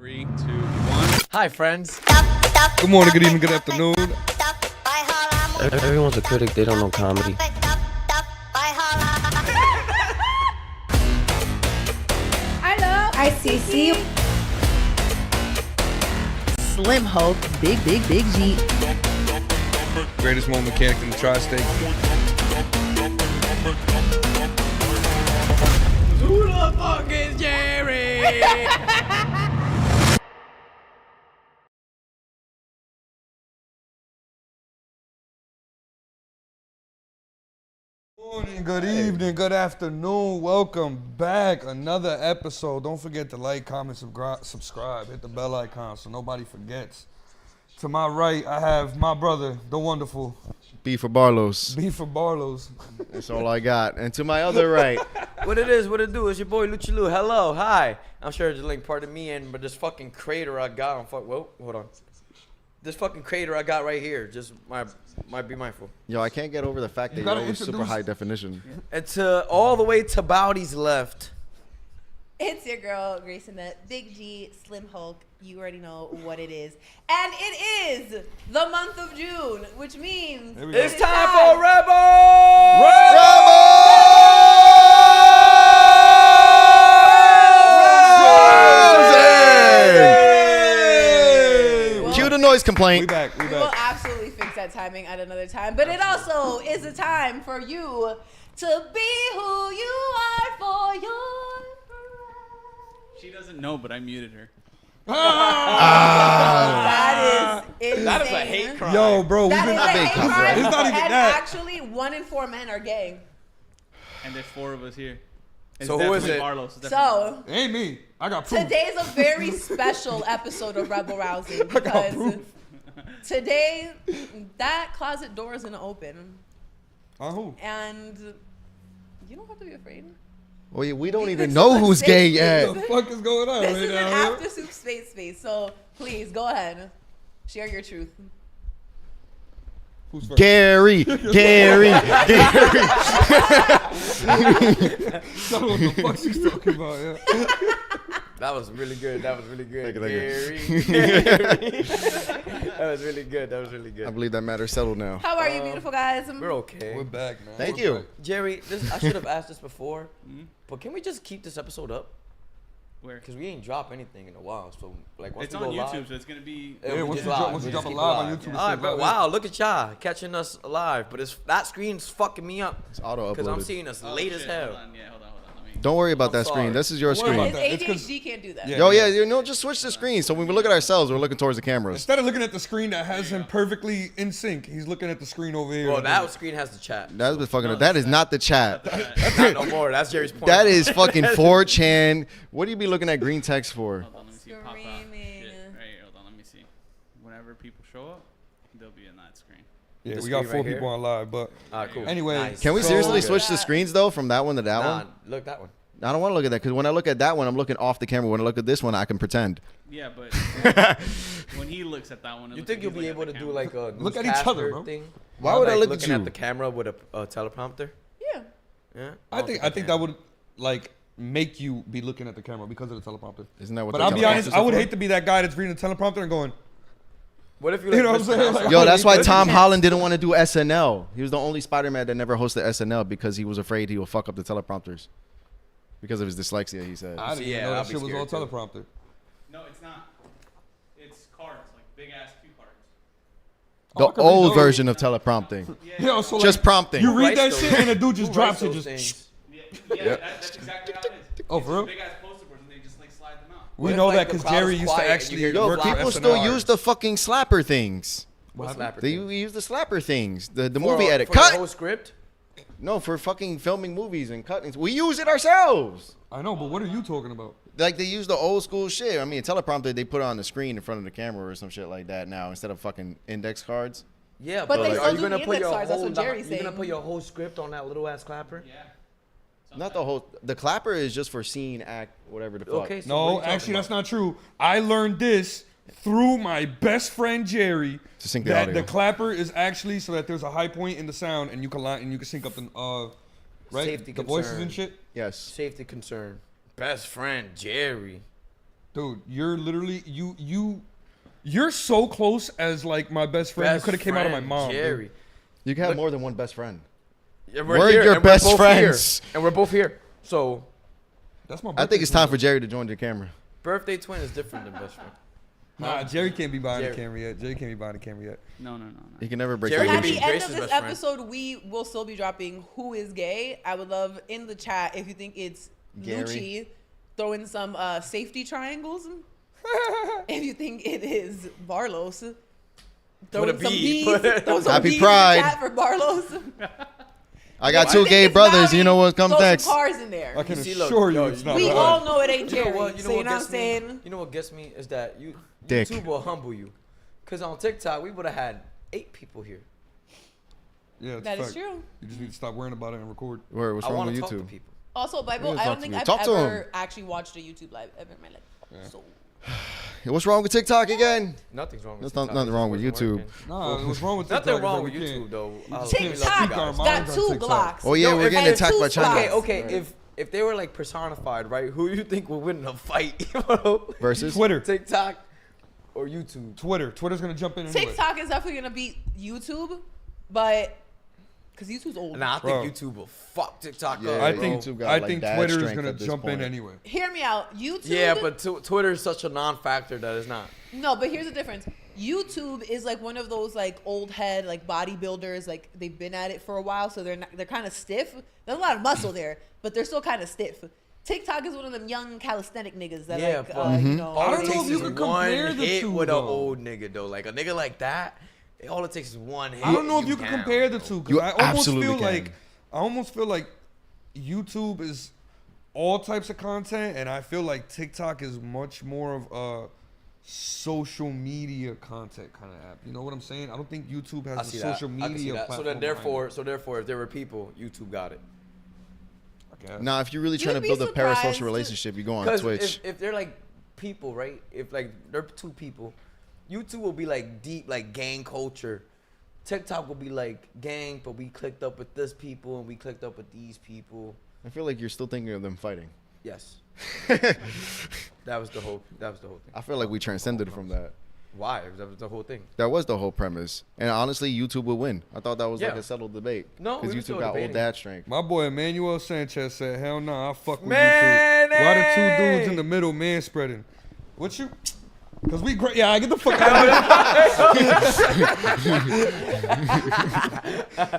3, 2, 1. Hi, friends. Good morning, good evening, good afternoon. Everyone's a critic, they don't know comedy. Hello, ICC. Slim Hulk, Big G. Greatest mobile mechanic in the tri-state. Who the fuck is Jerry? Morning, good evening, good afternoon. Welcome back. Another episode. Don't forget to like, comment, subscribe. Hit the bell icon so nobody forgets. To my right, I have my brother, the wonderful B for Barlow's. B for Barlow's. That's all I got. And to my other right, What it is, what it do? It's your boy Lucha Lou. Hello, hi. I'm sure it's link pardon me and but this fucking crater I got on whoa, hold on. This fucking crater I got right here. Just might be mindful. yo, I can't get over the fact that gotta you're always super introduce- high definition. And to all the way to Bowdy's left. It's your girl, Grace, and the Big G, Slim Hulk. You already know what it is. And it is the month of June, which means Here we go. It's time for Rebel! Hey! Cue the noise We complaint. back, we we will back. absolutely fix that timing at another time. But it also is a time for you to be who you are for your. She doesn't know, but I muted her. That is insane. That is a hate crime. Yo, bro, That is a hate crime. It's not even and that. actually, 1 in 4 men are gay. And there's 4 of us here. It's So who is definitely it? Barlow, it's definitely Barlow. So, It ain't me. I got proof. today's a very special episode of Rebel Rousing got because proof. today that closet door is gonna open, Who? and you don't have to be afraid. Well, yeah, we don't This even is know a who's safe gay space. yet. What the fuck is going on This right is an now? after soup space. So please go ahead, share your truth. Who's first? Gary. I don't know what the fuck she's talking about, yeah. That was really good. That was really good. Thank you, Gary. That was really good. That was really I good. believe that matter settled now. How are you, beautiful guys? We're okay. We're back, man. Thank We're you. back. Jerry, I should have asked this before, but can we just keep this episode up? Where? Because we ain't dropped anything in a while. So, like, once It's we on go YouTube, live, so it's going to be... Yeah, once just you drop- live. once you We drop just it keep live on it YouTube, All right, it's but live. wow, look at y'all catching us live. But that screen's fucking me up It's auto because I'm uploaded. seeing us Oh, late as shit, hell. Hold on. Yeah, hold on. Let me... Don't worry about I'm that screen. sorry. This is your Don't worry screen. about His that. It's 'cause- ADHD can't do that. Yeah. Yo, yeah, just switch the screen. So when we look at ourselves, we're looking towards the cameras. Instead of looking at the screen that has him perfectly in sync, he's looking at the screen over here. Well, that screen has the chat. That is fucking. That is not the chat. Not no more. That's Jerry's point. That is fucking 4chan. What do you be looking at green text for? Hold on, let me see. Pop out. Screaming. Shit. Right here, hold on, let me see. Whenever people show up, they'll be in that screen. Yeah, This we got screen 4 right people here? on live, but All right, cool. Anyway, Nice. Can we So- seriously Yeah. switch the screens though from that one to that Nah, one? look that one. I don't want to look at that because when I look at that one, I'm looking off the camera. When I look at this one, I can pretend. Yeah, but when he looks at that one, it You looks think like you'll he's be looking able to at do the like a Look at each other, newscaster bro. thing? Why would I Like, look at looking you? at the camera with a teleprompter? Yeah. Yeah. I think that would like make you be looking at the camera because of the teleprompter. Isn't that what? But the I'll be teleprompters honest, are I would for? hate to be that guy that's reading the teleprompter and going, What if you You know what I'm saying? mispronounce Like, it? Yo, that's why What if Tom you- Holland didn't want to do SNL. He was the only Spider-Man that never hosted SNL because he was afraid he would fuck up the teleprompters because of his dyslexia. He said. I didn't Yeah, even know I'll that be shit was all scared, too. teleprompter. No, it's not. It's cards, like big ass cue cards. Oh, I The could read old those. version of teleprompting. Yo, so Just like, prompting. you read Who that writes shit those? and the dude just Who drops writes it. those Just things? Yeah, that's exactly how it is. Oh, It's for real? Big ass poster boards, and they just like slide them out. we What if, know like, that the because crowd is Jerry used to quiet and actually you hear Yo, work for people SNL. still use the fucking slapper things. What slapper They thing? use the slapper things. The For- movie edit. for the Cut. whole script? No, for fucking filming movies and cuttings. We use it ourselves. I know, but what are you talking about? Like they use the old school shit. I mean, a teleprompter they put on the screen in front of the camera or some shit like that now instead of fucking index cards. Yeah, But they are still you do gonna the put index your cards, that's whole what Jerry's you gonna saying. put your whole script on that little ass clapper? Yeah. Not the whole. The clapper is just for scene, act, whatever the fuck. Okay. So No, what are you actually, talking that's about? not true. I learned this through my best friend Jerry. To sync the that audio. the clapper is actually so that there's a high point in the sound and you can sync up the right Safety the voices concern. and shit. Yes. Safety concern. Best friend Jerry. Dude, you're literally you're so close as like my best friend. You could have came out of my mom. Jerry. Dude. You can have more than one best friend. Yeah, We're here, your and we're best both friends. here. And we're both here. So, That's my. I think it's time for Jerry to join the camera. birthday twin is different than best friend. Nah, Jerry can't be behind Jerry. the camera yet. Jerry can't be behind the camera yet. No. He can never break Jerry So that at can the be end Grace's of this best friend. episode, we will still be dropping Who is Gay. I would love in the chat if you think it's Gary. Lucci, throw in some safety triangles. If you think it is Barlos, throw Put a in some B. B's. Put- Throw some Happy B's Pride. in the chat for Barlos. I got If two you think gay it's brothers. You Bobby, know what comes throw next? some cars in there. I can see, look, assure yo, you it's not. We bad. all know it ain't You know Jerry. what? So you know what I'm gets me? saying? You know what gets me is that Dick. YouTube will humble you. Cause on TikTok we would have had 8 people here. Yeah, it's That a is fact. true. You just need to stop worrying about it and record. What's I wrong want with to talk to YouTube? people. Also, Bible, Yeah, I talk don't to think me. I've Talk to ever him. actually watched a YouTube live ever in my life. So What's wrong with TikTok again? Nothing's wrong with There's TikTok. nothing wrong It with just YouTube. wasn't working. Nah, what's wrong with TikTok? Nothing is wrong that with we can't- YouTube though. just We can't love speak you TikTok our guys. minds got on 2 TikTok. Glocks. Oh yeah, Yo, we're if- getting and attacked two by China. Okay, if they were like personified, right? Who you think would win in a fight? You know? Versus Twitter. TikTok or YouTube? Twitter's gonna jump in anyway. TikTok is definitely gonna beat YouTube, but because YouTube's old. Nah, I Bro. think YouTube will fuck TikTok Yeah, up. I bro. think YouTube got, I like, think dad Twitter is strength gonna at this jump in point. anyway. Hear me out. YouTube. Yeah, but Twitter is such a non-factor that it's not. no. But here's the difference. YouTube is like one of those like old head like bodybuilders. Like they've been at it for a while, so they're kind of stiff. There's a lot of muscle there, but they're still kind of stiff. TikTok is one of them young calisthenic niggas that Yeah, like but you know. all I it don't know takes if you is can compare one the hit two, with an though. old nigga though. Like a nigga like that, all it takes is one hit. I don't know if you can down, compare the bro. two. 'Cause You I almost absolutely feel can. like YouTube is all types of content, and I feel like TikTok is much more of a social media content kind of app. You know what I'm saying? I don't think YouTube has I a see social that. I can see media that. So platform. then, behind therefore, if there were people, YouTube got it. it, I guess. Now, if you're really trying to You'd be build a parasocial surprised. relationship, you go on Because Twitch. if they're like people, right? If like they're 2 people, YouTube will be like deep, like gang culture. TikTok will be like gang, but we clicked up with this people and we clicked up with these people. I feel like you're still thinking of them fighting. Yes, that was the whole thing. I feel like we transcended from that. Why? That was the whole thing. That was the whole premise. And honestly, YouTube would win. I thought that was like Yeah. a settled debate. No, we because were YouTube still got debating. old dad strength. My boy Emmanuel Sanchez said, "Hell no, I fuck with Man, YouTube. Why the 2 hey! dudes in the middle man spreading? What you? Cause we great. Yeah, I get the fuck out of here.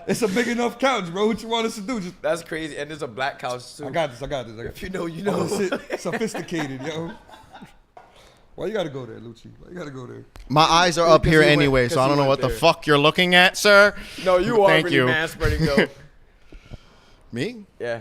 It's a big enough couch, bro. What you want us to do? Just That's crazy. And there's a black couch too. I got this. I got this. If you know, you I'm know. gonna sit sophisticated, yo. Why you gotta go there, Lucci? Why you gotta go there? My eyes are up Because here he went- anyway, because so I he don't know went what the there. fuck you're looking at, sir. No, you are Thank really you. man spreading though. Me? Yeah.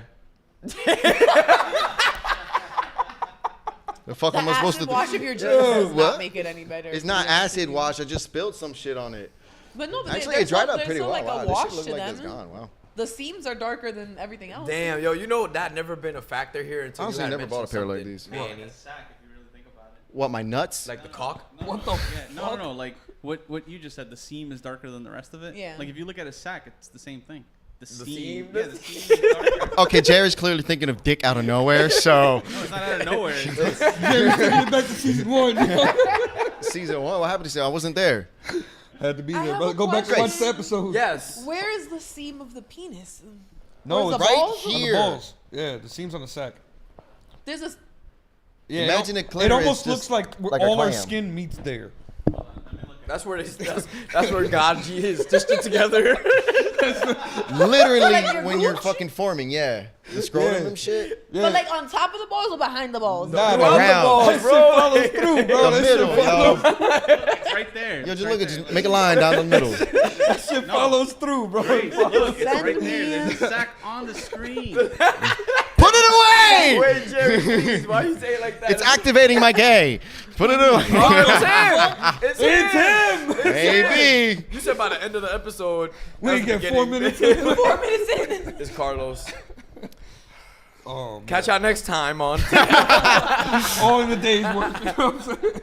The fuck The am I supposed to acid do? wash of your jeans Yo, does what? not make it any better. It's to not be honest acid with you. wash. I just spilled some shit on it. But no, but Actually, there's it dried still- up there's pretty still, well. like Wow, a this wash shit looks to like it's them. gone. Wow. The seams are darker than everything else. Damn, yo, you know that never been a factor here until Honestly, you had never bought a mentioned pair like something, these. Manny. Like a sack, if you really think about it. What, my nuts? Like the cock. What the Yeah, no. Like what you just said. The seam is darker than the rest of it. Yeah. Like if you look at a sack, it's the same thing. The seam? seam. Yeah, the seam is darker. Okay, Jared's clearly thinking of dick out of nowhere, so No, it's not out of nowhere. It's just, Get back to season 1. season 1, what happened to say I wasn't there? Had to be I there, have brother. a Go back and watch question. the episode. Yes. Where is the seam of the penis? No, Where's it's the right balls? on the here. balls. Yeah, the seam's on the sack. There's a. Yeah, Imagine a it clitoris almost just looks like, like a all our clam. skin meets there. That's where that's where God G is stitched it together. Literally, like your when you're gooch? fucking forming, yeah. The scrotum Yeah. and shit. Yeah. But like on top of the balls or behind the balls? Nah, Around nah, the Around. balls, that shit bro. follows through, bro. The That shit middle, follows, yo. it's right there. Yo, It's just right look at, there. just make a line down the middle. that shit follows through, bro. Grace, look, it's Send right me there. There's a- a sack on the screen. Put it away! Wait, Jerry, please. Why you say it like that? It's activating my gay. Put it away. Oh, it's him. It's him. Maybe. You said by the end of the episode. We ain't that's get the 4 beginning. minutes in. 4 minutes in. It's Carlos. Oh, man. Catch y'all next time on. All in the day's work. You know what I'm saying?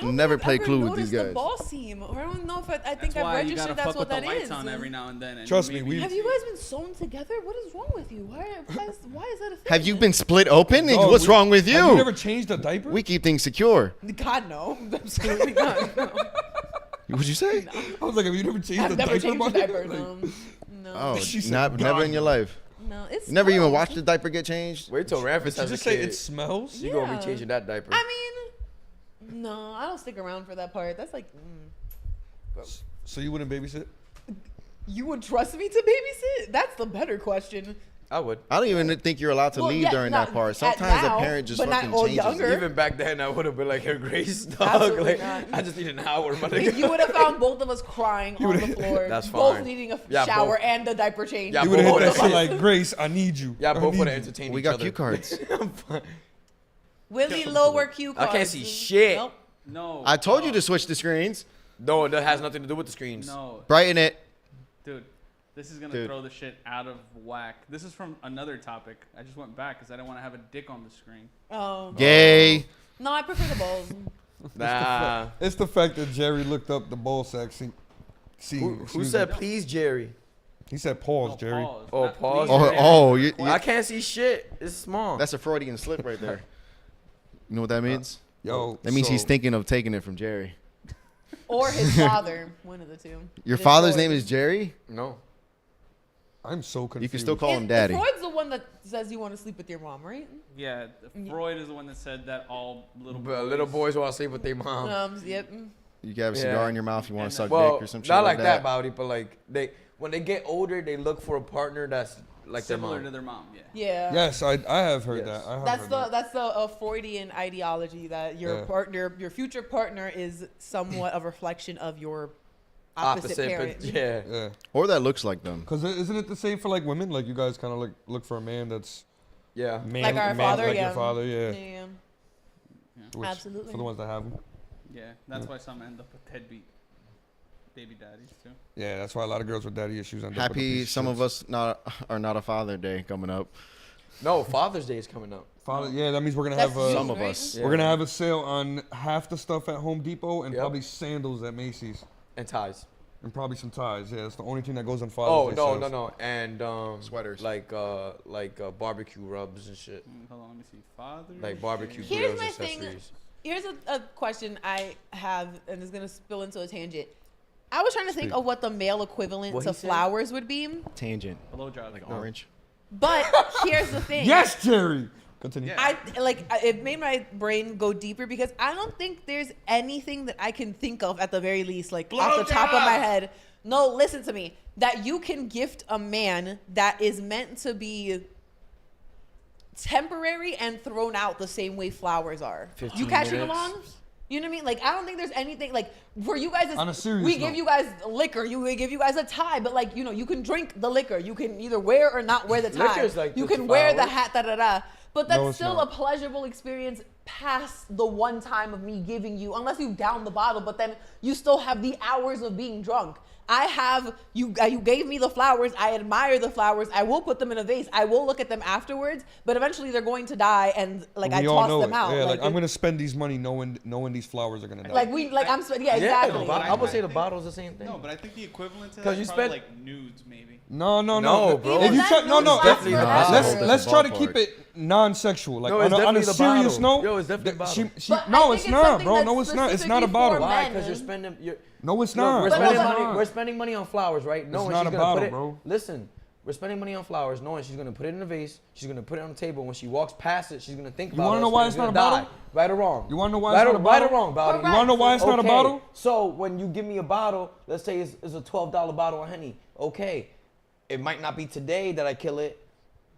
never play Clue with these The guys. ball seam, or I don't know if I think That's I've why you registered gotta that's fuck what with the that lights is. on every now and then. And Trust me, maybe- we- Have you guys been sewn together? What is wrong with you? Why is that a thing? Have you been split open? Dog, What's wrong with Have you never you? changed a diaper? We keep things secure. God, no. Absolutely not. No. What'd you say? I was like, have you never changed a I've never diaper? changed a buddy? diaper. Like, No. Oh, She said never in dog. your life. No, it's Never even smells. watched the diaper get changed. Wait till Ramfus Did you has a just say kid. it smells? You gonna Yeah. be changing that diaper. I mean, no, I don't stick around for that part. That's like, So you wouldn't babysit? you would trust me to babysit? That's the better question. I would. I don't even think you're allowed to Well, leave yeah, during not that part. at Sometimes now, the parent just but not fucking all changes. younger. Even back then, I would have been like, "Her Grace, dog. Absolutely Like, not. I just need an hour, my If you nigga." would have found both of us crying on the floor, That's both fine. needing a Yeah, shower both. and a diaper change. Yeah, You would have both hit of that shit us. like, Grace, I need you. Yeah, I both would need have you. entertained We each got other. cue cards. Willie lower cue I cards. can't see shit. Nope. No. I told you to switch the screens. No, that has nothing to do with the screens. No, Brighten it. dude. This is gonna Dude. throw the shit out of whack. This is from another topic. I just went back because I didn't want to have a dick on the screen. Gay. No, I prefer the balls. Nah. It's the fact that Jerry looked up the ball sack scene. Who said please, Jerry? He said pause, No, Jerry. pause, Oh, not pause. please, Jerry. Oh, I can't see shit. It's small. that's a Freudian slip right there. You know what that means? Yo, That means so- he's thinking of taking it from Jerry. Or his father. One of the two. Your If father's Freud- name is Jerry? no. I'm so confused. You can still call him If daddy. Freud's the one that says you want to sleep with your mom, right? Yeah, Freud is the one that said that all little But little boys want to sleep with their mom. Yep. You can have a Yeah. cigar in your mouth. You want And to suck Well, dick or some shit not like that, that. Bowdy, but like when they get older, they look for a partner that's like their similar mom. to their mom. Yeah. Yeah. Yes, I have heard Yes. that. I have That's heard the that. that's the Freudian ideology that your Yeah. partner, your future partner, is somewhat a reflection of your opposite parent. but yeah. Yeah. Or that looks like them. Because isn't it the same for like women? Like you guys kind of like look for a man that's Yeah. man, Like our man father, like yeah. your father, yeah. Yeah. Which, Absolutely. For the ones that have them. Yeah, that's why some end up with deadbeat baby daddies too. Yeah, that's why a lot of girls with daddy issues end up with a Happy piece some shits. of us are not a Father Day coming up. No, Father's Day is coming up. Father, yeah, that means we're gonna That's have Some June, of right? us. we're gonna have a sale on half the stuff at Home Depot and Yep. probably sandals at Macy's And ties. and probably some ties. Yeah, it's the only thing that goes on Oh Father's Day. no, sales. no, no, and Sweaters. like barbecue rubs and shit, Hold on, let me see. Father. like barbecue Here's grills my and thing. accessories. Here's a question I have, and it's gonna spill into a tangent. I was trying to think of what the male equivalent What to he said? flowers would be, Tangent. Blowjob. Like orange. but here's the thing. Yes, Jerry. Continue. Yeah. It made my brain go deeper because I don't think there's anything that I can think of at the very least, like off the top of my head. No, listen to me. That you can gift a man that is meant to be temporary and thrown out the same way flowers are. 15 You catching minutes. along? You know what I mean? Like, I don't think there's anything like for you guys. On a serious we give note. you guys liquor. We give you guys a tie, but like you can drink the liquor. You can either wear or not wear the tie. Liquor's like you just can wear the flowers. hat. Da da da. But that's No, it's still not. a pleasurable experience past the one time of me giving you, unless you down the bottle. But then you still have the hours of being drunk. I have you. You gave me the flowers. I admire the flowers. I will put them in a vase. I will look at them afterwards. But eventually, they're going to die, and like I We all toss know them it. out. Yeah, like I'm it- gonna spend these money knowing these flowers are gonna die. Yeah, exactly. Yeah, I would say the think- bottle's the same thing. No, but I think the equivalent to 'Cause that you is probably spent- like nudes, maybe. No, No, bro. If you Even try, that no, no. nudes definitely last the forever. bottle. Let's try to Ballpark. keep it non-sexual. Like No, it's on a definitely the serious bottle. note. Yo, it's definitely the bottle. But no, I it's think not, something bro. that's No, it's not. It's not a specifically bottle. for Why? men. Because you're spending. No, it's Look, not. we're But spending no, money. but- We're spending money on flowers, right? Knowing not she's a gonna bottle, put it. bro. Listen, we're spending money on flowers, knowing she's gonna put it in a vase. She's gonna put it on the table. When she walks past it, she's gonna think You about it. wanna know why it's gonna not a die. bottle? Right or wrong? You wanna know why right it's or, not a Right or bottle? wrong, Bowdy? Correct. You wanna know why it's not a Okay, bottle? So when you give me a bottle, let's say it's a $12 bottle of Henny. Okay, it might not be today that I kill it,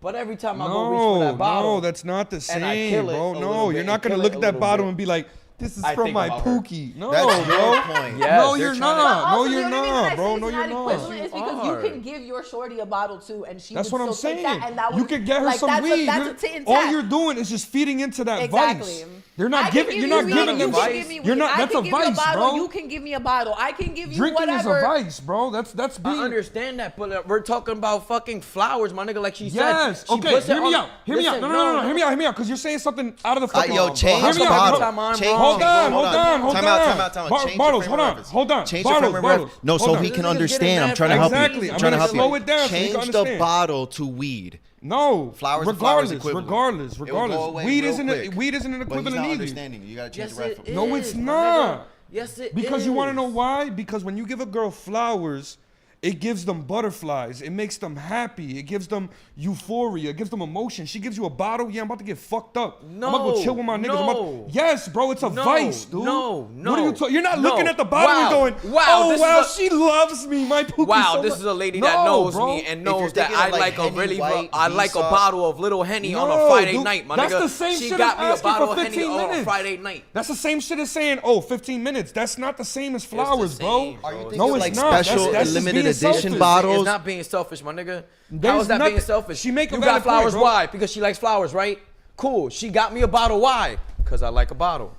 but every time I go reach for that bottle, no, that's not the and I same, kill it bro. a No, little you're bit not and gonna kill look it at a that little bottle bit. and be like, "This is I from think my about her. pookie." No, That's bro. your point. Yes, No, they're you're trying not. Also, No, the you're only reason I not, say bro. it's No, not you're not. equivalent is because are. you can give your shorty a bottle too, and she That's would what I'm still take saying. that, and that You would, could get her like, some that's weed. that's a tit and All tat. you're doing is just feeding into that Exactly. vice. They're not giving. You're not giving them. You're not. That's a vice, bro. You can give me a bottle. I can give you Drinking whatever. is a vice, bro. That's being. I understand that, but we're talking about fucking flowers, my nigga. Like she said. Yes. Okay. Hear me out. Hear me out. No. Hear me out. Hear me out. Because you're saying something out of the fucking. Yo, change the bottle. Hold on. Time out. Bottles. Hold on. Change the frame of reference. No, so he can understand. I'm trying to help you. Exactly. I'm trying to help you. Slow it down. Change the bottle to weed. No, flowers. Regardless. Weed isn't an equivalent but he's not either. Understanding. You gotta change the reference. No, it's not. Yes, it is. Because you want to know why? Because when you give a girl flowers, it gives them butterflies. It makes them happy. It gives them euphoria. It gives them emotion. She gives you a bottle. Yeah, I'm about to get fucked up. No, I'm about to go chill with my niggas. Yes, bro, it's a vice, dude. No. What are you talking? You're not looking at the bottle and going, she loves me. My pookie. Wow, this is a lady that knows me and knows that I like a really, I like a bottle of Little Henny on a Friday night, my nigga. That's the same shit She got me a bottle of 15 Henny minutes. on a Friday night. That's the same shit as saying, 15 minutes. That's not the same as flowers, bro. Are you thinking No, like it's not. special That's limited just being edition selfish. bottles? It's not being selfish, my nigga. There's How is that being nothing- selfish? She make a You valid got flowers, point, bro. why? Because she likes flowers, right? Cool. She got me a bottle, why? Because I like a bottle.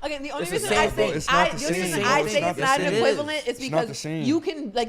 Okay, the only It's the reason same I thing. say It's not the the only same, reason bro. I It's say not it's the not same. an equivalent is It's not because the same.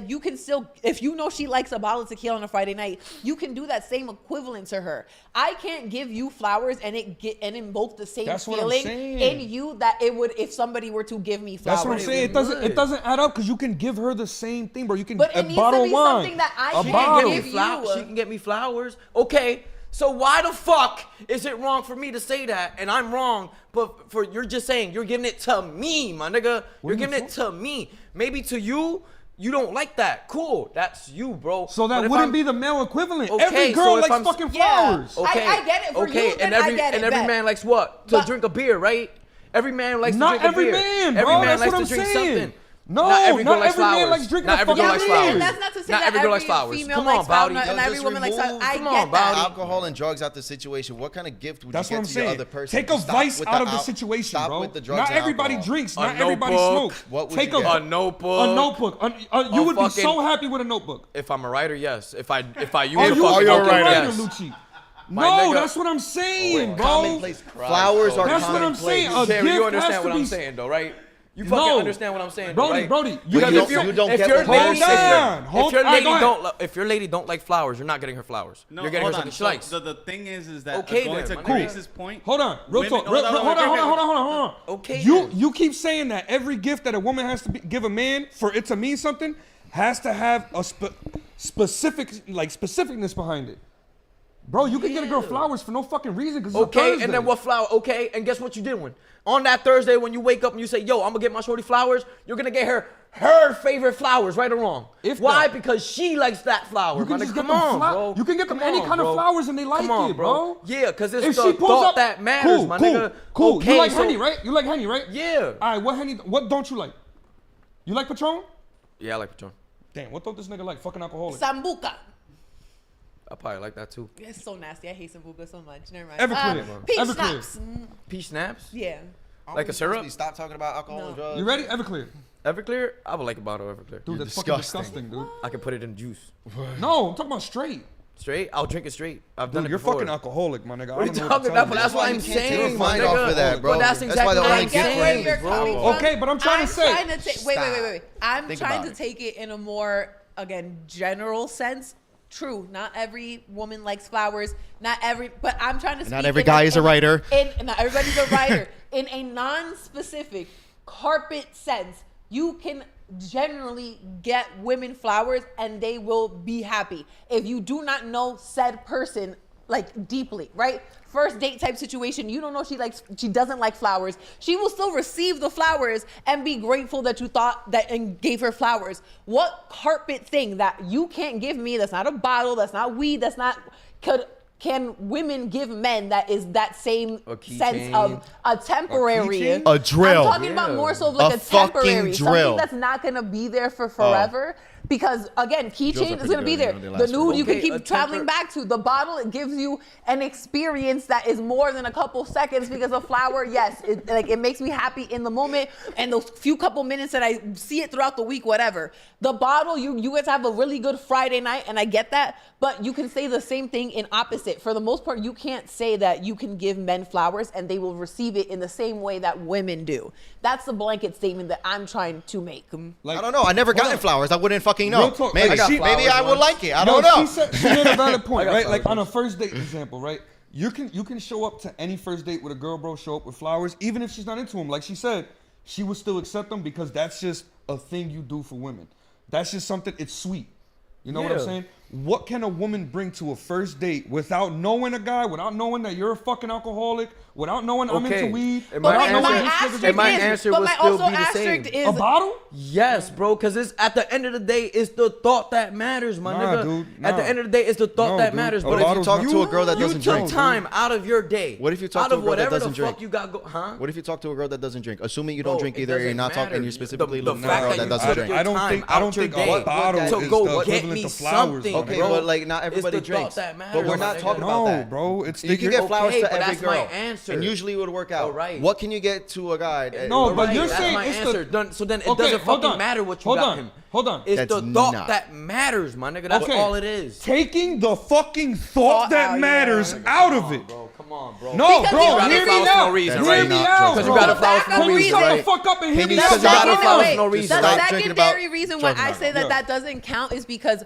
you can still, if you know she likes a bottle of tequila on a Friday night, you can do that same equivalent to her. I can't give you flowers and invoke the same That's what I'm feeling saying. in you that it would if somebody were to give me flowers. That's what I'm saying. It doesn't add up because you can give her the same thing, bro. You can But it a needs bottle to of be wine, something that I a can't bottle. give you. She can get me flowers. Okay, so why the fuck is it wrong for me to say that and I'm wrong, but for you're just saying you're giving it to me, my nigga. You're giving it to me. Maybe to you, you don't like that. Cool, that's you, bro. So that But if wouldn't I'm- be the male equivalent. Okay, Every so girl if likes I'm- fucking Yeah. flowers. Okay, I get it. For okay, you, and then I every get it, and every bet. man likes what? To But- drink a beer, right? Every man likes Not to drink every a beer. man, Every bro. man That's likes what to I'm drink saying. something. No, not every girl not likes every man flowers. likes drinking Not a every girl fucking likes beer. flowers. And that's not to say Not that every girl likes every flowers. female Come likes on, flowers Bowdy. and every Just woman likes flowers. remove- I Come get on, that. Bowdy. Alcohol and drugs out the situation. What kind of gift would That's you what get I'm to your saying. other person? Take a Stop vice with out of the al- situation, stop bro. with the drugs Not and everybody alcohol. drinks. A Not everybody notebook. smokes. What would Take you a get? A notebook. A notebook. You would be so fucking- happy with a notebook. If I'm a writer, yes. If I use Are a fucking you a fucking notebook, writer, yes. Lucci? My No, nigga- that's what I'm saying, bro. Commonplace cries, Flowers bro. are That's what I'm commonplace. saying. A Jerry, you gift understand has what to I'm be- saying, though, right? You fucking No. understand what I'm saying, Brody, though, right? Brody, Because you if don't- you you don't if get your what lady, Hold if your- on. if your All right, lady go ahead. don't, if your lady don't like flowers, you're not getting her flowers. No, You're getting her hold something on. she likes. So the thing is that Okay, going then, to my nigga. Grace's point. Hold on, real women- talk. Hold on. Okay, You then. keep saying that every gift that a woman has to give a man for it to mean something has to have a specificness behind it. Bro, you can get a girl flowers for no fucking reason because it's a Okay, Thursday. and then what flower? Okay, and guess what you doing? On that Thursday when you wake up and you say, yo, I'm gonna get my shorty flowers, you're gonna get her favorite flowers, right or wrong. Why? Because she likes that flower. You can my just nigga. get Come them on, fla- bro. You can get them Come any on, kind bro. of flowers and they like Come on, it, bro. Yeah, because it's If the she pulls thought up, that matters, my nigga. Cool. Okay, You like so- Henny, right? You like Henny, right? Yeah. All right, what Henny? What don't you like? You like Patron? Yeah, I like Patron. Damn, what don't this nigga like? Fucking alcoholic. Sambuca. I probably like that too. It's so nasty. I hate Sambuca so much. Never mind. Everclear. Peach Everclear. schnapps. Peach snaps? Yeah. Like a syrup? Stop talking about alcohol and drugs. You ready? Everclear. Everclear? I would like a bottle of Everclear. Dude, You're that's fucking disgusting. disgusting, dude. I can put it in juice. No, I'm talking about straight. Straight? I'll drink it straight. I've done Dude, it you're before. fucking alcoholic, my nigga. What are you talking about? But that's what I'm saying, my Find off nigga. of that, bro. But that's That's exactly why the what only I'm I get where saying, you're bro. coming from. Okay, but I'm trying to say. Wait. I'm Think trying about to it. take it in a more, again, general sense. True, not every woman likes flowers. But I'm trying to speak. Not every guy is a writer. Not everybody's a writer. In a non-specific carpet sense, you can generally get women flowers and they will be happy. If you do not know said person like deeply, right? First date type situation, you don't know she doesn't like flowers. She will still receive the flowers and be grateful that you thought that and gave her flowers. What carpet thing that you can't give me, that's not a bottle, that's not weed, that's not, can women give men that is that same sense of a temporary? A drill. I'm talking about more so of like A a temporary, fucking drill. something that's not gonna be there for forever. Because again, Drills are keychain is pretty gonna be good, there. you know, they The last nude forever. you can Okay, a keep traveling back to. The bottle, it gives you an experience that is more than a couple seconds because a flower, yes, it makes me happy in the moment and those few couple minutes that I see it throughout the week, whatever. The bottle, you guys have a really good Friday night, and I get that, but you can say the same thing in opposite. For the most part, you can't say that you can give men flowers and they will receive it in the same way that women do. That's the blanket statement that I'm trying to make. Like, I don't know. I never gotten flowers. I wouldn't fucking know. Real talk, Maybe I got maybe I would once. like it. I no, don't know. She made a valid point, I got right? Like flowers on a first date example, right? You can show up to any first date with a girl, bro. Show up with flowers, even if she's not into them. Like she said, she would still accept them because that's just a thing you do for women. That's just something. It's sweet. You know what I'm Yeah. saying? What can a woman bring to a first date without knowing a guy, without knowing that you're a fucking alcoholic, without knowing I'm Okay. into weed, And But my without knowing answer- this nigga's asterisk and my into- answer but would my still also be the asterisk same. is a bottle? Yes, bro, because it's at the end of the day, it's the thought that matters, my Nah, nigga. dude, At the nah. end of the day, it's the thought No, that dude. matters, A bro. What if you bottle's talk not- to a girl that doesn't you took drink? time out of your day. What if you talk out to a of girl that whatever doesn't the fuck drink? you got go, huh? What if you talk to a girl that doesn't drink? Assuming you Bro, don't drink it either, you're doesn't not talking, matter. and you specifically The looking for a fact girl that that you doesn't took drink. your I don't time think out your a day bottle to is go the get equivalent me to flowers. something, Okay, bro. but like not everybody It's the drinks. thought that But we're matters, not my talking nigga. about No, that. bro. It's You can you're- get flowers Okay, to but every that's girl, my answer. and usually it would work out. All right. What can you get to a guy? No, but Alright, you're that's saying my it's the- answer. So then it Okay, doesn't hold fucking on. matter what you Hold got on. him. Hold on. It's That's the thought not. that matters, my nigga. That's Okay. all it is. Taking the fucking Thought thought that out, matters yeah. out of it. Bro, come on, bro. No, Because bro, you hear got me a flowers out. for no reason, Hear right? me Not out, drugs. Because bro. you got a flowers for no Can you reason, shut the right? fuck up and hear Can me you out? shut you got up? a flowers for no reason, The Stop drinking about secondary reason why I drugs say now. that doesn't count is because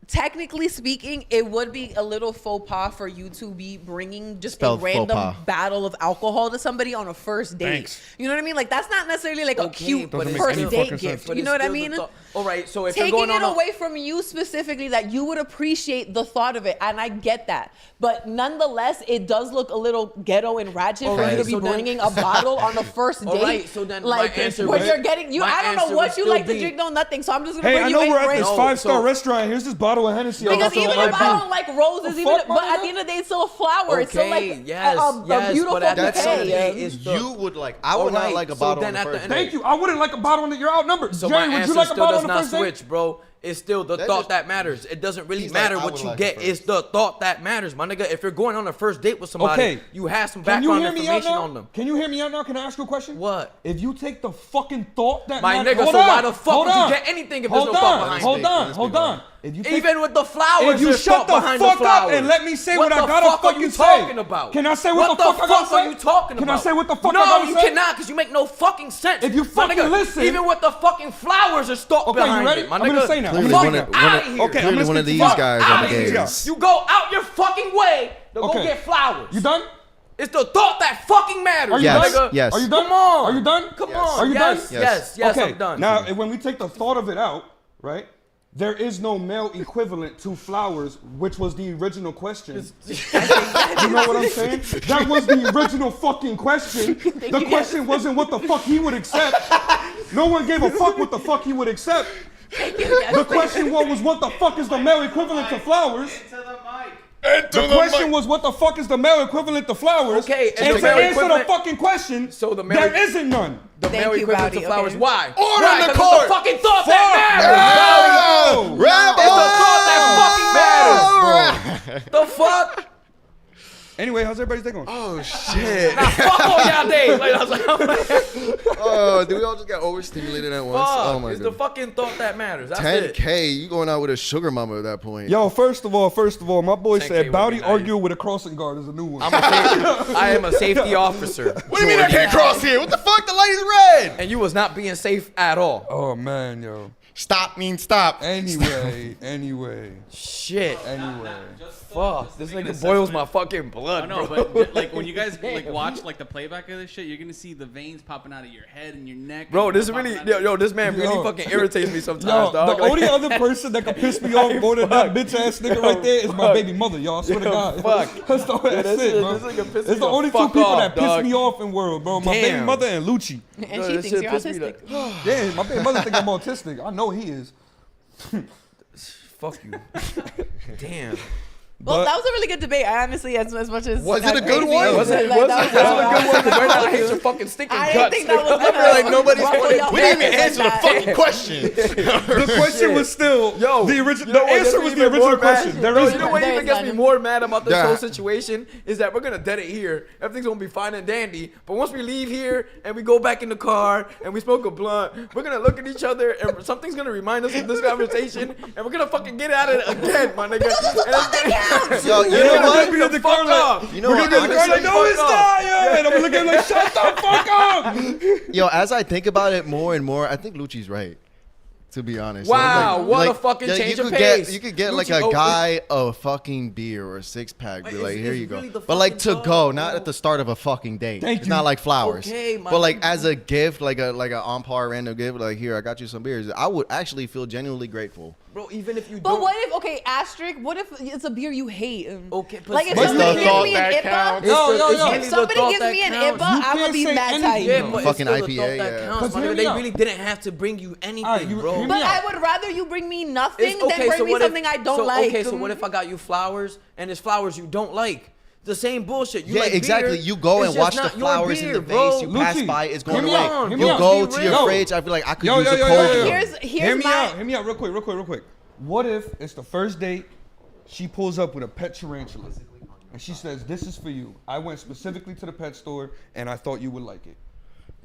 technically speaking, it would be a little faux pas for you to be bringing just Spelled a faux random pas. battle of alcohol to somebody on a first date. Thanks. You know what I mean? Like that's not necessarily like a Okay, cute but it's first still- date fucking gift. sense. You know what I mean? All right, so if you're Taking going it on away from you specifically, that you would appreciate the thought of it, and I get that. But nonetheless, it does look a little ghetto and ratchet for you Alright, to be so then- bringing a bottle on the first date. Alright, so then my like answer when would- you're getting you. my I don't know answer what would you still like to be- drink, no nothing. So I'm just gonna Hey, bring I you know a we're at drink. this No, 5-star so- restaurant. Here's this bottle of Hennessy. Because I'm even about if to I open. don't like roses, The even fuck, but my at the nigga? end of the day, it's still a flower. It's still Okay, like yes, a yes, beautiful but at the That's end of bouquet. the day, something it's the- you would like. I would not Alright, like a so bottle then on at the the first end- Thank date. you. I wouldn't like a bottle on that. You're outnumbered. So Jerry, my would you answer like a still bottle does on the not first date? switch, bro. It's still the That thought just- that matters. It doesn't really He's like, matter I what would you like get. it first. It's the thought that matters, my nigga. If you're going on a first date with somebody, Okay. you have some Can you background hear me out information now? on them. Can you hear me out now? Can I ask you a question? What? If you take the fucking thought that My matters, nigga, hold so on, why the fuck hold would you on. get anything if there's Hold no thought on, behind hold it? on, hold on. If you take Even with the flowers, If you there's shut thought the behind fuck the flowers. up and let me say what I the gotta fuck are you fucking say. talking about? Can I say what the fuck I gotta What the fuck say? are you talking about? Can I say what the fuck I no, gotta you say? cannot, because you make no fucking sense. If you My fucking nigga, listen- even with the fucking flowers, there's thought Okay, you behind ready? it, my I'm nigga. gonna say now. Clearly, Fuck one it. of, outta one of, here. Okay, I'm clearly gonna one of stick these to fuck guys outta are the here. gays. You go out your fucking way to Okay. go get flowers. You done? It's the thought that fucking matters. Are you Yes, done? nigga. yes. Are you done? Come on. Are you done? Come Yes. on. Are you yes, done? Yes, yes, okay. I'm done. Now, when we take the thought of it out, right? There is no male equivalent to flowers, which was the original question. You know what I'm saying? That was the original fucking question. The question wasn't what the fuck he would accept. No one gave a fuck what the fuck he would accept. The question was what the fuck is the male equivalent to flowers? The question was what the fuck is the male equivalent to flowers? Okay, and and the to male answer the equivalent- fucking question, So the male- there isn't none. The Thank male you, equivalent Rowdy, to flowers. okay. Why? Order Why? in the 'Cause it's court. the fucking thought Fuck. that matters. Oh. Rambo! It's the thought that fucking matters. The fuck? Anyway, how's everybody's day going? Oh shit! Nah, fuck all y'all days. Like, I was like, Oh, did we all just get overstimulated at once? fuck. Oh my It's god! the fucking thought that matters. That's it. 10K, you going out with a sugar mama at that point? Yo, first of all, my boy 10K said would Bowdy be nice. arguing with a crossing guard is a new one. I am a safety officer. What do you mean I can't cross here? What the fuck? The light is red. And you was not being safe at all. Oh man, yo. Stop means stop. Anyway. Shit. Fuck. This make an nigga boils assessment. my fucking blood, I know, bro. but like when you guys like watch like the playback of this shit, you're gonna see the veins popping out of your head and your neck. Bro, and this popping really, out of yo, this man really Yo. fucking irritates me sometimes, Yo, dog. the Like- only other person that can piss me off more than that fuck. bitch ass nigga Yo, right there is my fuck. baby mother, y'all. I swear to Yo, God. fuck. That's this it, nigga- bro. this nigga pisses It's me the the only two fuck people off, that piss dog. me off in the world, bro. My baby Damn. mother and Lucci. And Yo, she this thinks shit you're pissed me autistic. Yeah, my baby mother think I'm autistic. I know he is. Fuck you. Damn. Well, But- that was a really good debate. I honestly, as much as Was it a good crazy, one? Was it? like, Was that it? That was a good one. that Right now, I was- hate your fucking stinking I guts. didn't think that was I feel like nobody's ruffle y'all we didn't even feathers answer the like fucking that. question. The question was still Yo, the original. you know The what answer gets was me the even more original question. mad? There No, is you know none. what There even is gets me none. more mad about this Yeah. whole situation is that we're gonna dead it here. Everything's gonna be fine and dandy. But once we leave here and we go back in the car and we smoke a blunt, we're gonna look at each other and something's gonna remind us of this conversation and we're gonna fucking get at it again, my nigga. Yo, you Yeah, know we're what? gonna be in the car like, You know we're what? gonna be in the car like, Honestly, no, it's fuck not, yeah. And I'm looking like, shut the fuck up. Yo, as I think about it more and more, I think Lucci's right. To be honest. Wow, Like- what a like, fucking yeah, change you of could pace. You could get like Lucci, a guy a fucking beer or a 6-pack. Be It's- like, here it's you go. really the But like fucking to go, thought, not bro. at the start of a fucking date. Thank It's you. not like flowers. Okay, my but like nigga. as a gift, like a on par random gift, like here, I got you some beers. I would actually feel genuinely grateful. Bro, even if you But don't. what if, okay, asterisk, what if it's a beer you hate? Okay, but Like if What's somebody the gives thought me an that IPA, counts? Yo, yo, it's yo. really if the somebody thought gives that me an counts. IPA, You I'm gonna can't be say mad anything. tight. Yeah, No. but Fucking it's still the IPA, thought that yeah. counts. Cause My hear nigga. me They out. really didn't have to bring you anything, Alright, you- bro. hear me But out. I would rather you bring me nothing It's- than okay, bring so me what if- something I don't so, like. Okay, so what if I got you flowers and it's flowers you don't like? The same bullshit. You Yeah, like exactly. beer, You go it's and just watch the not your flowers in beer, the bro. vase. You pass Lucci, by, it's going hear me away. out, hear You me out. go Let's to be your real. fridge. I feel like I could Yo, use yo, a yo, cold yo, yo. one. Here's Hear me my- out. Hear me out real quick. What if it's the first date, she pulls up with a pet tarantula, and she says, this is for you. I went specifically to the pet store, and I thought you would like it.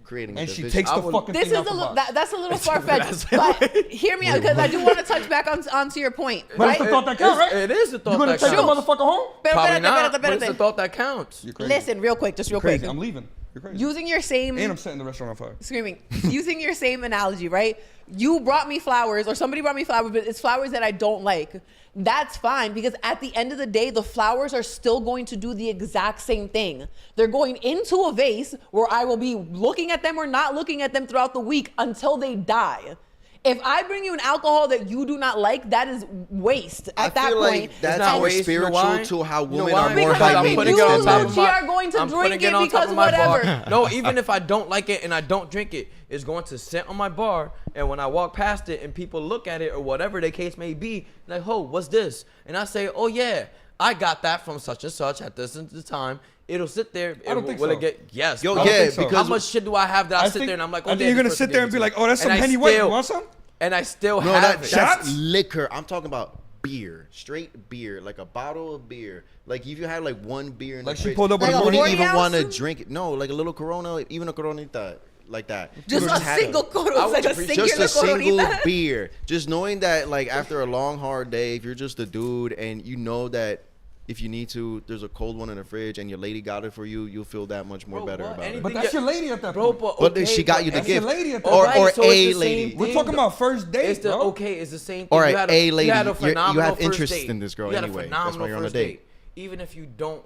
Creating And a she division. takes the would- fucking This thing is out a the little, box. that's a little far fetched. But hear me out because I do want to touch back onto your point. But Right? it's the thought that counts, right? It is the thought You gonna that take the counts. motherfucker home? Probably not, Espérate, but it's the thought that counts. You're crazy. Listen, real quick, just real Crazy. quick. I'm leaving. You're crazy. Using your same And I'm setting the restaurant on fire. screaming. Using your same analogy, right? You brought me flowers, or somebody brought me flowers, but it's flowers that I don't like. That's fine because at the end of the day, the flowers are still going to do the exact same thing. They're going into a vase where I will be looking at them or not looking at them throughout the week until they die. If I bring you an alcohol that you do not like, that is waste at I that feel point. like that's not more waste, you know spiritual why? to how You know women why? are more Because by I'm me, putting you it on top and of she my- are going to I'm drink putting it on top because of my bar. whatever. No, even if I don't like it and I don't drink it, it's going to sit on my bar. And when I walk past it and people look at it or whatever the case may be, like, "Ho, what's this?" And I say, "Oh yeah, I got that from such and such at this and this time." It'll sit there. I don't think will so. it get yes? Yo, bro. don't yeah, think so. because How much shit do I have that I, sit think- there and I'm like, I "Oh, think yeah, you're this gonna person sit there gave and it be to like, me." oh, that's some And I Henny White. You still- want some? And I still no, have that, it. that's Shots? liquor. I'm talking about beer, straight beer, like a bottle of beer. Like if you had like one beer in Like the she fridge, pulled up with you a wouldn't 40 even want to ounce? drink it. No, like a little Corona, even a Coronita, like that. Just You a had single Corona, like a appreciate- singular just a single Coronita. beer. Just knowing that, like, after a long, hard day, if you're just a dude and you know that if you need to, there's a cold one in the fridge and your lady got it for you, you'll feel that much more Bro, better what? about it. Anything- But that's your lady at that Bro, point. But she got you the That's gift. your lady at that Or, point. or Right, so it's a the lady. same We're thing. talking about first date, It's the bro. okay. It's the same thing. All right, You had a lady. You had a You phenomenal have first interest date. in this girl You had a anyway. That's phenomenal why you're on a first date. Even if you don't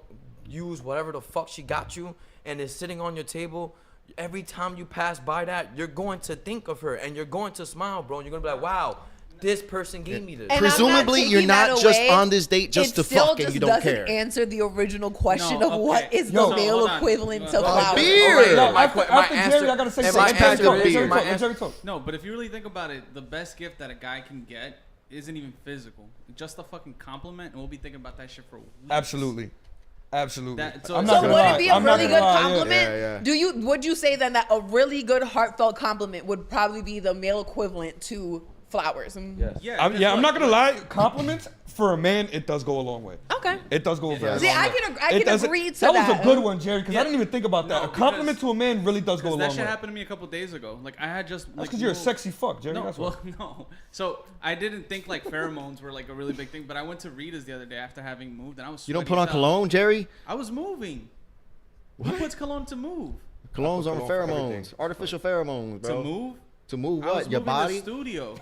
use whatever the fuck she got you, and it's sitting on your table, every time you pass by that, you're going to think of her and you're going to smile, bro. And you're gonna be like, wow, this person gave me this. And Presumably, I'm you're taking not that just away. on this date just It to still fuck and just you don't doesn't care. answer the original question No, of what okay. is Yo, the male hold on. equivalent to Hold on. flowers. Beer. Alright, Yo, my after, que- my after Jerry, answer- I gotta say and something. my Let Jerry answer talk, is- let Jerry my talk, let answer- Jerry talk. No, but if you really think about it, the best gift that a guy can get isn't even physical. Just a fucking compliment, and we'll be thinking about that shit for weeks. Absolutely. Absolutely. That- so- I'm So not So gonna would lie. it be a I'm not really gonna good lie, yeah. compliment? Yeah. Would you say then that a really good heartfelt compliment would probably be the male equivalent to flowers? Yes. Yeah, I'm, guess yeah, I'm what? not gonna lie. Compliments for a man, it does go a long way. Okay. It does go a very See, long I way. can ag- I It can doesn't- agree to that was that. a good one, Jerry, because I Yeah. didn't even think about that. No, A compliment because- to a man really does go a Because long that shit way. happened to me a couple days ago. Like I had just. That's like, because you're a moved- sexy fuck, Jerry. No, That's why. well, no. So I didn't think like pheromones were like a really big thing, but I went to Rita's the other day after having moved, and I was. You don't sweaty put on as hell. cologne, Jerry? I was moving. Who puts cologne to move? Cologne's put on cologne for everything. pheromones. Artificial pheromones, bro. To move? To move I was what? Your moving body? the studio.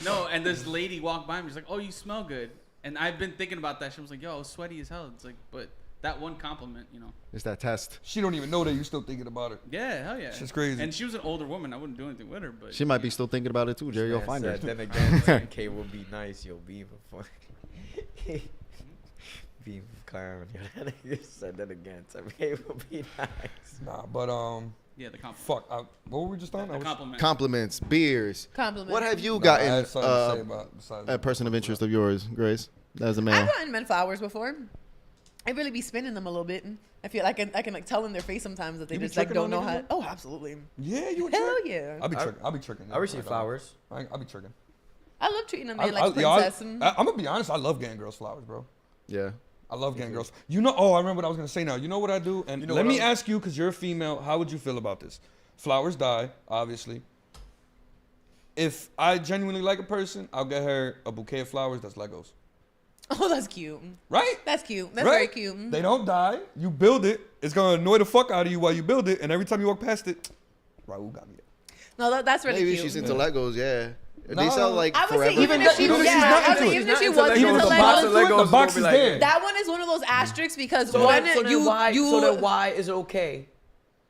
No, and this lady walked by me. She's like, "Oh, you smell good." And I've been thinking about that. She was like, "Yo, I was sweaty as hell." It's like, but that one compliment, you know. It's that test. She don't even know that you're still thinking about it. Yeah, hell yeah. Shit's crazy. And she was an older woman. I wouldn't do anything with her, but She might be still thinking about it too, Jerry. You'll find her. Then again, 10K will be nice. You'll be before. Be clown. Said that again. 10K will be nice. Nah, but Yeah, the compliment. Fuck. What were we just on? The compliment. Compliments, beers. Compliment. What have you I had gotten something to say about besides a person of interest of yours, Grace, as a man? I've gotten men flowers before. I really be spinning them a little bit. I feel like I can like tell in their face sometimes that they You be just like tricking don't on know how. niggas? Oh, absolutely. Yeah, you. Hell yeah. I'll be tricking. I'll be tricking. I receive flowers. I'll be tricking. I love treating a man like a princess. I'm gonna be honest. I love getting girls flowers, bro. Yeah. I love getting girls. You know. Oh, I remember what I was gonna say now. You know what I do? And let me ask you, because you're a female. How would you feel about this? Flowers die, obviously. If I genuinely like a person, I'll get her a bouquet of flowers that's Legos. Oh, that's cute. Right? That's cute. That's Right? very cute. They don't die. You build it. It's gonna annoy the fuck out of you while you build it, and every time you walk past it, Raul got me there. No, that's really Maybe cute. she's into Legos. Yeah. They No. sell like I would forever. say even if she, Even if she's yeah, not I would into say it. even if she Not was into into Legos, the box box of Legos, Legos the box will is be like- there. that one is one of those asterisks because So one then why is it okay?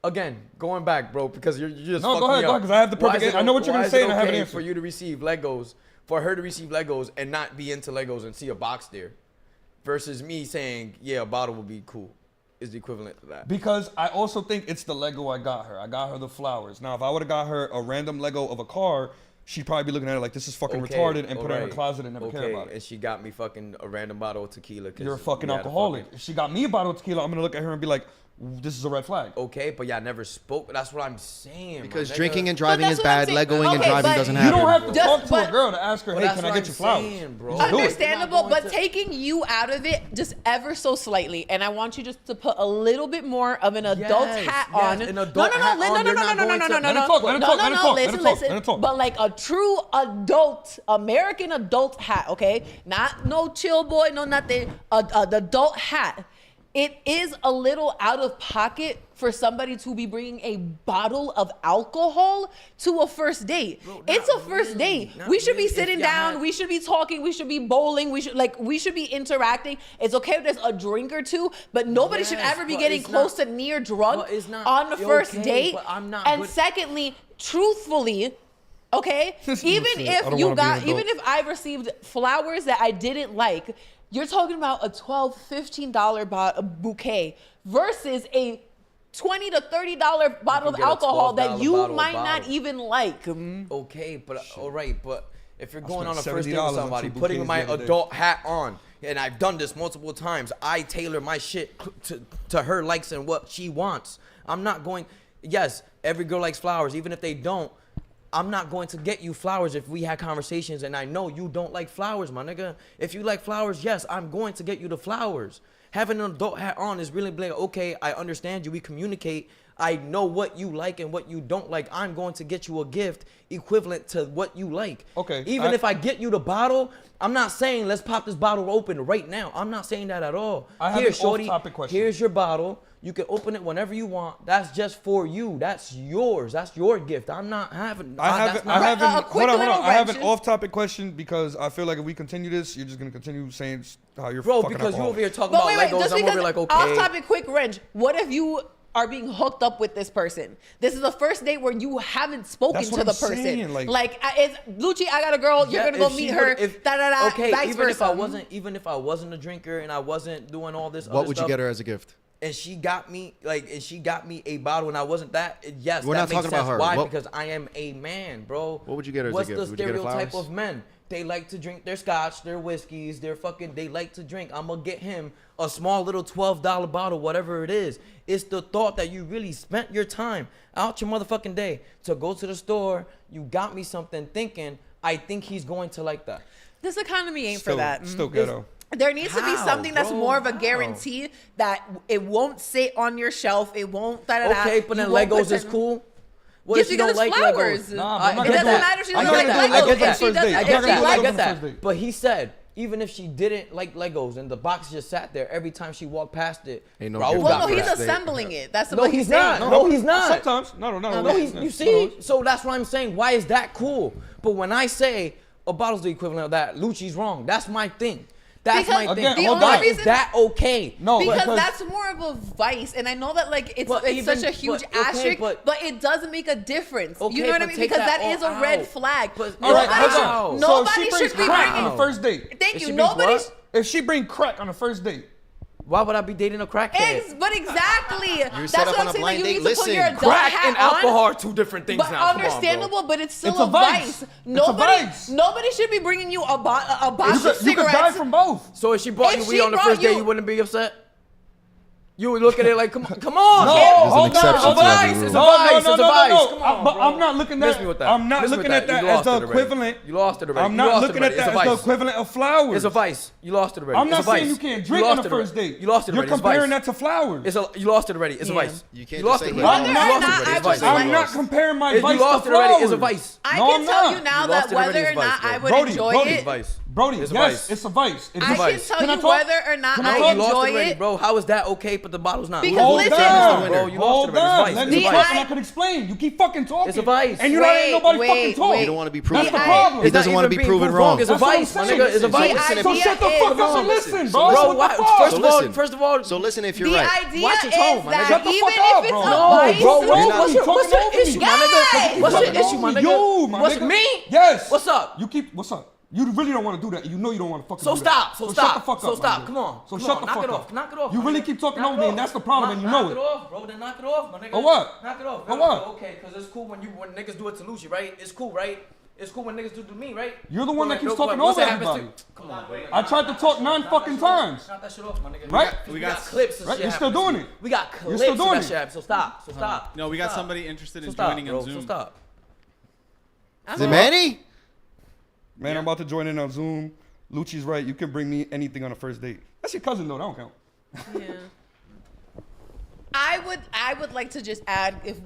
Again, going back, bro, because you just No, fucked go ahead, me go up. ahead, 'cause I have the Why perfect is it I know what you're why gonna is say it and I have an okay answer. for you to receive Legos, for her to receive Legos and not be into Legos and see a box there, versus me saying, yeah, a bottle would be cool, is the equivalent to that. Because I also think it's the Lego I got her. I got her the flowers. Now, if I would have got her a random Lego of a car, she'd probably be looking at it like, this is fucking retarded, and put it in her closet and never care about it. And she got me fucking a random bottle of tequila. 'Cause You're a fucking we had alcoholic. If she got me a bottle of tequila, I'm gonna look at her and be like, this is a red flag. Okay, but y'all never spoke. That's what I'm saying. Because my nigga. drinking and driving that's is what I'm bad. saying. Legoing and Okay, driving but doesn't You happen. don't have to Just- talk to a but- girl to ask her, But hey, that's can I what get I'm you flowers? saying, bro. Just do it. Understandable, We're not but going to- taking you out of it just ever so slightly, and I want you just to put a little bit more of an adult hat on. an adult hat on. No, You're not going to- Let her talk, let her talk, let her talk, let her talk, let her talk. But like a true adult, American adult hat, okay? Not no chill boy, no nothing. An adult hat. It is a little out of pocket for somebody to be bringing a bottle of alcohol to a first date. Bro, It's not a first really, date. not We should be really. If sitting y'all down. had- We should be talking. We should be bowling. We should be interacting. It's okay if there's a drink or two, but nobody should Yes, ever be but getting it's close not- to near drunk but it's not on the first okay, date. but I'm not and good- secondly, truthfully, okay, This even bullshit. I don't if you wanna be an got, even adult. if I received flowers that I didn't like, you're talking about a $12, $15 bouquet versus a $20 to $30 bottle of get a alcohol that $12 you bottle of might not bottle. even like. Okay, but all right, but if you're going on a spent first date with $70 on somebody, two putting bouquets my the other day. adult hat on, and I've done this multiple times, I tailor my shit to her likes and what she wants. I'm not going. Yes, every girl likes flowers, even if they don't. I'm not going to get you flowers if we had conversations and I know you don't like flowers, my nigga. If you like flowers, yes, I'm going to get you the flowers. Having an adult hat on is really like, okay, I understand you. We communicate. I know what you like and what you don't like. I'm going to get you a gift equivalent to what you like. Okay, Even if I get you the bottle, I'm not saying let's pop this bottle open right now. I'm not saying that at all. I have Here, an shorty, off-topic question. here's your bottle. You can open it whenever you want. That's just for you. That's yours. That's your gift. I'm not having. that's not- A quick hold on. little I have an wrench. off-topic question because I feel like if we continue this, you're just gonna continue saying how you're Bro, fucking because you alcoholic. over here talking But about wait, Legos, just I'm over because here like, okay. off topic, quick wrench. What if you are being hooked up with this person? This is the first date where you haven't spoken That's to what the I'm person. saying, like- It's Lucci, I got a girl. You're Yeah, gonna go if she meet her. would've- Okay, vice even versa. even if I wasn't a drinker and I wasn't doing all this, What other would you stuff, get her as a gift? and she got me a bottle and I wasn't that, yes, We're that not makes talking about sense. her. Why? What- Because I am a man, bro. What would you get her as a What's gift? the Would you get her stereotype flowers? of men? They like to drink their scotch, their whiskeys, they like to drink. I'm gonna get him a small little $12 bottle, whatever it is. It's the thought that you really spent your time out your motherfucking day to go to the store. You got me something thinking, I think he's going to like that. This economy ain't Still, for that. still ghetto. There needs to be How, something that's bro? more of a How? guarantee that it won't sit on your shelf. It won't. Okay, but then Legos is cool. What Yes, if you because don't it's like flowers. Legos? Nah, but I I'm not It gonna doesn't do it. matter if she I'm doesn't not like gonna do it. Legos. I get If she that. doesn't, I if get she that. I likes get it. that. But he said, even if she didn't like Legos and the box just sat there every time she walked past it, Ain't no Raul gift well, got no, for he's that. assembling it. That's No, what he's saying. not. No, he's not. Sometimes. No. No, you see? So that's what I'm saying. Why is that cool? But when I say a bottle's the equivalent of that, Lucci's wrong. That's my thing. That's Because my Again, thing. hold Why on. is that okay? No, Because that's more of a vice, and I know that like it's But it's even- such a huge but- okay, asterisk, but- but it doesn't make a difference. Okay, you know what I but mean? take Because that that is all a red out. flag. But- All right, Nobody hold should- on. nobody So if she should brings be crack bringing. on the first date. Thank If you. she brings Nobody. what? If she bring crack on the first date, Why would I be dating a crackhead? But exactly. That's set up what on I'm a saying. blind Like, you date. need to put your Listen, adult Crack hat and on. alcohol are two different things But now. Come on, bro. understandable, but it's still It's a vice. It's a vice. Nobody should be bringing you a box of You could cigarettes. die from both. So if she brought If you she weed on the brought first day, you- you wouldn't be upset? You would look at it like, come on. No, There's an hold on. exception Hold to on. every rule. It's a vice. No, It's a no, vice. no, Come no. on, But bro. I'm not looking Miss at me with that. I'm not Miss me looking with at that You as lost the it already. equivalent. You lost it already. I'm You not lost it looking already. at that It's a as the vice. equivalent of flowers. It's a vice. You lost it already. I'm not It's a vice. saying you can't You drink on lost the it already. first date. You lost it You're already. It's a comparing vice. that to flowers. You lost it already. It's a Yeah. vice. You can't You lost just it say already. you Whether You or lost it not already. I It's a was vice. like- I'm not comparing my If vice you lost to it already, it's a flowers. vice. I No, can I'm tell not. you now You that lost it already. whether It's or a vice, not bro. I would Brody, enjoy Brody, it, It's a vice. Brody, It's a yes, vice. it's a vice. It's I a can vice. tell Can I you talk? whether or not Can I I talk? You lost enjoy it already, it. bro. How is that okay, but the bottle's not? Because Hold listen, on, bro. You lost hold it already. on. It's Let a me vice. talk and I can explain. You keep fucking talking. It's a vice. And you're not letting nobody Wait, fucking talk. wait. You don't want to be That's proven the The problem. He doesn't want to be proven wrong. It's a That's what I'm vice, my saying. nigga. It's a Listen, vice. The So idea shut the is- fuck up So and listen. listen, So bro. listen. What Why- the fuck? First of all, So listen if you're The right. idea Watch your is tone, my nigga. that Shut the even fuck up, if it's bro. a No, vice, bro, What's What's your issue, my Yes. nigga? What's your issue, my nigga? You, my What's nigga. me? Yes. What's up? You keep. What's up? You really don't want to do that. You know you don't want to fucking So do stop. that. So shut stop. the fuck So up, my stop. nigga. Come on. So Come shut on. the Knock fuck it up. off. Knock it off. You my really nigga. keep talking Knock over it me, off. and that's the problem, and you know Knock it. it off, bro. Then knock it off, my nigga. For what? Knock it off. For what? Okay, because it's cool when niggas do it to Lucy, right? It's cool, right? It's cool when niggas do it to me, right? You're the one that keeps But talking once over it happens to- everybody. Come on, bro. I tried to talk 9 fucking times. Knock that shit off, my nigga. Right? We got clips and Right? shit. You're still happening. doing it. We got You're clips still of doing that it. shit. happening. So stop. So stop. No, we got Stop. somebody interested in So stop, joining bro. on Zoom. So stop. Is it Manny? Man, I'm about to join in on Zoom. Lucci's right. You can bring me anything on a first date. That's your cousin, though. That don't count. Yeah. I would like to just add, if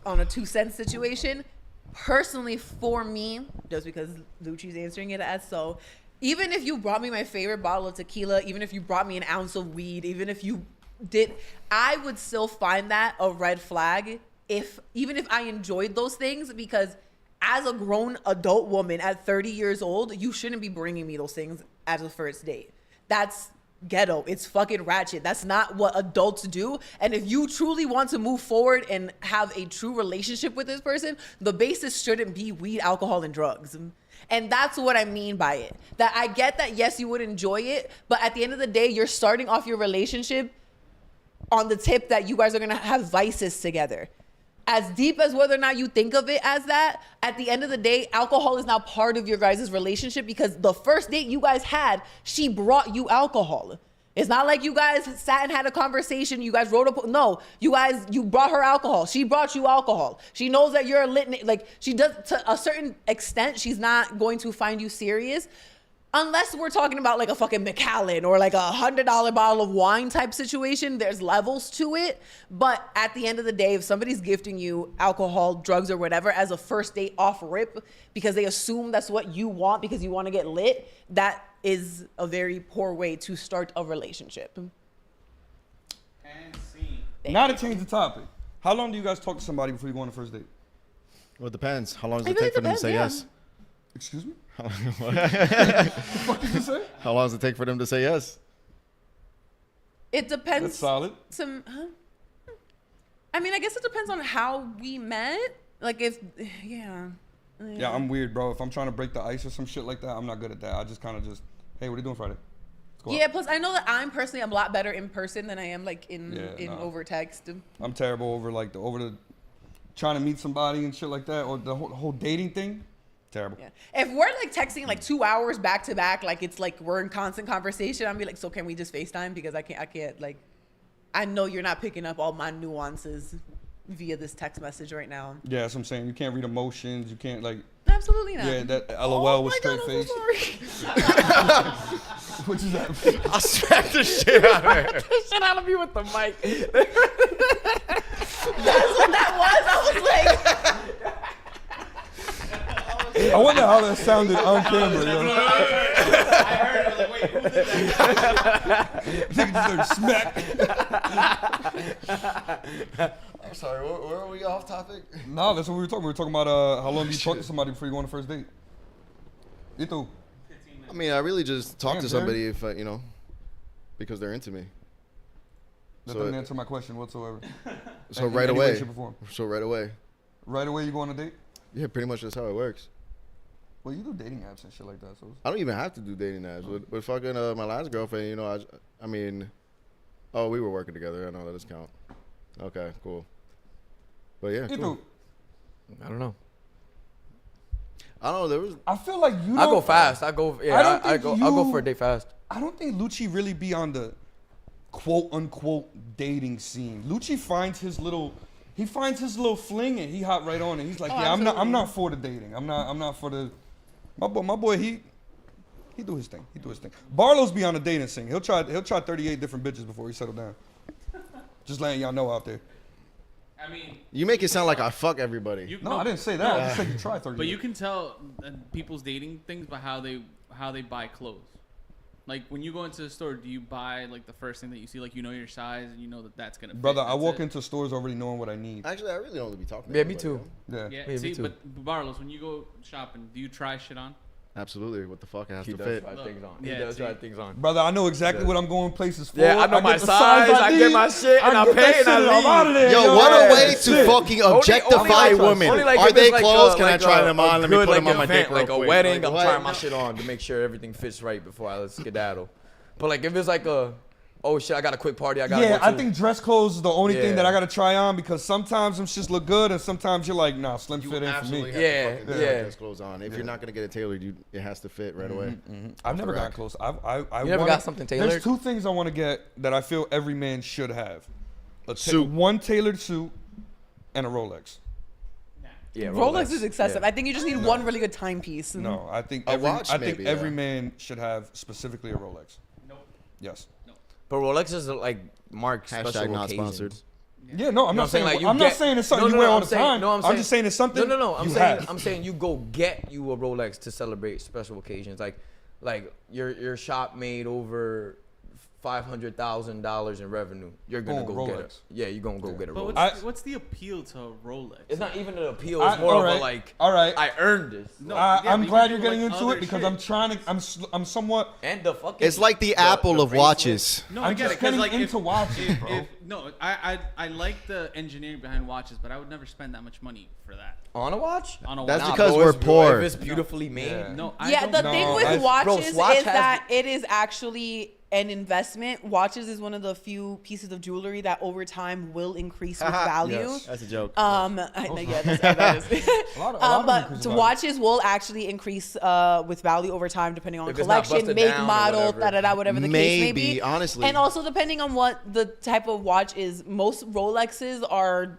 on a 2 cent situation, personally for me, just because Lucci's answering it as so, even if you brought me my favorite bottle of tequila, even if you brought me an ounce of weed, even if you did, I would still find that a red flag even if I enjoyed those things, because as a grown adult woman at 30 years old, you shouldn't be bringing me those things as a first date. That's ghetto. It's fucking ratchet. That's not what adults do. And if you truly want to move forward and have a true relationship with this person, the basis shouldn't be weed, alcohol, and drugs. And that's what I mean by it. That I get that, yes, you would enjoy it, but at the end of the day, you're starting off your relationship on the tip that you guys are gonna have vices together. As deep as whether or not you think of it as that, at the end of the day, alcohol is now part of your guys' relationship, because the first date you guys had, she brought you alcohol. It's not like you guys sat and had a conversation, you guys wrote up. No, you brought her alcohol. She brought you alcohol. She knows that you're a lit, like she does to a certain extent, she's not going to find you serious. Unless we're talking about like a fucking Macallan or like a $100 bottle of wine type situation, there's levels to it. But at the end of the day, if somebody's gifting you alcohol, drugs, or whatever as a first date off rip because they assume that's what you want because you want to get lit, that is a very poor way to start a relationship. And scene. Now to change the topic. How long do you guys talk to somebody before you go on a first date? Well, it depends. How long does It it really take for them to depends, say yeah. yes? Excuse me? How What the fuck did you say? long does it take for them to say yes? It depends. That's solid. I mean, I guess it depends on how we met. Like if, yeah. Yeah, I'm weird, bro. If I'm trying to break the ice or some shit like that, I'm not good at that. I just kind of hey, what are you doing Friday? Let's go out. Yeah, plus I know that I'm personally a lot better in person than I am like in nah. over text. I'm terrible over the trying to meet somebody and shit like that, or the whole dating thing. Terrible. Yeah. If we're like texting like 2 hours back to back, like it's like we're in constant conversation, I'll be like, so can we just FaceTime? Because I can't like, I know you're not picking up all my nuances via this text message right now. Yeah, that's what I'm saying. You can't read emotions. You can't like. Absolutely not. Yeah, that LOL with my straight God, face. I'm so sorry. What is that? I smacked the shit out of her. Shit out of me with the mic. That's what that was. I was like, I wonder how that sounded on camera, yo. I heard. I was like, wait, who did that? Nigga just started smack. I'm sorry. Where are we off topic? No, that's what we were talking. We were talking about how long do you talk to somebody before you go on a first date? You too. I mean, I really just talk Damn, to somebody if because they're into me. That So doesn't answer my question whatsoever. So In right any way, away. shape, or form. So right away. Right away, you go on a date. Yeah, pretty much that's how it works. Well, you do dating apps and shit like that, so. I don't even have to do dating apps. With fucking my last girlfriend, I mean, Oh, we were working together. I know that doesn't count. Okay, cool. But yeah, You cool. do. I don't know. I don't know. There was. I feel like you. I go don't- fast. I go. Yeah, I don't I think go. I'll go you- for a day fast. I don't think Lucci really be on the quote unquote dating scene. Lucci finds his little. He finds his little fling and he hop right on it. He's like, Oh, yeah, I'm absolutely. not for the dating. I'm not for the. My boy, he do his thing. He do his thing. Barlow's be on the dating scene. He'll try 38 different bitches before he settle down. Just letting y'all know out there. I mean, You make it sound like I fuck everybody. you, No, I didn't say that. I just said you try 38. But you can tell people's dating things by how they buy clothes. Like when you go into the store, do you buy like the first thing that you see, like you know your size and you know that that's gonna fit? Brother, I that's walk it? into stores already knowing what I need. Actually, I really don't be talking. To Yeah, me everybody, too. yo. Yeah. Yeah, me see, too. but Barlos, when you go shopping, do you try shit on? Absolutely. What the fuck? It has He to does fit. try things on. He Yeah, does see. try things on. Brother, I know exactly Yeah. what I'm going places for. Yeah, I know my get the size, I need, get my shit, and I get pay that and I shit, I'm leave. outta there, Yo, what Yeah. a way to Shit. fucking Only objectify like- women. only like Are if they it's like clothes? a- Can I like try a- them a on? Let me good, put them like, on my event, dick like real a quick. wedding. Like, I'm what? trying my shit on to make sure everything fits right before I skedaddle. But like if it's like oh shit, I got a quick party, I gotta Yeah, go I to. think dress clothes is the only thing Yeah. that I gotta try on because sometimes them shits look good and sometimes you're like, nah, slim You fit in for absolutely me. have Yeah, to fucking yeah. dress clothes on. If you're not gonna get it tailored, it has to fit right away. I've never the gotten rack. close. I You never wanna- got something tailored? There's two things I want to get that I feel every man should have: Suit. one tailored suit, and a Rolex. Yeah, Rolex is excessive. Yeah. I think you just need one really good timepiece. No, I think A every, watch, I think maybe, every yeah. man should have specifically a Rolex. Nope. Yes. But Rolex is like marked Hashtag special not occasions. sponsored. Yeah, no, I'm I'm not saying. saying, like, you I'm not get- saying it's something No, you wear all I'm the saying- time. no, I'm I'm saying- just saying it's something. No. I'm you saying have. I'm saying you go get you a Rolex to celebrate special occasions. Like your shop made over $500,000 in revenue. You're gonna Boom, go get Rolex. it. Yeah, you're gonna go get a But Rolex. what's the appeal to a Rolex? It's not even an appeal. I- It's more of alright, a like. alright. I earned this. No, I'm yeah, but you glad can you're do, getting like, into other it because shit. I'm somewhat. And the fucking. It's like the Apple of bracelet. watches. No, I'm I get just it. 'Cause, getting like, into watches, bro. No, I like the engineering behind watches, but I would never spend that much money for that On a watch? on a That's watch. because bro, we're it's- poor. If it's beautifully made. Yeah. No, I Yeah, don't the know. thing No, with I- watches Swatch is has that it is actually an investment. Watches is one of the few pieces of jewelry that over time will increase with value. Yes. That's a joke. Yeah, that is. A lot of them But increase so in value. watches will actually increase with value over time, depending on If it's not collection, busted make, down or model, whatever. whatever the case may Maybe, be. honestly. And also depending on what the type of watch is. Most Rolexes are.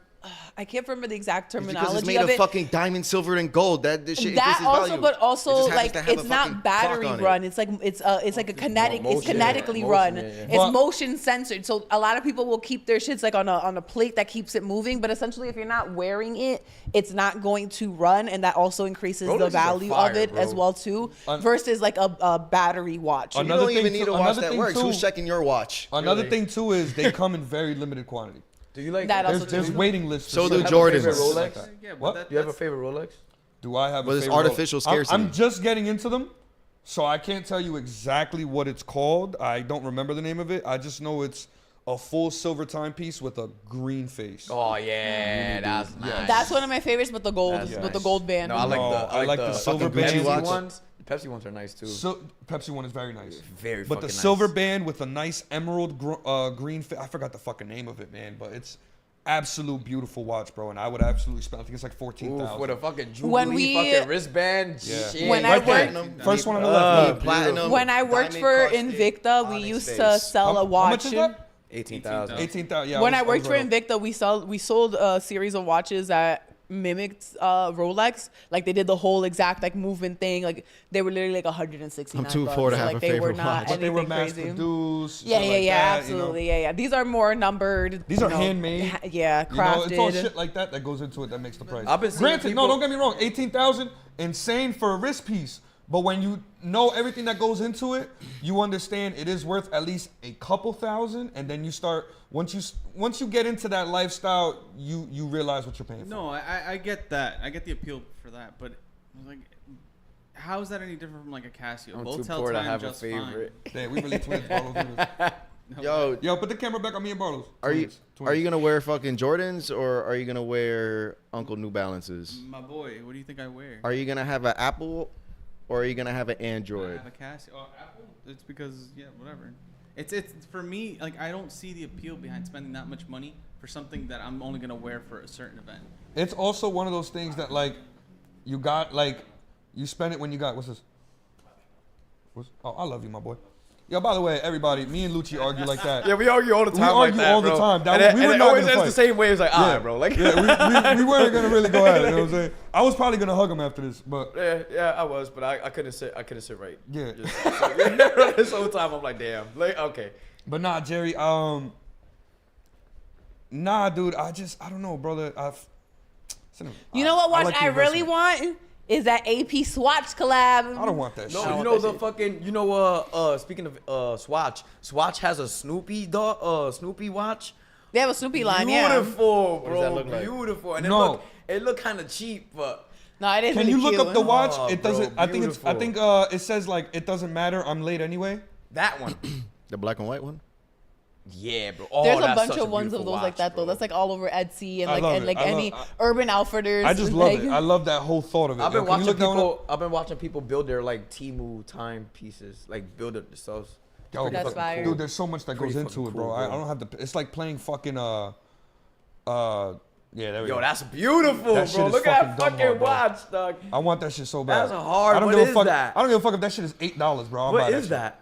I can't remember the exact It's because terminology it's made of of it. fucking diamond, silver, and gold. This shit That increases also, value. but It also just happens like to have a it's fucking not battery clock on it. run. It's like a kinetic. Motion, it's kinetically motion, run. yeah, yeah. It's But- motion censored. So a lot of people will keep their shits like on a plate that keeps it moving. But essentially, if you're not wearing it, it's not going to run, and that also increases the Rolexes are value fire, of it bro. as well too. Un- Versus like a battery watch. You Another don't thing even need too- a watch another that thing works. too- Who's checking your watch? Another Really? thing too is they come in very limited quantity. Do you like That do also There's true. waiting lists. So for do shit. you have a Jordans. favorite Rolex? Yeah, but What? that- Do you have a that's- favorite Rolex? Do I have But a it's favorite artificial Rolex? I'm scarcity. just getting into them, so I can't tell you exactly what it's called. I don't remember the name of it. I just know it's a full silver timepiece with a green face. Oh yeah, that's nice. That's one of my favorites, but the gold, That's with the nice. gold band. No, I like No, the I like the silver fucking Pepsi band. ones. The Pepsi ones are nice too. So Pepsi one is very nice. Very But the fucking silver nice. band with a nice emerald green face. I forgot the fucking name of it, man. But it's absolute beautiful watch, bro. And I would absolutely spend. I think it's like Oof, 14,000. with a fucking When Jubilee we- fucking wristband. Yeah. Shit. When I Right there. worked- First one on the left. platinum. When I worked diamond for crusted Invicta, we onyx used to face. sell a How watch. much is that? 18,000. 18,000. Yeah. When I was worked for right off. Invicta, we sold a series of watches that mimicked Rolex. Like they did the whole exact like movement thing. Like they were literally like 169. I'm too bucks. poor to So, have like a they were favorite not watch. But they were anything mass crazy. produced. Yeah, shit yeah, like yeah, that, you know? absolutely, yeah, yeah. These are more numbered. These are you know, handmade. Yeah, You know, it's all crafted. shit like that that goes into it that makes the price. I've been seeing Granted, people- no, don't get me wrong. 18,000, insane for a wrist piece. But when you know everything that goes into it, you understand it is worth at least a couple thousand, and then you start once you get into that lifestyle, you realize what you're paying for. No, I get that. I get the appeal for that, but like, how is that any different from like a Casio? I'm Both too tell poor to time have a just favorite. Damn, we really twins. Barlow, do this. fine. Yo, Yo, put the camera back on me and Barlow. are you Twins. are you gonna wear fucking Jordans or are you gonna wear Uncle New Balances? My boy, what do you think I wear? Are you gonna have an Apple or are you gonna have an I Android? have a Casio. Oh, Apple? It's because yeah, whatever. It's for me, like, I don't see the appeal behind spending that much money for something that I'm only gonna wear for a certain event. It's also one of those things that like you got like you spend it when you got what's this? Oh, I love you, my boy. Yo, by the way, everybody, me and Lucci argue like that. Yeah, we argue all the time. We argue all the time. We were not always gonna ends fight. the same way. It's like, all right, bro. Like, Yeah, we weren't gonna really go at it. You know what I'm saying? I was probably gonna hug him after this, but yeah, I was, but I couldn't sit. I couldn't sit right. yeah. This whole time, I'm like, damn. Like, okay. But nah, Jerry. Nah, dude. I don't know, brother. You know what watch like I the really investment. want is that AP Swatch collab. I don't want that No, shit. you know the fucking. You know, speaking of Swatch, Swatch has a Snoopy Snoopy watch. They have a Snoopy line, yeah. Beautiful, What bro. does that look like? Beautiful. And No. it looked kind of cheap, but No, it is Can really you look cute. up the watch? Oh, It bro, doesn't. I think beautiful. it says like it doesn't matter. I'm late anyway. that one. The black and white one. Yeah, bro. Oh, There's a that's bunch such of ones of beautiful those like watch, that though. bro. That's like all over Etsy and I like love and it. like I any love- Urban Outfitters. I just love like, it. I love that whole thought of it. I've Yo, been can you watching look down people. I've been watching people build their like Temu timepieces, like build it themselves. Yo, That's fucking fire. Dude, there's so much that Pretty goes into fucking it, bro. cool, I bro. don't have to. It's like playing fucking yeah, there we Yo, go. that's beautiful, That shit bro. is Look at that fucking dumb fucking hard, bro. watch, dog. I want that shit so bad. That's hard. I don't What give a is fuck. that? I don't give a fuck if that shit is $8, bro. I'll buy What is shit. that?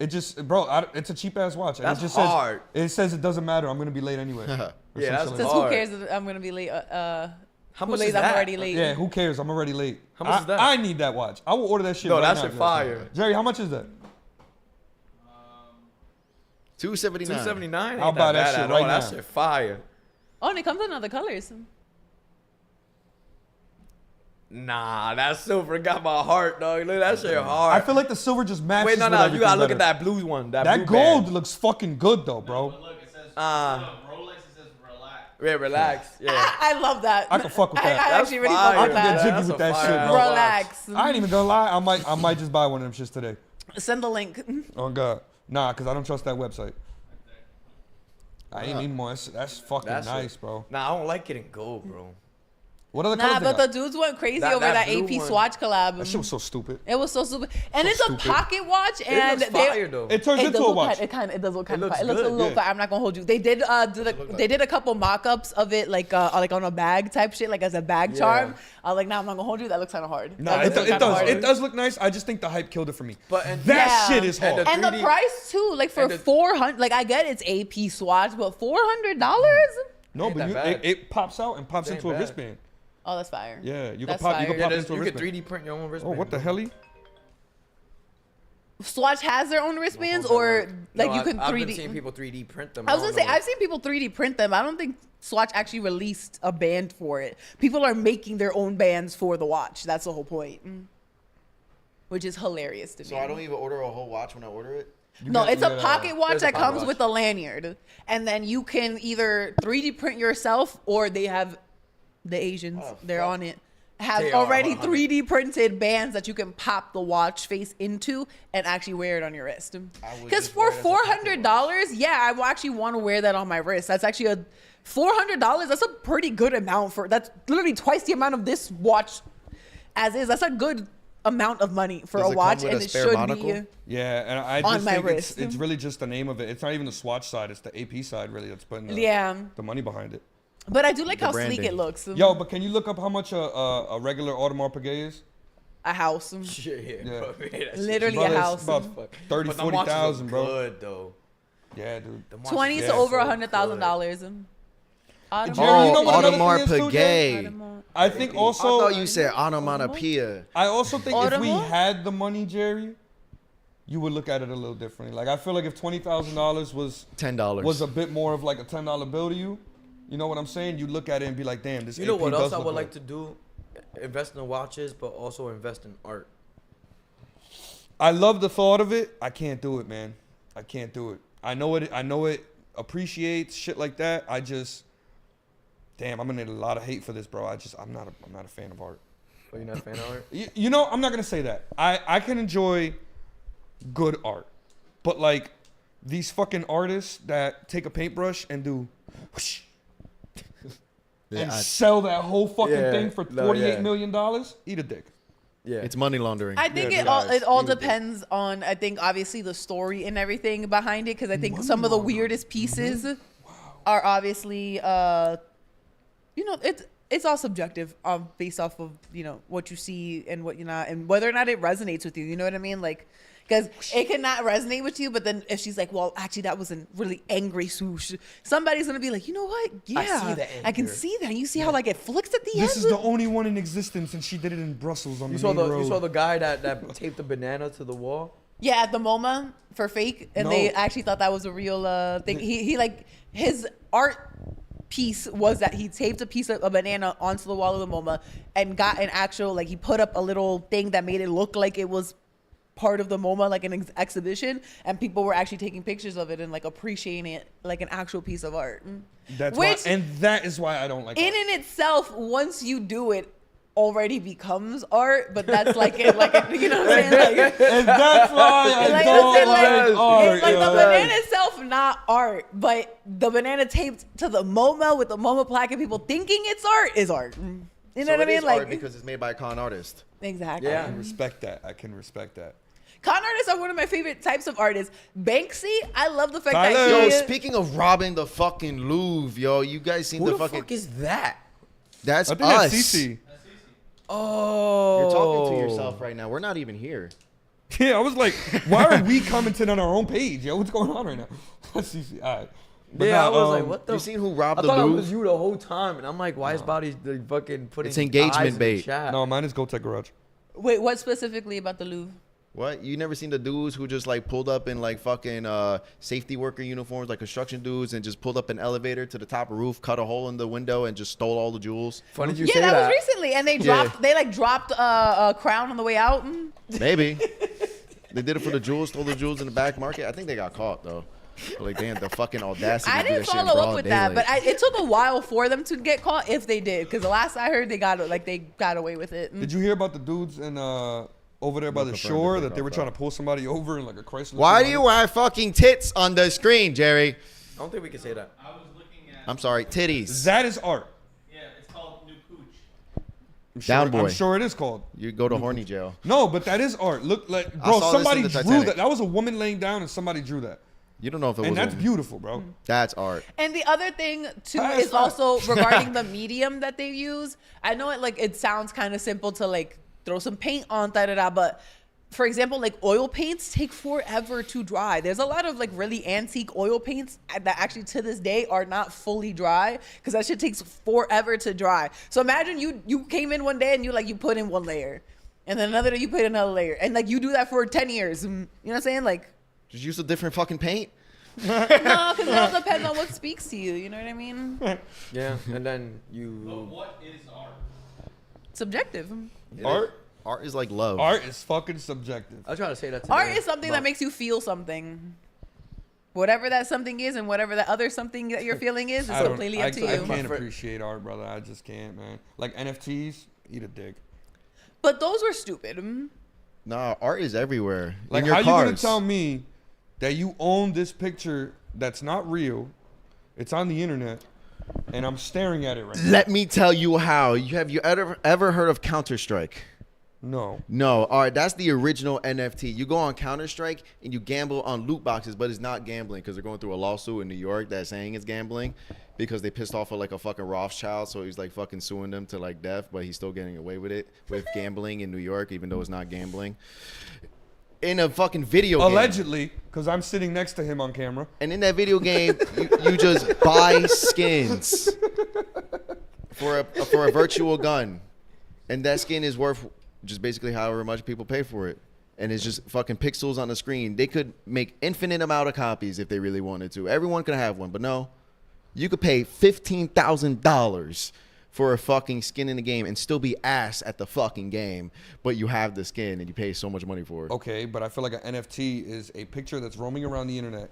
It just, bro. It's a cheap ass watch. And That's it just hard. Says, it says it doesn't matter. I'm gonna be late anyway. Or Yeah, some that's shit like Says that. who hard. cares that I'm gonna be late? How Who much lays is I'm that? already late. Yeah, who cares? I'm already late. How much is that? I need that watch. I will order that shit. No, right that now shit if that's fire. something. Jerry, how much is that? $279. $279. I'll buy that shit right That now. shit fire. Oh, and it comes in other colors. Nah, that silver got my heart, dog. Look, that shit hard. I feel like the silver just matches. Wait, no, with no. You everything gotta look better. at that blue one. That That blue gold band. looks fucking good though, bro. But look, it says Rolex. It says relax. Yeah, relax. Yeah. I love that. I can fuck with that. I That's actually really fire. fuck with I can get that. jiggy That's with a that fire shit, ass bro. watch. Relax. I ain't even gonna lie. I might just buy one of them shits today. Send the link. Oh god, nah, cause I don't trust that website. I ain't need more. That's fucking That's nice, it. bro. Nah, I don't like getting gold, bro. What other Nah, colors but they the got? dudes went crazy That- over that that blue AP one. Swatch collab. That shit was so stupid. It was so stupid, and So it's a stupid. pocket watch, and It looks they. fire though. It turns It into does a look watch. it does look kind of looks fire. It looks a good, little yeah. fire. I'm not gonna hold you. They did they did a couple mock-ups of it like on a bag type shit, like as a bag charm. I was like, nah, I'm not gonna hold you. That looks kind of hard. Nah, That it looks kinda does. hard. It does look nice. I just think the hype killed it for me. But and That Yeah. shit is hard. And And the 3D price too, like for and the- 400. Like I get it's AP Swatch, but $400. No, Ain't but that bad. it pops out and pops It ain't into a bad. wristband. Oh, that's fire. Yeah, you can That's pop. You fire. can yeah, pop there's- into a you can wristband. 3D print your own Oh, wristband. what the hell? Swatch has their own wristbands, or like No, you can I've 3D. been seeing people 3D print them. I was gonna don't say know. I've seen people 3D print them. I don't think Swatch actually released a band for it. People are making their own bands for the watch. That's the whole point, which is hilarious to me. So I don't even order a whole watch when I order it. No, it's a Yeah. pocket watch There's a that pocket comes watch. with a lanyard, and then you can either 3D print yourself, or they have the Asians. Oh, they're fuck. on it. Have They are already 100. 3D printed bands that you can pop the watch face into and actually wear it on your wrist. I would Because just for wear it as a pocket $400, yeah, I will actually want to wear that on my wrist. That's actually a $400. That's a pretty good amount for. That's literally twice the amount of this watch as is. That's a good amount of money for Does a it come watch, with and a it spare should monocle? be. Yeah, and I On just my think wrist. it's really just the name of it. It's not even the Swatch side. It's the AP side, really, that's putting Yeah. the money behind it. But I do like The how sleek branding. it looks. Yo, but can you look up how much a regular Audemars Piguet is? A house. Shit, Yeah. bro. Man, that shit- Literally Brother, a it's house. about Fuck. 30, But them 40,000, watches bro. look Good though. Yeah, dude. Them watches 20 look to over so $100,000. Jerry, Oh, you know what another Audemars thing is too, Jay? Piguet. I think I also, thought you said onomatopoeia. I also think if we Audemars? had the money, Jerry, you would look at it a little differently. Like I feel like if $20,000 was $10. was a bit more of like a $10 bill to you, you know what I'm saying? You look at it and be like, damn, this. You know AP what does else I look would good. like to do? Invest in watches, but also invest in art. I love the thought of it. I can't do it, man. I can't do it. I know it. I know it appreciates shit like that. I just, damn, I'm gonna need a lot of hate for this, bro. I'm not a fan of art. Oh, you're not a fan of art? You know, I'm not gonna say that. I can enjoy good art, but like these fucking artists that take a paintbrush and do whoosh, and Yeah, sell that whole fucking Yeah, thing for no, $48 yeah. million, eat a dick. Yeah. It's money laundering. I think Yeah, it all you would depends on, I think, obviously the story and everything behind it, because I think some of the weirdest pieces are obviously, it's all subjective, based off of what you see and what you're not, and whether or not it resonates with you. You know what I mean? Like, because it cannot resonate with you, but then if she's like, well, actually, that was a really angry swoosh, somebody's gonna be like, you know what? Yeah, see the I can anger. see that. You see how like it flicks at the end. This is the only one in existence, and she did it in Brussels on You the saw main the road. you saw the guy that taped the banana to the wall. Yeah, at the MoMA for fake, and No. they actually thought that was a real thing. He like his art piece was that he taped a piece of a banana onto the wall of the MoMA and got an actual, like, he put up a little thing that made it look like it was part of the MoMA, like an exhibition, and people were actually taking pictures of it and like appreciating it like an actual piece of art. That's Which, why, and that is why I don't like in art. and itself, once you do it, already becomes art. But that's like it, like you know what I'm saying? Like, And that's why I like, don't listen, like art. it's like the yo. banana itself, not art, but the banana taped to the MoMA with the MoMA plaque and people thinking it's art is art. You know what I mean? Like, because it's made by a con artist. exactly. I Yeah. can respect that. I can respect that. Con artists are one of my favorite types of artists. Banksy, I love the fact Tyler. that Yo, he speaking of robbing the fucking Louvre, yo, you guys seen Who the the fucking? fuck is that? That's I think us. that's Cece. Oh, You're talking to yourself right now. We're not even here. Yeah, I was like, why are we commenting on our own page? Yo, what's going on right now? That's Cece. All right. But Yeah, I nah, was like, what the? You seen who robbed I the thought it Louvre? was you the whole time, and I'm like, why is Body fucking putting? It's engagement eyes in the bait. chat? No, mine is Go Tech Garage. Wait, what specifically about the Louvre? What? You never seen the dudes who just like pulled up in like fucking safety worker uniforms, like construction dudes, and just pulled up an elevator to the top of roof, cut a hole in the window, and just stole all the jewels? Funny you Yeah, say that that. was recently, and they Yeah. dropped a crown on the way out. Maybe. They did it for the jewels, stole the jewels in the back market. I think they got caught though. But, like, damn, the fucking audacity. I to do didn't that shit in follow up broad with that, daylight. but it took a while for them to get caught, if they did, because the last I heard, they got away with it. Did you hear about the dudes in over there by the confirmed shore if they that they were got trying to pull somebody over in like a Chrysler? Why do you have fucking tits on the screen, Jerry? I don't think we can say that. I was looking at. I'm sorry, titties. That is art. Yeah, it's called New Cooch. I'm sure, Down boy. I'm sure it is called. You go to horny jail. No, but that is art. Look, like, I bro, saw this somebody in the drew Titanic. that. That was a woman laying down, and somebody drew that. You don't know if it And was. that's a- beautiful, bro. That's art. And the other thing too That's is right. also regarding the medium that they use. I know it sounds kind of simple to like throw some paint on but for example, like oil paints take forever to dry. There's a lot of like really antique oil paints that actually to this day are not fully dry because that shit takes forever to dry. So imagine you came in one day and you put in one layer, and then another day you put in another layer, and like you do that for 10 years. You know what I'm saying? Like, Just use a different fucking paint. no, because it all depends on what speaks to you. You know what I mean? Yeah, and then But you. what is art? Subjective. Art, Art is like love. art is fucking subjective. I was trying to say that. Today, Art is something that but- makes you feel something. Whatever that something is, and whatever that other something that you're feeling is I don't- completely up to I you. can't My fri- appreciate art, brother. I just can't, man. Like NFTs, eat a dick. But those were stupid. Nah, art is everywhere. Like, in your how cars. you gonna tell me that you own this picture that's not real? It's on the internet, and I'm staring at it right now. Let me tell you how. Have you ever heard of Counter-Strike? No. No. All right, that's the original NFT. You go on Counter-Strike and you gamble on loot boxes, but it's not gambling because they're going through a lawsuit in New York that's saying it's gambling because they pissed off like a fucking Rothschild, so he's like fucking suing them to like death, but he's still getting away with it with gambling in New York, even though it's not gambling. In a fucking video game. Allegedly, because I'm sitting next to him on camera. And in that video game, you just buy skins for a virtual gun, and that skin is worth just basically however much people pay for it, and it's just fucking pixels on the screen. They could make infinite amount of copies if they really wanted to. Everyone could have one, but no, you could pay $15,000 for a fucking skin in the game and still be ass at the fucking game, but you have the skin and you pay so much money for it. Okay, but I feel like an NFT is a picture that's roaming around the internet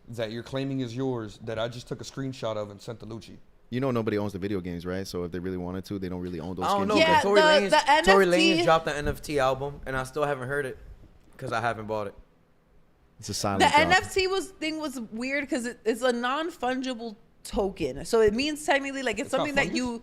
that you're claiming is yours that I just took a screenshot of and sent to Lucci. You know nobody owns the video games, right? So if they really wanted to, they don't really own those I don't skins. know. Yeah, but Tory Lanez, the Tory NFT Lanez dropped the NFT album, and I still haven't heard it because I haven't bought it. It's a silent The drop. NFT thing was weird because it's a non-fungible token. So it means technically like it's something not that you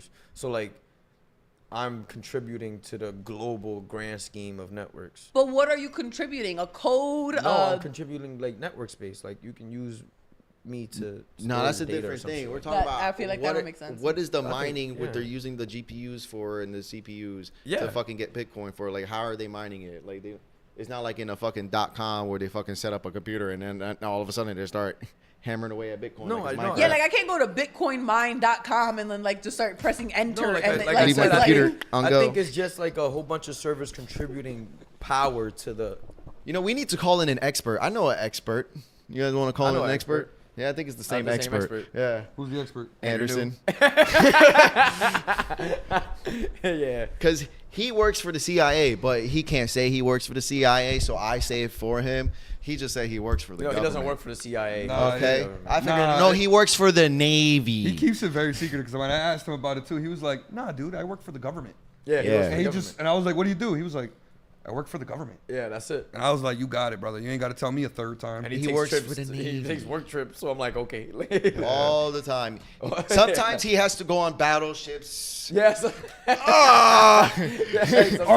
servers. So like, I'm contributing to the global grand scheme of networks. But what are you contributing? A code? No, I'm contributing like network space. Like you can use me to. No, store that's a data or different some thing. shit. We're talking That- about. I feel like that don't make sense. What is the I think- mining? What yeah. they're using the GPUs for and the CPUs Yeah. to fucking get Bitcoin for? Like, how are they mining it? Like, it's not like in a fucking .com where they fucking set up a computer and then all of a sudden they start hammering away at Bitcoin. No, like it's I know. Minecraft. Yeah, like I can't go to bitcoinmine.com and then like just start pressing enter like and I- then, like I leave my said, I computer think- on I go. think it's just like a whole bunch of servers contributing power to the. You know, we need to call in an expert. I know an expert. You guys want to call I in know an an expert? Yeah, I think it's the same, the same expert. expert. Yeah. Who's the expert? Anderson. Yeah. Because he works for the CIA, but he can't say he works for the CIA, so I say it for him. He just said he works for the No, he government. doesn't work for the CIA. Nah, Okay. yeah. I figured, Nah, no, he works for the Navy. He keeps it very secret because when I asked him about it too, he was like, "Nah, dude, I work for the government." Yeah. He Yeah. works for And the he government. just and I was like, "What do you do?" He was like, "I work for the government." Yeah, that's it. And I was like, "You got it, brother. You ain't got to tell me a third time." And He takes works trips for the He Navy. takes work trips, so I'm like, okay. All the time. Sometimes he has to go on battleships. Yes. Are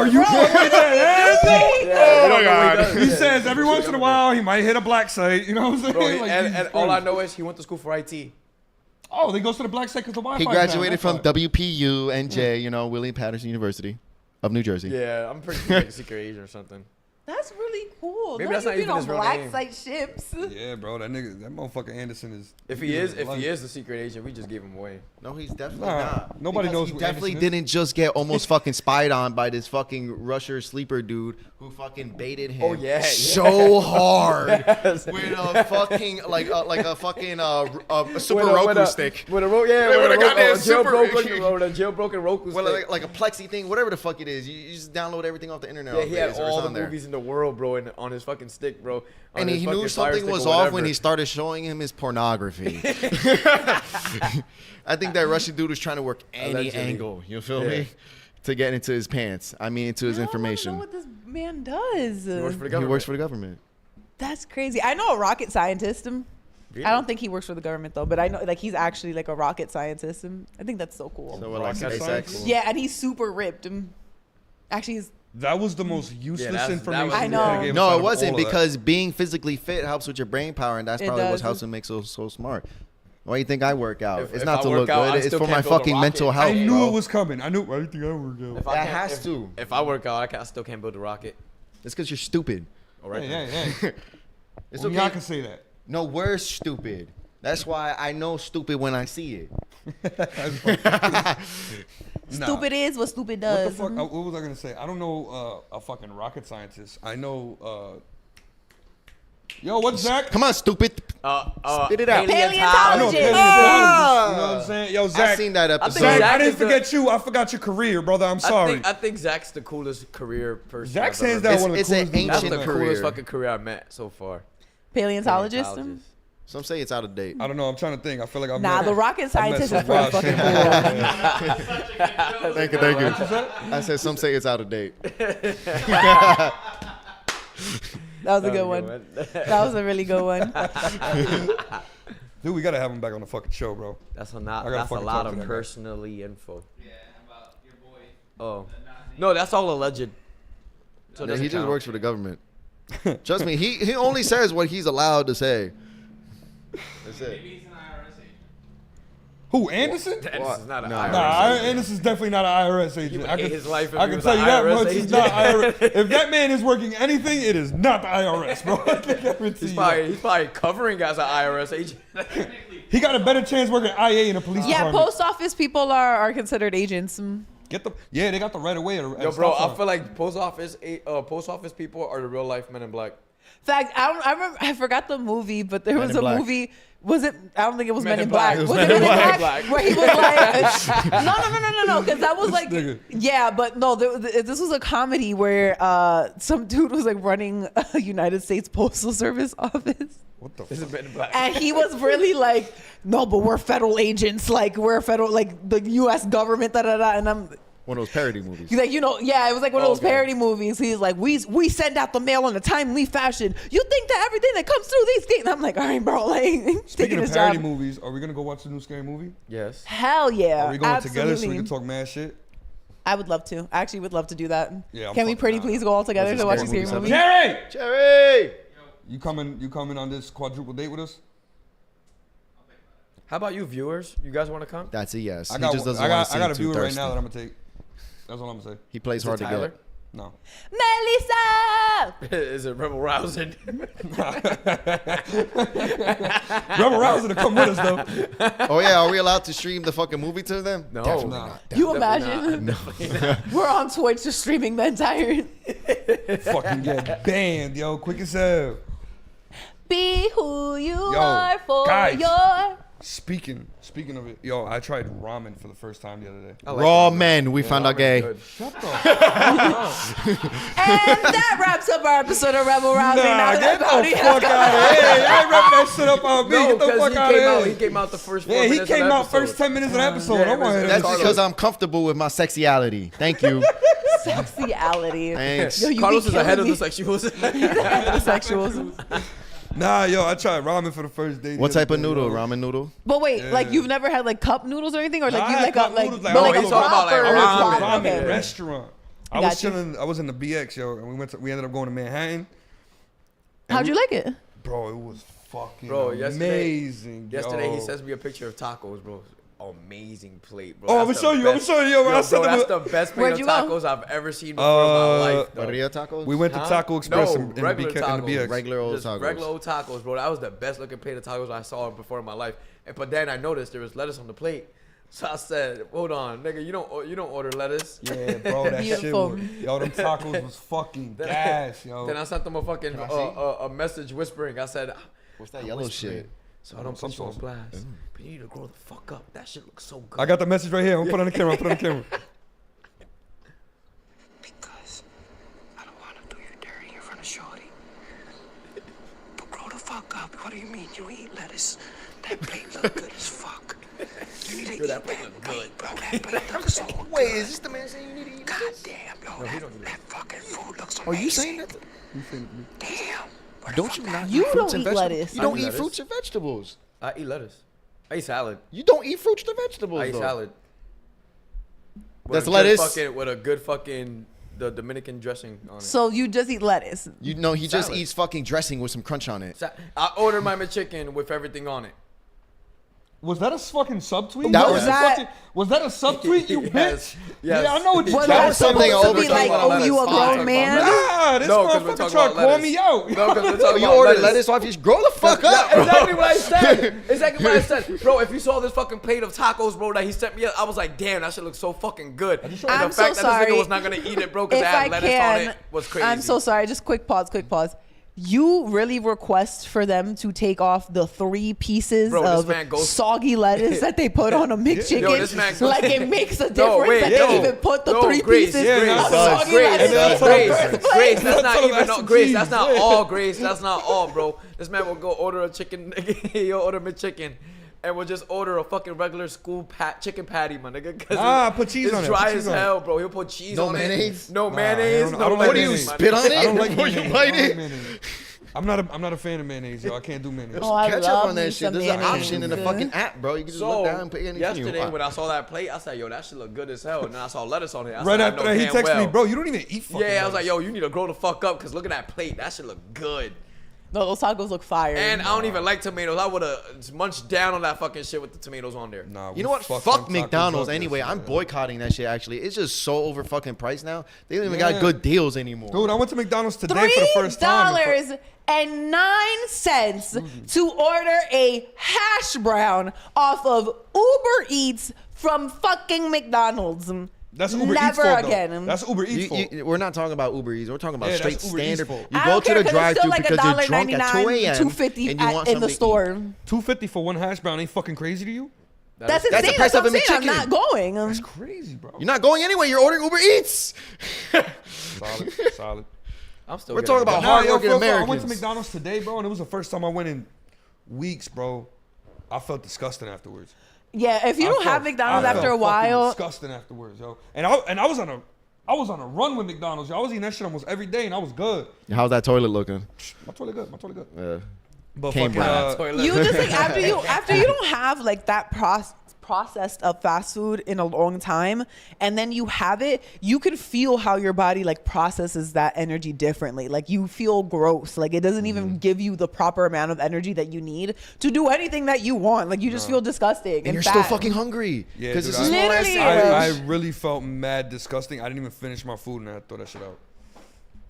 you fucking that Oh my god. He says every once in a while he might hit a black site. You know what I'm saying? Bro, Like, and Jesus all I Christ. know is he went to school for IT. Oh, they goes to the black site because the Wi-Fi. He graduated from WPU NJ, you know, William Patterson University of New Jersey. Yeah, I'm pretty sure he's a secret agent or something. That's really cool. Maybe Don't that's you not be even on his real black name. site ships. Yeah, bro, that motherfucker Anderson is. If he is the secret agent, we just gave him away. No, he's definitely Nah, not. nobody Because knows He who definitely Anderson is. didn't just get almost fucking spied on by this fucking Rusher sleeper dude who fucking baited him. Oh, yeah, so hard Yes. with a fucking like a fucking a super With a- Roku with a- stick. With a with with a a goddamn jailbroken Roku Well, stick. like a Plexi thing, whatever the fuck it is. You just download everything off the internet. Yeah, he had nowadays, or it's all the on there. movies in the world, bro, on his fucking stick, bro. On And his he fucking knew Fire something Stick was or off when whatever. he started showing him his pornography. I think that Russian dude was trying to work any Allegedly. angle, you feel Yeah. me? To get into his pants. I mean, into his I don't wanna information. know what this man does. He works for the He government. works for the government. That's crazy. I know a rocket scientist. I don't think he works for the government though, but I know like he's actually like a rocket scientist. I think that's so cool. So we're like Rocket SpaceX. science? Yeah, and he's super ripped. Actually, he's That was the most useless that information. was- I you know. could've gave us out No, of it wasn't all of that. because being physically fit helps with your brain power, and that's It probably what does. helps him make so smart. Why do you think I work out? If- It's if not I to work look out, I good. It's still for my can't build a fucking rocket. mental health. I knew bro. it was coming. I think I worked out. If I It can't- has if- to. If I work out, I still can't build a rocket. It's because you're stupid. All right. Hey, hey, hey. It's Well, okay. y'all can say that. No, we're stupid. That's why I know stupid when I see it. Nah. stupid is what stupid What the does. fuck? What was I gonna say? I don't know a fucking rocket scientist. I know. Yo, what's Zach? Come on, stupid. Spit it out. I know Paleontologist. paleontologist. Ah! You know what I'm saying? Yo, I Zach. seen that I episode. think Zach, Zach I didn't is the- forget you. I forgot your career, brother. I'm sorry. I think Zach's the coolest career person. Zach I've says ever that met. one of the It's an coolest dudes That's ancient the I've ever met. coolest career. fucking career I met so far. Paleontologist. Paleontologist. Some say it's out of date. I don't know. I'm trying to think. I feel like I'm Nah, the rocket scientist some is pretty wild fucking shit. cool. Thank you, thank you. I said some say it's out of date. That was a good one. That was a really good one. Dude, we gotta have him back on the fucking show, bro. That's a I lot. gotta That's a fucking lot talk to of that guy. personally info. Yeah, about your boy. Oh, the Nazi. no, that's all alleged. So Yeah, he just works for the government. Trust me, he only says what he's allowed to say. That's it. Maybe he's an IRS agent. Who, Anderson? This is not an No. IRS Nah, agent. Anderson's definitely not an IRS agent. would hate his life if I he can was tell an you that IRS much. He's agent. not IRS. If that man is working anything, it is not the IRS, bro. I can guarantee He's you probably covering as an IRS agent. that. He got a better chance working IA in a police Yeah, department. post office people are considered agents. Yeah, they got the right of way. Yo, bro, I feel like post office people are the real life Men in Black. Fact, I forgot the movie, but there was in a Black. movie. Was it? I don't think it was Men Men, in in Black. Black. It Was was it Men Men in in Black? Black. Where he was like, no, because that was like, nigga. yeah, but no, this was a comedy where some dude was like running a United States Postal Service office. What the This fuck? is Men in Black. And he was really like, no, but we're federal agents. Like, we're federal, like the U.S. government, da da da. And I'm, One of those parody movies. he's like, yeah, it was like one of those Okay. parody movies. He's like, we send out the mail in a timely fashion. You think that everything that comes through these gates? And I'm like, all right, bro, like, Speaking taking of his parody job. movies, are we gonna go watch the new scary movie? Yes. Hell yeah. Are we going absolutely. together so we can talk mad shit? I would love to. I actually would love to do that. Yeah, I'm Can we fucking pretty down. please go all together What's to the watch a scary scary movie movie? Jerry, Cherry! you coming on this quadruple date with us? How about you, viewers? You guys want to come? That's a yes. I He got just doesn't I want got to seem I got a too viewer right thirsty. now that I'm gonna take. That's all I'm gonna say. He plays Is it hard to Tyler? get. No. Melissa! Is it Rebel Rousin? Rebel Rouser to come with us though. Oh yeah, are we allowed to stream the fucking movie to them? No. Definitely Nah. not. You Definitely imagine? We're on Twitch just streaming the entire. Fucking get banned, yo, quick as hell. Be who you Yo, are for guys. your. Speaking of it, yo, I tried ramen for the first time the other day. I like Raw ramen. men, we found out gay. Good. Shut the And that wraps up our episode of Rebel Rousing. Nah, Now get that the Bodie has fuck gone- out of here. I ain't wrap that shit up on me. No, Get the because fuck he out came out. of He here. came out the first 4 Yeah, he minutes of came the out episode. first 10 minutes of the episode. Yeah, I want to hear That's this shit. because I'm comfortable with my sexuality. Thank you. Sexuality. Thanks. Yo, you Carlos be is ahead of killing the me. sexuals. The sexuals. Nah, yo, I tried ramen for the first day. the What other type of day, noodle? yo. Ramen noodle? But wait, Yeah. like you've never had like cup noodles or anything, or like Nah, you I like had a cup like, noodles, like, but I like went a to a ramen proper. I went to a ramen. ramen Okay. restaurant. I I was got you. chilling. I was in the BX, yo, and we ended up going to Manhattan. How'd you like it? Bro, it was fucking Bro, amazing. Yesterday he yo. sends me a picture of tacos, bro. Amazing plate, bro. Oh, I'm That's gonna the show you. I'm best- gonna show you. Yo, I Yo, sent bro, them that's a- the best plate Where'd of you go? tacos I've ever seen before in my life. dog. Maria tacos? We went to Huh? Taco Express No, in the regular BX. Regular old Just tacos. regular old tacos, bro. That was the best looking plate of tacos I saw before in my life. But then I noticed there was lettuce on the plate. So I said, hold on, nigga, you don't order lettuce. Yeah, bro, that shit Beautiful. was, yo, them tacos was fucking gas, yo. Then I sent them a fucking Can I see? a message whispering. I said, What's that I'm yellow whispering, shit? so I don't Some put you on sauce. blast. But you need to grow the fuck up. That shit looks so good. I got the message right here. I'm gonna put it on the camera. I'll put it on the camera. Because I don't want to do you dirty in front of Shorty. But grow the fuck up. What do you mean you eat lettuce? That plate look good as fuck. You need to eat that plate good, bro. That plate looks so good. Wait, is this the man saying you need to eat? God damn, yo. That fucking food looks amazing. Are you saying that? Damn. Where the Don't fuck you that- not You eat fruits don't and eat vegetables? lettuce. You I don't eat eat lettuce. fruits and vegetables. I eat lettuce. I eat salad. You don't eat fruits and vegetables. I eat though. salad. With That's a good lettuce? with a good fucking the Dominican dressing on it. So you just eat lettuce. You know he just Salad. eats fucking dressing with some crunch on it. I ordered my McChicken with everything on it. Was that a fucking subtweet? That Yo, was- you fucking- was that a subtweet, you Yes, bitch? yes. Yeah, I know what you Was That that was something supposed to over be talking like, about oh, lettuce. you a Fine. grown man? Nah, this No, 'cause we're motherfucker talking tried about to call lettuce. me out. No, 'cause we're talking Oh, you about ordered lettuce off your. Grow the fuck up, bro. Exactly what I said. Exactly what I said. Bro, if you saw this fucking plate of tacos, bro, that he sent me, I was like, damn, that shit looks so fucking good. And the I'm fact so that this sorry. nigga was not gonna eat it, bro, because If it had I lettuce on can, it was crazy. I'm so sorry. Just quick pause. You really request for them to take off the 3 pieces Bro, this of man goes- soggy lettuce that they put on a McChicken? Yo, this man goes- like it makes a difference No, wait, that no. they even put the No, 3 Grace, pieces yeah, of it does. soggy Grace, lettuce that's in all the Grace. first place. Grace, that's That's not all even that's no some Grace. That's cheese. not all Grace. That's not all, bro. This man will go order a chicken. He'll order McChicken, and we'll just order a fucking regular school chicken patty, my nigga. 'cause Nah, it's- put cheese on it. It's Put dry cheese as on it. hell, bro. He'll put cheese No on mayonnaise? it. No Nah, mayonnaise. I don't No like What do you mayonnaise. spit on it I don't like before you mayonnaise. bite I don't like it? mayonnaise. I'm not a fan of mayonnaise, yo. I can't do mayonnaise. Oh, I Ketchup love on me that shit. some There's an mayonnaise. option in the fucking app, bro. You can just So look down and put anything yesterday you want. when I saw that plate, I said, "Yo, that shit look good as hell." And then I saw lettuce on it. I Right said, I after know that, he damn texted me, well. bro, you don't even eat fucking Yeah, I was like, lettuce. "Yo, you need to grow the fuck up," because look at that plate. That shit look good. No, those tacos look fire. And I don't even like tomatoes. I would have munched down on that fucking shit with the tomatoes on there. Nah, we You know what? fucked Fuck them tacos McDonald's up anyway. yesterday, I'm yo. boycotting that shit, actually. It's just so over fucking priced now. They don't even Yeah. got good deals anymore. Dude, I went to McDonald's today for the first time. $3.09 to order a hash brown off of Uber Eats from fucking McDonald's. That's Uber Eats Never fault, though. again. That's Uber Eats fault. We're not talking about Uber Eats. We're talking about Yeah, straight that's Uber Eats standard. fault. You I go don't to care, the 'cause it's drive-thru still like because you're drunk at 2 $1.99, a.m. $2.50 and you want in something the store. $2.50 for one hash brown ain't fucking crazy to you? That's the insane. price That's of what a I'm saying. I'm McChicken. not going. That's crazy, bro. You're not going anyway. You're ordering Uber Eats. Solid, solid. I'm still. We're getting talking about Nah, yo, hardworking for real, I Americans. went to McDonald's today, bro, and it was the first time I went in weeks, bro. I felt disgusting afterwards. Yeah, if you don't have McDonald's I after felt a while, fucking disgusting afterwards, yo. And I was on a run with McDonald's, yo. I was eating that shit almost every day, and I was good. How's that toilet looking? My toilet good. My toilet good. Uh, But Came fucking, brown. you just like after you don't have like that processed of fast food in a long time, and then you have it, you can feel how your body like processes that energy differently. Like you feel gross. Like it doesn't even give you the proper amount of energy that you need to do anything that you want. Like you just feel disgusting and you're fat. still fucking hungry. Yeah, Because dude, it's a I- small ass Literally. sandwich. I really felt mad disgusting. I didn't even finish my food, and I threw that shit out.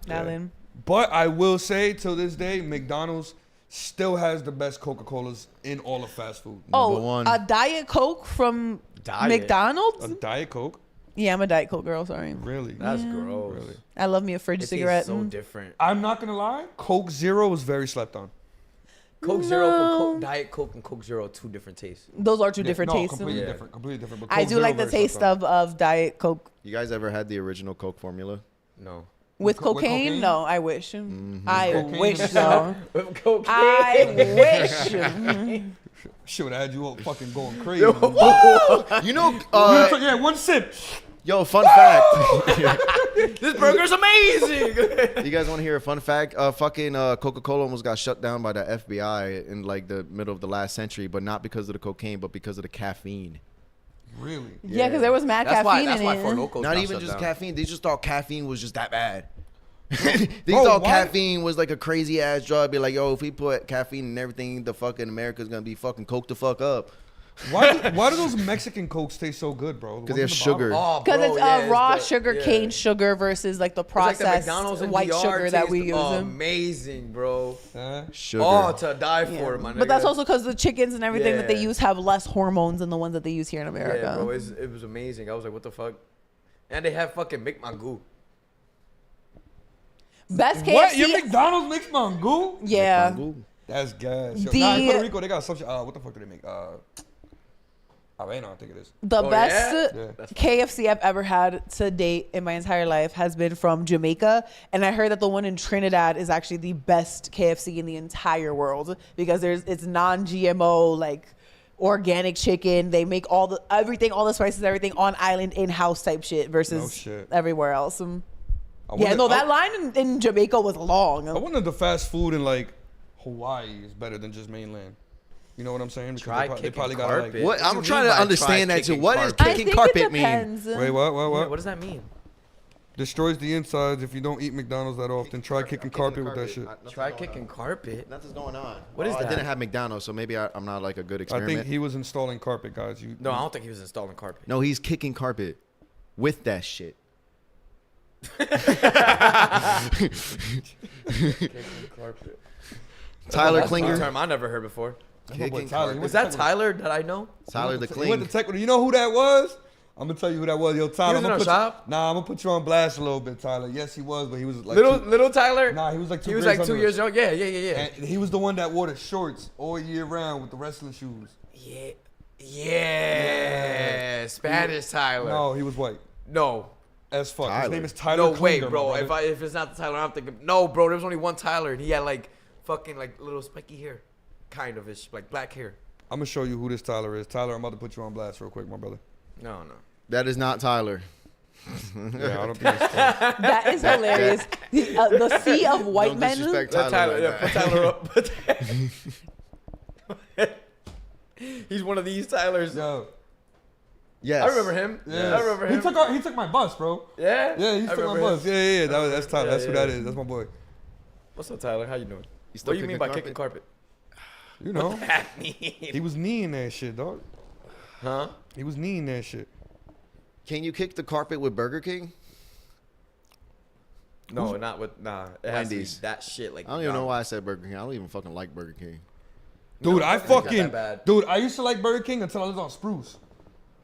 Alan. But I will say, till this day, McDonald's still has the best Coca-Colas in all of fast food. Oh, one. a Diet Coke from Diet? McDonald's? A Diet Coke? Yeah, I'm a Diet Coke girl. Sorry. Really? That's gross. Really? I love me a fridge It cigarette. tastes so different. I'm not gonna lie. Coke Zero is very slept on. Coke Zero, and Diet Coke, and Coke Zero, two different tastes. Those are two different no, tastes. completely Yeah. different. Completely different. But I Coke do Zero like the very taste slept on. of Diet Coke. You guys ever had the original Coke formula? No. With With cocaine? cocaine? No, I wish. I Cocaine wish is- so. With cocaine. I wish. Shit would have had you all fucking going crazy. You know, Yeah, one sip. yo, fun fact. This burger's amazing. You guys want to hear a fun fact? Fucking Coca-Cola almost got shut down by the FBI in like the middle of the last century, but not because of the cocaine, but because of the caffeine. Really? Yeah, because there was mad That's why. caffeine That's in why it. Four Locos Not got even shut just down. caffeine. They just thought caffeine was just that bad. They Bro, thought why? caffeine was like a crazy ass drug. Be like, yo, if we put caffeine in everything, the fucking America's gonna be fucking coked the fuck up. Why do those Mexican Cokes taste so good, bro? The Because they have ones in the bottle? sugar. Oh, Because bro, it's yeah, raw the- sugar yeah. cane sugar versus like the It's like the processed McDonald's and white DR sugar that we taste use. amazing, bro. Sugar. Oh, to die for, Yeah. my nigga. But that's also because the chickens and everything that they Yeah. use have less hormones than the ones that they use here in America. Yeah, bro, it was amazing. I was like, what the fuck? And they have fucking Mick Magoo. Best KFC. What? Your McDonald's makes mango? Yeah. That's gas. Yo, The- nah, in Puerto Rico, they got some shit. What the fuck do they make? Avena, I think it is. The Oh, best yeah? That's KFC I've ever had to date in my entire life has been from Jamaica. And I heard that the one in Trinidad is actually the best KFC in the entire world because it's non-GMO, like organic chicken. They make all the spices, everything on island in-house type shit versus No shit. everywhere else. I Yeah, wonder- no, that line in Jamaica was long. I wonder if the fast food in like Hawaii is better than just mainland. You know what I'm saying? Because Try they kicking probably got carpet. like. What? What I'm do you trying mean to by understand try that too. kicking What does carpet? I kicking think carpet it mean? depends. Wait, what? What does that mean? Destroys the insides if you don't eat McDonald's that often. Try kicking carpet with that shit. Try kicking carpet? Nothing's going on. What is I that? didn't have McDonald's, so maybe I'm not like a good I experiment. think he was installing carpet, guys. No, I don't think he was installing carpet. No, he's kicking carpet with that shit. Kicking carpet. Tyler That's a new Klinger. term I never heard before. Kicking Tyler, carpet. Was that Tyler that I know? Tyler the He went to Kling. tech. You know who that was? I'm gonna tell you who that was. Yo, Tyler. was in I'm our gonna shop? Nah, I'm gonna put you on blast a little bit, Tyler. Yes, he was, but he was like Little Tyler? Nah, he was like 2 He was grades like 2 under years us. young. Yeah. And he was the one that wore the shorts all year round with the wrestling shoes. Yeah. Spanish Tyler. No, he was white No. as fuck. His Tyler. name is Tyler. No, wait, Klinger, bro. my brother. If it's not the Tyler, I'm thinking. No, bro. There was only one Tyler, and he had like fucking like little spiky hair, kind of ish, like black hair. I'm gonna show you who this Tyler is. Tyler, I'm about to put you on blast real quick, my brother. No. That is not Tyler. Yeah, I don't think it's tough. That is hilarious. The sea of white Don't men. disrespect Let Tyler. Tyler, like put that. Tyler up. He's one of these Tylers. Yo, Yes. I remember him. yeah. I remember him. He took my bus, bro. Yeah? Yeah, he I took my remember bus. him. Yeah. That's Tyler. Yeah, That's who yeah, that yeah. is. That's my boy. What's up, Tyler? How you doing? You still What do you mean by kicking carpet? carpet? You know, That he mean? was kneeing that shit, dog. Huh? He was kneeing that shit. Can you kick the carpet with Burger King? No, not with It has to be Wendy's. that shit. Like I don't even know why I said Burger King. I don't even fucking like Burger King. Dude, No, I Burger King's not fucking that bad. dude. I used to like Burger King until I lived on Spruce.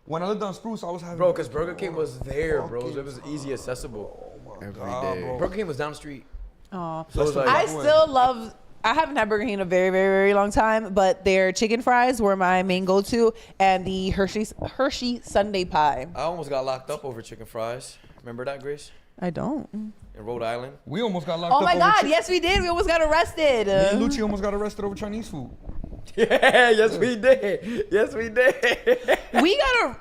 When I lived on Spruce, I was having Bro, because Burger King was there, bro. It was easy accessible. Every God, day. bro. Burger King was down the street. Aw. So it was like, I still love. I haven't had Burger King in a very, very, very long time, but their chicken fries were my main go-to, and the Hershey Sundae pie. I almost got locked up over chicken fries. Remember that, Grace? I don't. In Rhode Island? We almost got locked Oh up. my over God! chi- Yes, we did. We almost got arrested. Me and Lucci almost got arrested over Chinese food. Yeah, yes we did. Yes we did.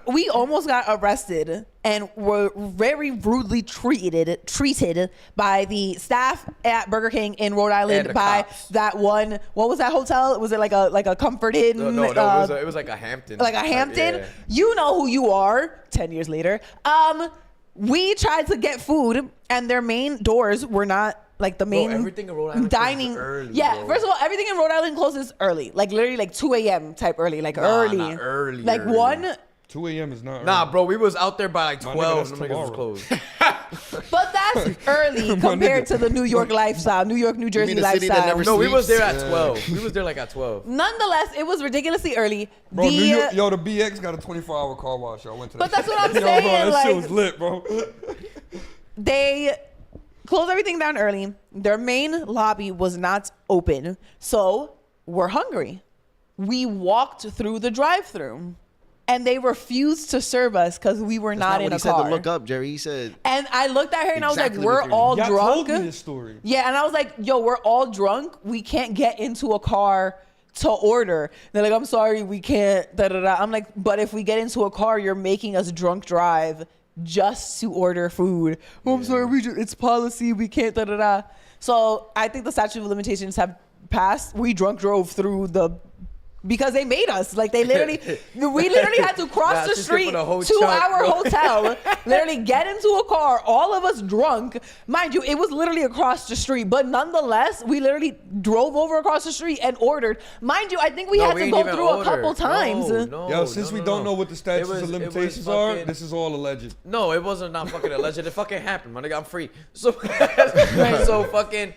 We almost got arrested and were very rudely treated by the staff at Burger King in Rhode And Island the by cops. that one. What was that hotel? Was it like a Comfort Inn? No, it was like a Hampton. like a Hampton. Yeah. You know who you are. 10 years later, we tried to get food, and their main doors were not like the main everything in Rhode Island dining. closes early, yeah, bro. first of all, everything in Rhode Island closes early, like literally like 2 a.m. type early, like early, not early, like early. 1. 2 a.m. is not. Nah, early. bro, we was out there by like My nigga, 12. that's Them niggas was tomorrow. closed. But that's early compared to the New York lifestyle, New York, New Jersey mean the city that lifestyle. never No, we was there at Yeah. 12. We was there like at 12. Nonetheless, it was ridiculously early. Bro, New The, York, yo, the BX got a 24-hour car wash. I went to that. But that's shit. what I'm Yo, saying, bro, that like- shit was lit, bro. they closed everything down early. Their main lobby was not open. So we're hungry. We walked through the drive-thru, and they refused to serve us because we were That's not in what a he said car. to look up, Jerry. He said, And I looked at her and I was Exactly like, we're what you're all Y'all drunk. told me this story. Yeah, and I was like, yo, we're all drunk. We can't get into a car to order. They're like, I'm sorry, we can't. Da, da, da. I'm like, but if we get into a car, you're making us drunk drive just to order food. Oh, I'm sorry, it's policy. We can't. Da, da, da. So I think the statute of limitations have passed. We drunk drove through because they made us. Like we literally had to cross Nah, the she's street, skipping a whole 2 chunk, hour bro. hotel, literally get into a car, all of us drunk. Mind you, it was literally across the street, but nonetheless, we literally drove over across the street and ordered. Mind you, I think we had to ain't go even through a order. couple times. Yo, since we don't know what the statutes It of was limitations are, fucking- this is all alleged. No, it wasn't not fucking alleged. It fucking happened, my nigga. I'm free. So, so fucking,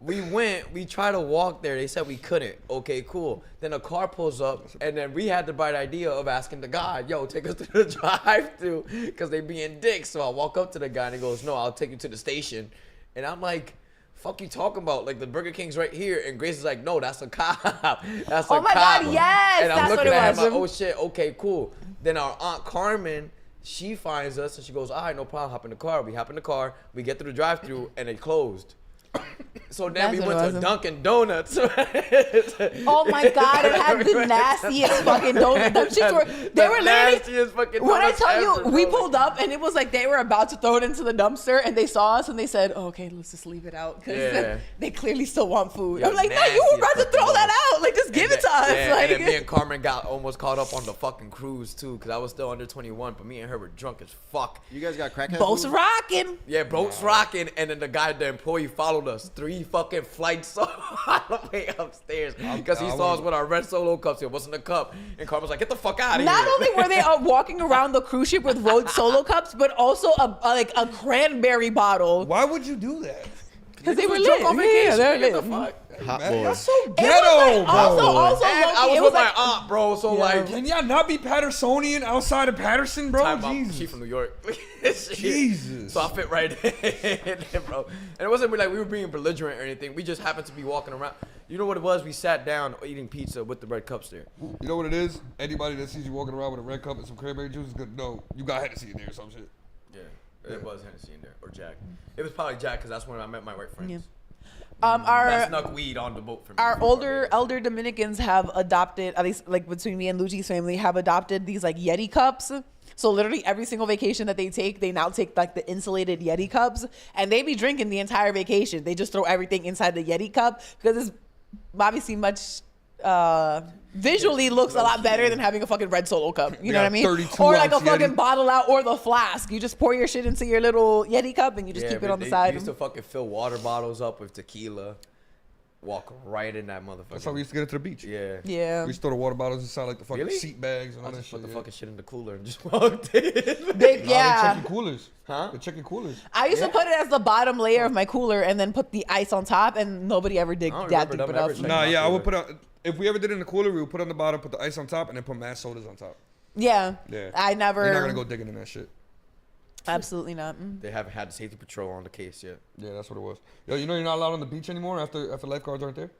we tried to walk there. They said we couldn't. Okay, cool. Then a car pulls up, and then we had the bright idea of asking the guy, yo, take us to the drive-thru, because they being dicks. So I walk up to the guy, and he goes, no, I'll take you to the station. And I'm like, fuck you talking about? Like, the Burger King's right here. And Grace is like, no, that's a cop. That's a Oh my cop. God, yes, And I'm that's what looking it at him like, was. oh shit, okay, cool. Then our Aunt Carmen, she finds us and she goes, all right, no problem, hop in the car. We hop in the car, we get through the drive-thru, and it closed. So then That's we what went it to was. Dunkin' Donuts. Oh my God, it had the nastiest fucking donuts. Them shits were, they were literally, nastiest fucking when I donuts tell you, ever, we bro. pulled up and it was like they were about to throw it into the dumpster and they saw us and they said, oh, okay, let's just leave it out because Yeah. they clearly still want food. Yo, I'm like, no, you were about to nastiest throw that fucking out. Like, just give it to us. Yeah, Like, and then me and Carmen got almost caught up on the fucking cruise too, because I was still under 21, but me and her were drunk as fuck. you guys got crackhead boats food? rocking. Yeah, boats rocking, and then the employee followed us 3 fucking flights all the way upstairs because he I saw us wouldn't- with our red Solo cups. It wasn't a cup, and Carmen was like, "Get the fuck out of here!" Not only were they walking around the cruise ship with road solo cups, but also a cranberry bottle Why would you do that? because they were drunk lit. on vacation. Yeah, they're Get the lit. fuck. Hot Man, boy. y'all so It was ghetto, like, bro. also, And I low-key, was it with like, my aunt, bro. So like, Can y'all not be Pattersonian outside of Patterson, bro? time out. Jesus. She from New York. Jesus. So I fit right in, bro. And it wasn't like we were being belligerent or anything. We just happened to be walking around. You know what it was? We sat down eating pizza with the red cups there. You know what it is? Anybody that sees you walking around with a red cup and some cranberry juice is gonna know you got Hennessy in there or some shit. Yeah, it was Hennessy in there or Jack. It was probably Jack because that's when I met my white friends. Yeah. That our snuck weed on the boat for me. our elder Dominicans have adopted, at least like between me and Luci's family, have adopted these like Yeti cups. So literally every single vacation that they take, they now take like the insulated Yeti cups, and they be drinking the entire vacation. They just throw everything inside the Yeti cup because it's obviously much visually looks a lot better than having a fucking red Solo cup. You know what I mean? 32 Or like a ounce fucking Yeti. bottle out or the flask. You just pour your shit into your little Yeti cup and you just keep it on the They side. used to fucking fill water bottles up with tequila. Walk right in that motherfucker. That's how we used to get it to the beach. Yeah. Yeah. We used to throw the water bottles inside like the fucking Really? seat bags and I all that just shit. put the yeah. fucking shit in the cooler and just walked in. They, Nah, they yeah. checking coolers. Huh? They checking coolers. I used to put it as the bottom layer of my cooler and then put the ice on top, and nobody ever did I don't that remember deep them enough. ever checking Nah, my yeah, I would cooler. put out. If we ever did it in the cooler, we would put on the bottom, put the ice on top, and then put mad sodas on top. Yeah. Yeah. I never. You're not gonna go digging in that shit. Absolutely not. They haven't had the safety patrol on the case yet. Yeah, that's what it was. Yo, you know you're not allowed on the beach anymore after lifeguards aren't there,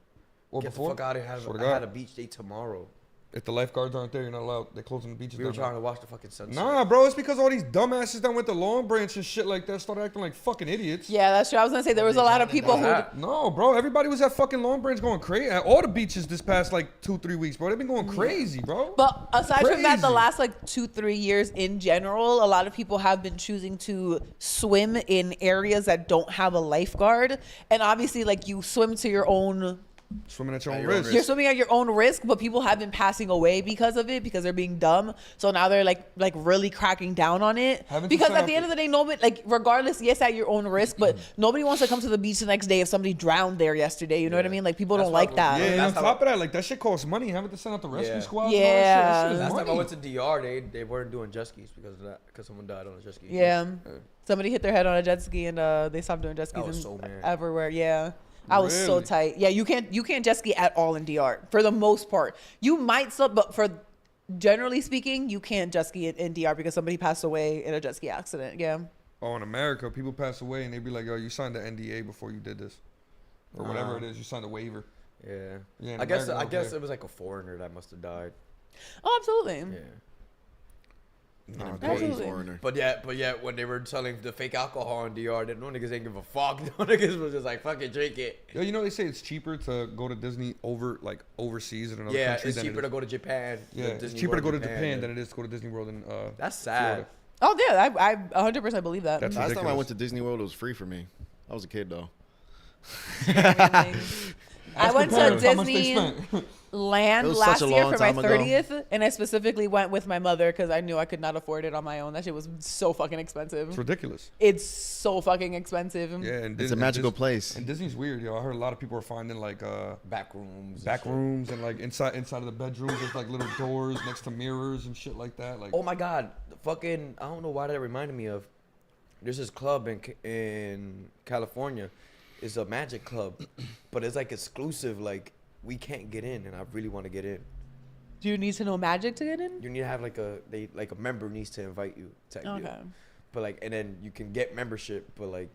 or Get before. the fuck out of here. Swear to I had God. a beach day tomorrow. If the lifeguards aren't there, you're not allowed. They're closing the beaches We were down. trying to watch the fucking sunset. Nah, bro, it's because all these dumbasses that went to Long Branch and shit like that started acting like fucking idiots. Yeah, that's true. I was gonna say there was a lot of people who. No, bro, everybody was at fucking Long Branch going crazy. At all the beaches this past like 2-3 weeks, bro. They've been going crazy, bro. But aside from that, the Crazy. last like 2-3 years in general, a lot of people have been choosing to swim in areas that don't have a lifeguard. And obviously, like you swim to your own. Swimming at your At own your own risk. You're swimming at your own risk, but people have been passing away because of it, because they're being dumb. So now they're like really cracking down on it. Haven't you Because set at up the end of the day, nobody, like regardless, yes, at your own risk, but nobody wants to come to the beach the next day if somebody drowned there yesterday. You know what I mean? Like people That's don't why like we- that. Yeah, and on That's how- top of that, like that shit costs money. Having to send out the rescue Yeah. squads. Yeah. And all that shit. That Last shit is time I money. went to DR, they weren't doing jet skis because of that. Because someone died on a jet ski. Yeah. Somebody hit their head on a jet ski and they stopped doing jet skis was and so mad. everywhere. Yeah. I was so Really? tight. Yeah, you can't jet ski at all in DR for the most part. You might still, but for generally speaking, you can't jet ski in DR because somebody passed away in a jet ski accident. Yeah. Oh, in America, people pass away and they be like, "Yo, you signed the NDA before you did this, or whatever it is. You signed a waiver." Yeah. Yeah, in I guess America, okay. it was like a foreigner that must have died. Oh, absolutely. Yeah. Nah, Absolutely. foreigner. But yet, when they were selling the fake alcohol in DR, no niggas ain't give a fuck. No niggas was just like, fucking drink it. Yo, you know they say it's cheaper to go to Disney overseas in another Yeah, country. it's than cheaper it to is. go to Japan. Yeah, than it's Disney cheaper to go World to Japan yeah. than it is to go to Disney World in. That's sad. Florida. Oh, yeah. I 100% believe that. That's Last time I ridiculous. went to Disney World, it was free for me. I was a kid though. I went to Parents, how much they Disney spent? Land It was last such a year long for my time ago. 30th, and I specifically went with my mother because I knew I could not afford it on my own. That shit was so fucking expensive. It's ridiculous. It's so fucking expensive. Yeah, and It's a magical place. And Disney's weird, yo. I heard a lot of people are finding like Back rooms. back rooms and like inside of the bedrooms, there's like little doors next to mirrors and shit like that. Like, Oh my god, fucking! I don't know why that reminded me of. There's this club in California. It's a magic club, but it's like exclusive. Like we can't get in, and I really want to get in. Do you need to know magic to get in? You need to have like a member needs to invite you. Okay. But like, and then you can get membership, but like,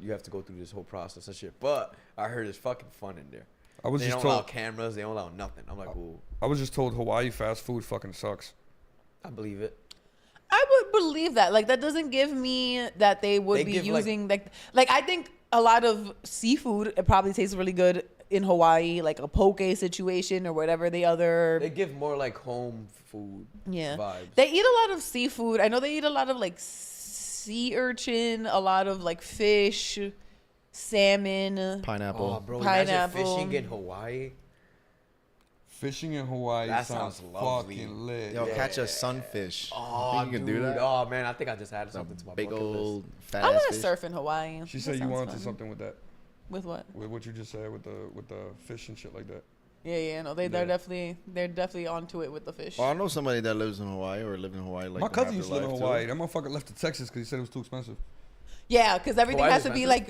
you have to go through this whole process and shit. But I heard it's fucking fun in there. I was They just don't allow told. cameras. They don't allow nothing. I'm like, ooh, I was just told Hawaii fast food fucking sucks. I believe it. I would believe that. Like that doesn't give me that they would They be give, like- using like I think a lot of seafood it probably tastes really good in Hawaii, like a poke situation or whatever the other. They give more like home food Yeah. vibes. They eat a lot of seafood. I know they eat a lot of like sea urchin, a lot of like fish, salmon. Pineapple. Oh, bro, Pineapple. imagine fishing in Hawaii. Fishing in Hawaii That sounds sounds lovely. fucking lit. Yo, catch a sunfish. Oh, Think you can do dude. that? Oh man, I think I just added A something to my big bucket old list. fat I ass want to fish. surf in Hawaii. She That said you sounds wanted fun. something with that, With what? with what you just said with the fish and shit like that. Yeah, no, they're definitely onto it with the fish. Well, I know somebody that lives in Hawaii or lived in Hawaii. Like My in cousin used to live in afterlife, too. Hawaii. That motherfucker left to Texas because he said it was too expensive. Yeah, because everything Hawaii has to be like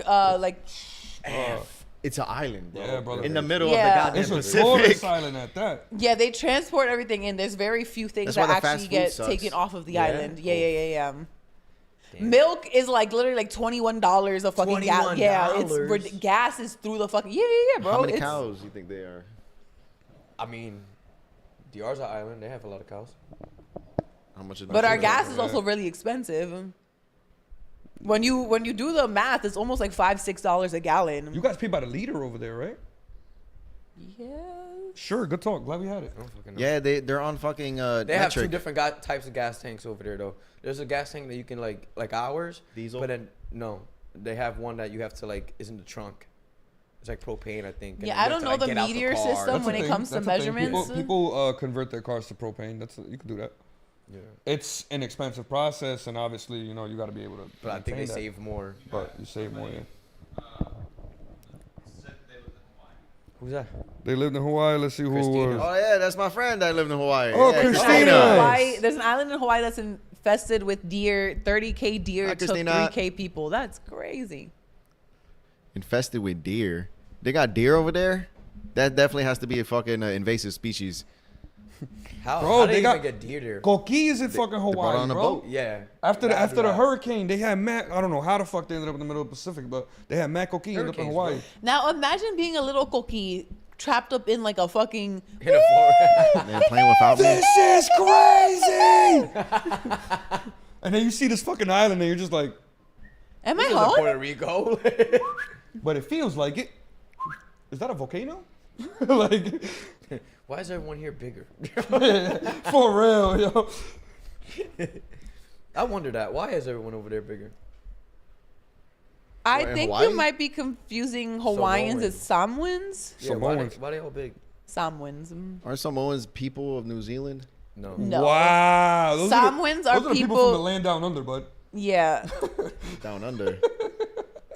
It's an island, bro. Yeah, brother. In the middle Yeah. of the It's goddamn a tourist Pacific. island at that. yeah, they transport everything in. There's very few things That's why that the fast actually food get sucks. taken off of the Yeah? island. Yeah. Damn. Milk is like literally like $21 a fucking gallon. Yeah, $21? gas is through the fucking bro. How many It's- cows do you think they are? I mean, DR's an island. They have a lot of cows. How much? But our gas is Yeah. also really expensive. When you do the math, it's almost like $5-6 a gallon. You guys pay by the liter over there, right? Yeah. Sure, good talk. Glad we had it. I don't fucking know. Yeah, they're on fucking They have two metric. different types of gas tanks over there, though. There's a gas tank that you can like ours. Diesel? But then no, they have one that you have to like is in the trunk. It's like propane, I think. and Yeah, then I you don't have know to, the like, get out meteor car. system That's when a it thing. comes to That's a thing. measurements. People convert their cars to propane. You can do that. Yeah. It's an expensive process, and obviously, you got to be able to. But I think they maintain that. save more. But you save more. Yeah. Who's that? They lived in Hawaii. Let's see who it Christina. was. Oh yeah, that's my friend that lived in Hawaii. Oh, yeah, Christina. Hawaii, there's an island in Hawaii that's infested with deer. 30K deer Hi, took Christina. 3K people. That's crazy. Infested with deer. They got deer over there. That definitely has to be a fucking invasive species. How? Bro, How they did got- even get deer there? Koki is in fucking brought Hawaii, on a bro. boat. Yeah. After Gotta the do that. hurricane, they had I don't know how the fuck they ended up in the middle of the Pacific, but they had Matt Koki ended up in Hurricanes, Hawaii. bro. Now imagine being a little cookie trapped up in like a fucking. In a forest. Man, playing without me. This is crazy. And then you see this fucking island, and you're just like, Am I This is home? Puerto Rico. but it feels like it. Is that a volcano? Like, Why is everyone here bigger? for real, yo. I wonder that. Why is everyone over there bigger? I What, in think Hawaii? you might be confusing Hawaiians as Samoans. Yeah, why Samoans. they all big? Samoans. Aren't Samoans people of New Zealand? No. No. Wow. Samoans are those are the people people- from the land down under, bud. Yeah. Down under.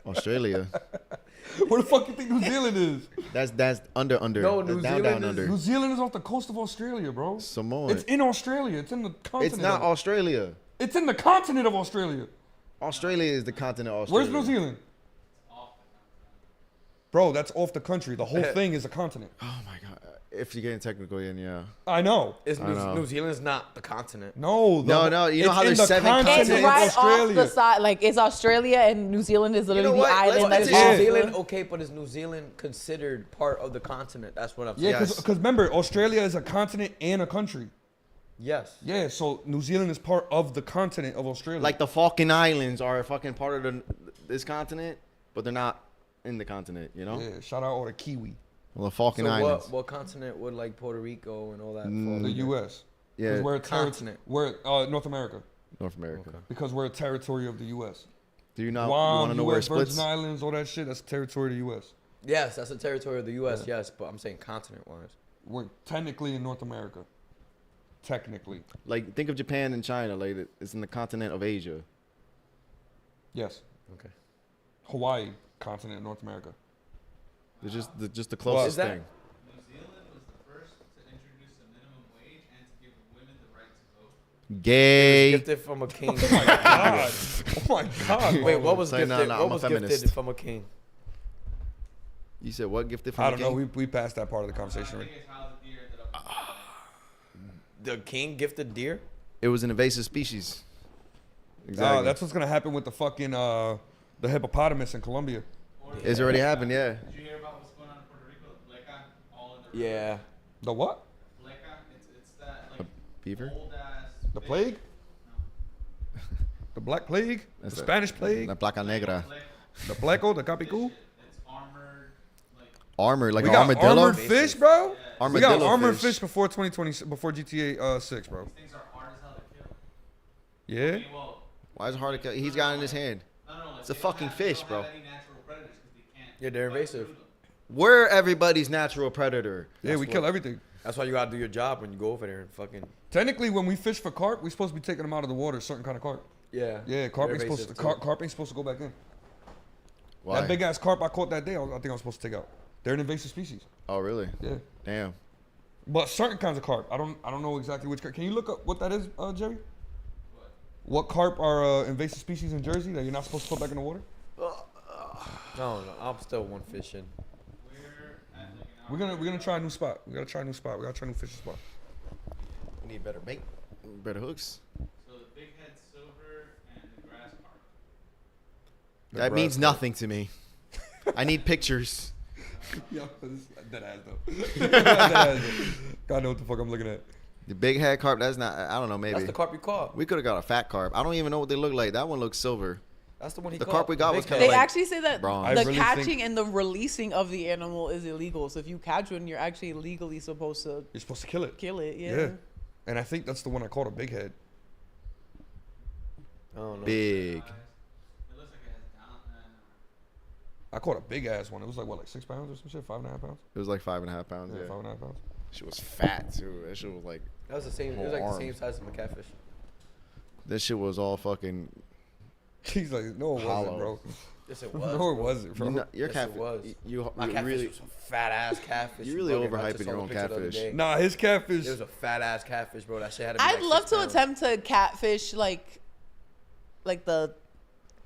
Australia. Where the fuck you think New Zealand is? That's under. No, That's New down Zealand is- under. New Zealand is off the coast of Australia, bro. Samoan. It's in Australia. It's in the continent. It's not of it. Australia. It's in the continent of Australia. Australia is the continent of Australia. Where's New Zealand? Bro, that's off the country. The whole thing is a continent. Oh my god. If you're getting technical, then yeah. I know. Is I know. New Zealand's not the continent. No, No, you know it's how in there's the 7 continent It's of continents? right off Australia. the side. Like it's Australia and New Zealand is literally know the what? island Let's- that's Is Yeah. off New the- Zealand okay, but is New Zealand considered part of the continent? That's what I'm saying. Yeah, Yes. because remember, Australia is a continent and a country. Yes. Yeah, so New Zealand is part of the continent of Australia. Like the Falkland Islands are a fucking part of this continent, but they're not in the continent, you know? Yeah, shout out all the Kiwi. Well, the Falkland So Islands. what continent would like Puerto Rico and all that? Mm. fall The under? U.S. Yeah, Because we're a continent. We're North America. North America. Okay. Because we're a territory of the U.S. Do you not Guam, want to know where it U.S. splits? Virgin Islands, all that shit, that's territory of the U.S. Yes, that's a territory of the U.S. Yes, but I'm saying continent-wise. We're technically in North America. Technically. Like, think of Japan and China. Like, it's in the continent of Asia. Yes. Okay. Hawaii, continent of North America. They're just the Is closest that- thing. New Zealand was the first to introduce a minimum wage and to give women the right to vote. Gay. Gifted from a king. God. Oh my God. Wait, what was Say, gifted? no, what I'm a was feminist. gifted from a king? You said what? Gifted from I a don't know. king? We passed that part of the I conversation. think Right? it's how the deer ended up. The king gifted deer? It was an invasive species. Exactly. That's what's gonna happen with the fucking the hippopotamus in Colombia. It's already happened, yeah. Did you hear about what's going on in Puerto Rico? Leca, all in the Yeah. The what? Leca, it's that like Beaver? old ass. The plague? The black plague? That's the a- Spanish plague? La placa negra. The blacko? The capicú? It's armored, like Armor, like We an got armadillo. armored fish, bro. We got Armadillo armored fish. fish before 2020, before GTA 6, bro. things are hard as hell to kill. Yeah. I mean, well, Why is it hard to kill? He's got it in his hand. no, like, It's a they don't fucking have- fish, they bro. don't have any natural predators 'cause they can't Yeah, they're fight invasive. through them. We're everybody's natural predator. Yeah, we what- kill everything. That's why you gotta do your job when you go over there and fucking. Technically, when we fish for carp, we're supposed to be taking them out of the water, certain kind of carp. Yeah. Yeah, carp They're ain't supposed to, invasive, too. carp ain't supposed to go back in. Why? That big ass carp I caught that day, I think I'm supposed to take out. They're an invasive species. Oh, really? Yeah. Damn. But certain kinds of carp, I don't know exactly which carp. Can you look up what that is, Jerry? What carp are invasive species in Jersey that you're not supposed to put back in the water? No, I'm still one fishing. We're gonna try a new spot. We gotta try a new spot. We gotta try a new fishing spot. We need better bait, better hooks. So the big head silver and the grass carp. That means nothing to me. I need pictures. Yo, dead ass though. Dead ass though. God know what the fuck I'm looking at. The big head carp, that's not, I don't know, maybe. That's the carp you caught. We could have got a fat carp. I don't even know what they look like. That one looks silver. That's the one he The caught. carp we got was Big kinda They head. like actually say that bronze. I the really catching think- and the releasing of the animal is illegal. So if you catch one, you're actually legally supposed to You're supposed to kill it. kill it. Yeah. And I think that's the one I caught a big head. I don't know. big. It looks like it has down. I caught a big ass one. It was like what, like 6 pounds or some shit, 5.5 pounds. It was like 5.5 pounds. Yeah, Yeah, 5.5 pounds. Shit was fat too. That shit was like. That was the same. It was like the same size as my catfish. That shit was all fucking. He's like, no, it Hollow. wasn't, bro. Yes, it was. No, it wasn't, bro. Your Yes, it catfish. was. You My catfish really. was a fat ass catfish. You really bugging, bro. I overhyping just your saw own the picture the other catfish. day. Nah, his catfish. It was a fat ass catfish, bro. That shit had to be I'd like love 6 to pounds. attempt to catfish like the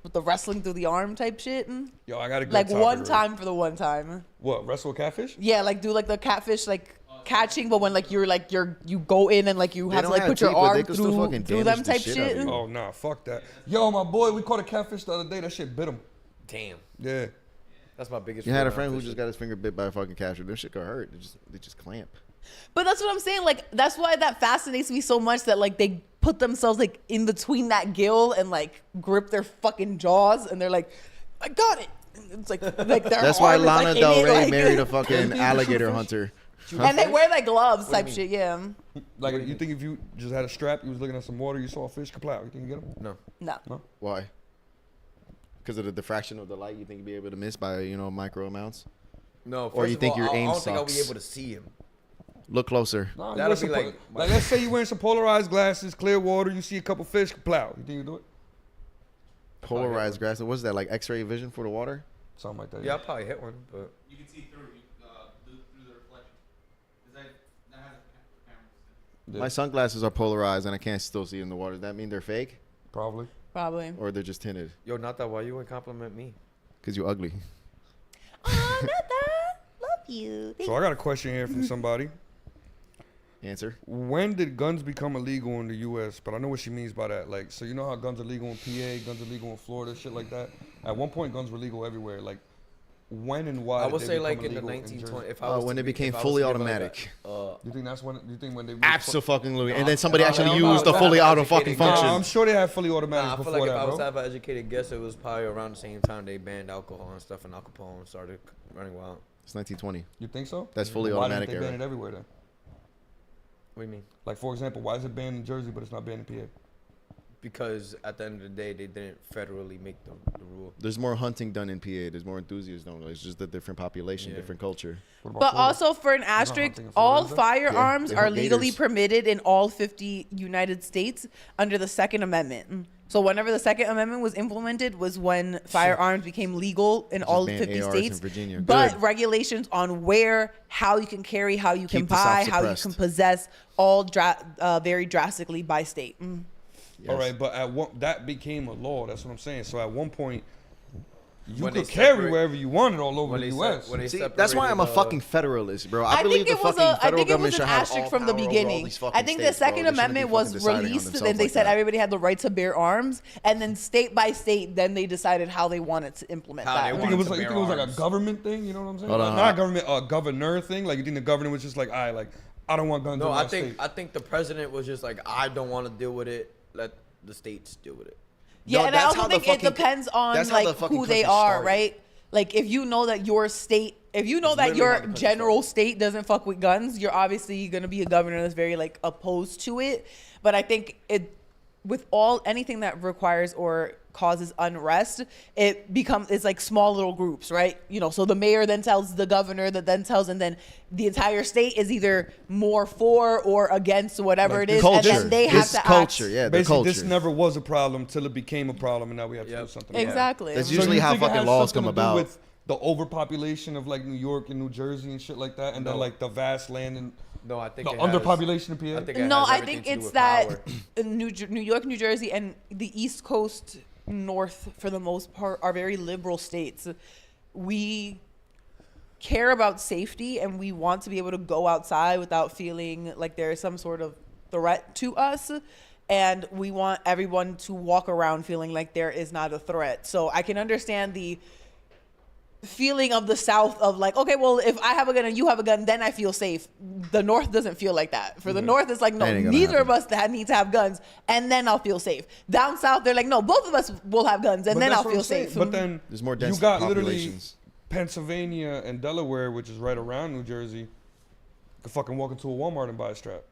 with the wrestling through the arm type shit. Yo, I got a good Like topic one already. time for the one time. What, wrestle a catfish? Yeah, like do like the catfish like catching, but when like you go in and like you They have to don't like have put your teeth, but they arm can still through fucking them damage the type shit out of shit. you. Oh, nah, fuck that. Yo, my boy, we caught a catfish the other day. That shit bit him. Damn. Yeah. That's my biggest. You had a fear friend who around just fishing. got his finger bit by a fucking catfish. Them shit could hurt. They just clamp. But that's what I'm saying. Like that's why that fascinates me so much that like they put themselves like in between that gill and like grip their fucking jaws and they're like, I got it. It's like their That's why arm is, like, Lana in Del it, Rey like- married a fucking alligator hunter. And they wear like gloves What do you type mean? shit. Yeah. Like, you think if you just had a strap, you was looking at some water, you saw a fish, kaplow, you think you get him? No. No. Why? Because of the diffraction of the light, you think you'd be able to miss by micro amounts? No. Or you first think of your all, aim I don't think I'll be sucks. able to see him. Look closer. Nah, That'll you wear be some like- let's say you wearing some polarized glasses, clear water, you see a couple fish, kaplow. You think you do it? Polarized grass. What's that, like X-ray vision for the water? Something like that. Yeah, I'll probably hit one, but You can see through the reflection. That has a camera. Yeah, My sunglasses are polarized and I can't still see in the water. Does that mean they're fake probably. Probably. or they're just tinted? yo, not that. Why you wouldn't compliment me? Because you're ugly. Oh, not that. Love you. So I got a question here from somebody. Answer. When did guns become illegal in the U.S.? But I know what she means by that. Like, so you know how guns are legal in PA, guns are legal in Florida, shit like that. At one point, guns were legal everywhere. Like, when and why? I did would they say like become in the illegal 1920s. Jersey? If I was When to it be- became if I was fully to give, like, automatic. You think that's when? You think when they? Absolutely. And then somebody Nah, actually nah, used the nah, fully nah, auto educated fucking guess. Nah, function. I'm sure they had fully automatic Nah, I before feel like if that, I was bro. to have an educated guess, it was probably around the same time they banned alcohol and stuff, and Al Capone started running wild. It's 1920. You think so? That's fully Why automatic didn't they ban era. it everywhere then? What do you mean? Like, for example, why is it banned in Jersey but it's not banned in PA? Because at the end of the day, they didn't federally make the rule. There's more hunting done in PA. There's more enthusiasts done. It's just a different population, Yeah. different culture. What about But Florida? also for an asterisk, hunting in Florida, all is it? firearms they are hunt legally gators. permitted in all 50 United States under the Second Amendment. So whenever the Second Amendment was implemented was when firearms became legal in all banned 50 ARs in states. Virginia. But Good. regulations on where, how you can carry, how you can Keep the South buy, how you suppressed. can possess, all vary drastically by state. Yes. All right, but at one, that became a law. That's what I'm saying. So at one point, you When they could carry separate- wherever you wanted all over when the they U.S. se- when they See, that's why I'm a separated, fucking federalist, bro. I, I believe think it the was fucking I federal think it government was should an have asterisk all from the power over all beginning. these fucking I think the states, bro. Second They shouldn't be Amendment was fucking deciding on released, themselves and they like said that. everybody had the right to bear arms, and then state by state, then they decided how they wanted to implement How that. they You think wanted it was to like, you bear think it was like a arms. government thing? You know what I'm saying? Hold Like, on, not a government, a governor thing. Like you think the governor was just like, I like, I don't want guns No, in I my think state. I think the president was just like, I don't want to deal with it. Let the states deal with it. Yeah, No, and I that's also how the think it fucking- depends on that's how the like fucking who they country are, started. right? Like if you know that your state, if you know It's that literally how your the country general started. state doesn't fuck with guns, you're obviously gonna be a governor that's very like opposed to it. But I think it, with anything that requires or causes unrest, it's like small little groups, right? You know, so the mayor then tells the governor, that then tells, and then the entire state is either more for or against whatever Like it is, Culture. and then they have This to culture, act. yeah, the Basically, culture. this never was a problem till it became a problem, and now we have to do Yep. something about it. Exactly. That's So usually you how think it fucking has laws something come to do about. With the overpopulation of like New York and New Jersey and shit like that, and then No. like the vast land and No, I think the it has- underpopulation of PA. I think it No, has I everything think to do it's with that power. New York, New Jersey, and the East Coast North, for the most part, are very liberal states. We care about safety, and we want to be able to go outside without feeling like there is some sort of threat to us. And we want everyone to walk around feeling like there is not a threat. So I can understand the feeling of the South of like, okay, well, if I have a gun and you have a gun, then I feel safe. The North doesn't feel like that. For the North, it's like, no, That ain't gonna neither of happen. us need to have guns, and then I'll feel safe. Down South, they're like, no, both of us will have guns, and But then that's I'll what feel I'm saying. safe. But then There's more you dense got literally populations. Pennsylvania and Delaware, which is right around New Jersey. You could fucking walk into a Walmart and buy a strap.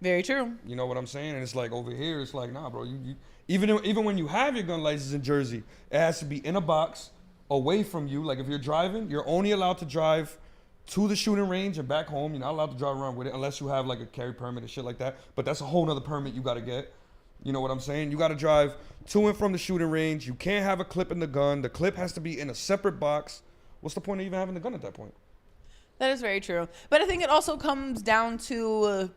Very true. You know what I'm saying? And it's like over here, it's like, nah, bro. You even when you have your gun license in Jersey, it has to be in a box away from you. Like if you're driving, you're only allowed to drive to the shooting range and back home. You're not allowed to drive around with it unless you have like a carry permit and shit like that. But that's a whole nother permit you got to get. You know what I'm saying? You got to drive to and from the shooting range. You can't have a clip in the gun. The clip has to be in a separate box. What's the point of even having the gun at that point? That is very true. But I think it also comes down to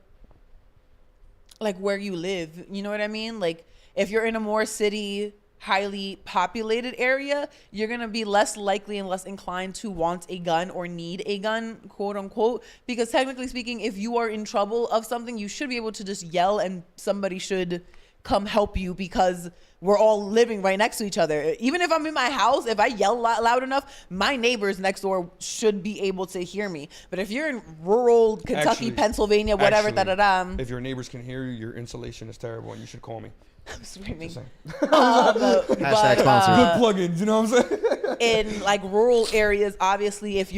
like where you live. You know what I mean? Like if you're in a more city, highly populated area, you're going to be less likely and less inclined to want a gun or need a gun, quote unquote, because technically speaking, if you are in trouble of something, you should be able to just yell and somebody should come help you because we're all living right next to each other. Even if I'm in my house, if I yell loud enough, my neighbors next door should be able to hear me. But if you're in rural Kentucky, Actually- Pennsylvania, whatever, Actually, if your neighbors can hear you, your insulation is terrible and you should call me. I'm screaming. Just saying. Hashtag sponsor. Good plugins, you know what I'm saying? In like rural areas, obviously, if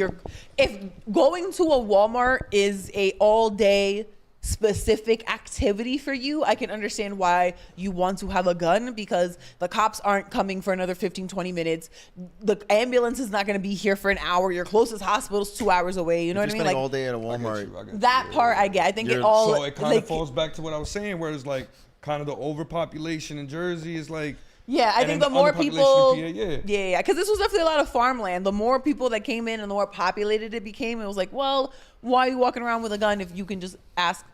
going to a Walmart is a all day specific activity for you, I can understand why you want to have a gun because the cops aren't coming for another 15-20 minutes. The ambulance is not going to be here for an hour. Your closest hospital's 2 hours away. You know If what I you're mean? spending Like all day at a I Walmart. get you. that part I get. I think it You're- all So it kind like, of falls back to what I was saying, where it's like kind of the overpopulation in Jersey is like. yeah, I and think then the more underpopulation people, in PA, yeah, because this was definitely a lot of farmland. The more people that came in and the more populated it became, it was like, well, why are you walking around with a gun if you can just ask?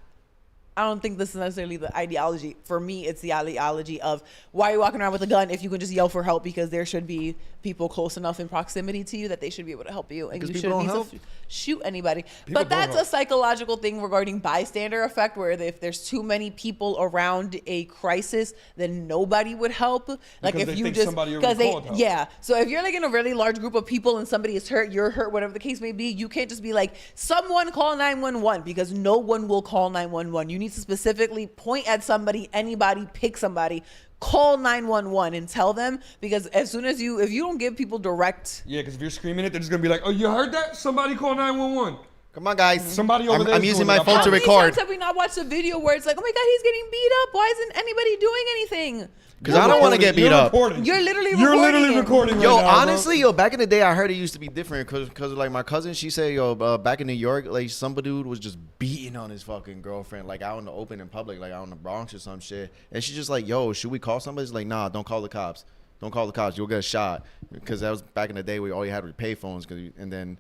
I don't think this is necessarily the ideology. For me, it's the ideology of why are you walking around with a gun if you can just yell for help because there should be people close enough in proximity to you that they should be able to help you and Because you people shouldn't don't need help. to shoot anybody. People But don't that's a help. psychological thing regarding bystander effect where if there's too many people around a crisis, then nobody would help. Like Because if they you think just somebody already called help. yeah. So if you're like in a really large group of people and somebody is hurt, you're hurt, whatever the case may be, you can't just be like, someone call 911 because no one will call 911. You need to specifically point at somebody, anybody, pick somebody, call 911 and tell them because as soon as if you don't give people direct, Yeah, because if you're screaming it, they're just gonna be like, "Oh, you heard that? Somebody call 911." Come on, guys. Somebody over there I'm is using doing my it. phone how to many record. times have we not watched a video where it's like, oh my god, he's getting beat up? Why isn't anybody doing anything? Because I don't want to get beat You're up. recording. You're literally You're recording literally it. recording right Yo, now, bro. honestly, yo, back in the day, I heard it used to be different because like my cousin, she said, yo, back in New York, like some dude was just beating on his fucking girlfriend, like out in the open in public, like out in the Bronx or some shit. And she's just like, yo, should we call somebody? She's like, nah, don't call the cops. Don't call the cops. You'll get shot. Because that was back in the day where all you had were payphones. And then,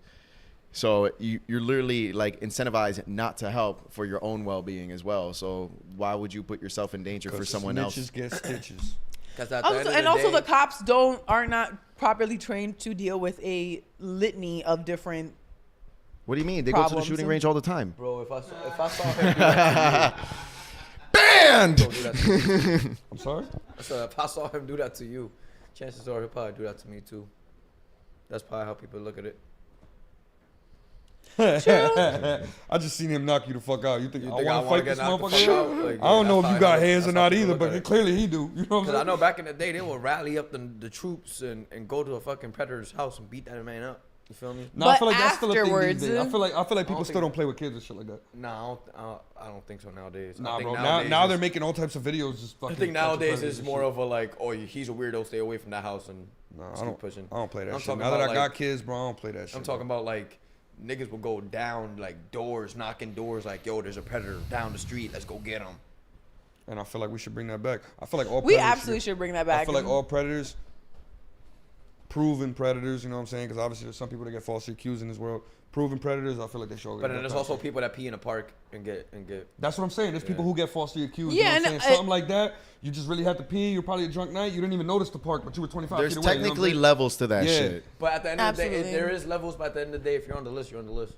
so you're literally like incentivized not to help for your own well-being as well. So why would you put yourself in danger for 'Cause someone else? snitches get stitches. Also, the cops are not properly trained to deal with a litany of different. What do you mean? They go to the Problems. shooting range all the time. Bro, if I saw him do that to Banned! you, don't do that to me. I'm sorry. So if I saw him do that to you, chances are he'll probably do that to me too. That's probably how people look at it. I just seen him knock you the fuck out. You think, You I think I want to wanna fight get this knocked the motherfucker? fuck out? Like, I don't yeah, know if that's you got probably hands or that's not how people either, look but at it. clearly he do. You know what I'm Because I saying? know back in the day, they would rally up the troops and go to a fucking predator's house and beat that man up. You feel me? No, I But feel like that's still a thing these afterwards, days. I feel like people think- still don't play with kids and shit like that. Nah, I don't think so nowadays. I Nah, think bro. nowadays Now it's- they're making all types of videos. Just fucking. I think catching nowadays predators it's and more shit. of a like, oh, he's a weirdo, stay away from that house and No, just I keep don't. pushing. I don't play that I'm shit. talking Now that I about, got like- kids, bro, I don't play that shit. I'm talking about like niggas will go down like doors, knocking doors, like, yo, there's a predator down the street, let's go get him. And I feel like we should bring that back. I feel like all We predators absolutely should bring that back. I feel like all predators, proven predators, you know what I'm saying? Because obviously there's some people that get falsely accused in this world. Proven predators, I feel like they should all get But then back there's out also there. people that pee in a park and get. That's what I'm saying. There's people who get falsely accused. Yeah, you know what I'm and saying? Something like that. You just really had to pee. You're probably a drunk night. You didn't even notice the park, but you were 25 There's feet away. technically you know what levels to that Yeah. shit. But at the end of the day, Absolutely. there is levels. But at the end of the day, if you're on the list, you're on the list.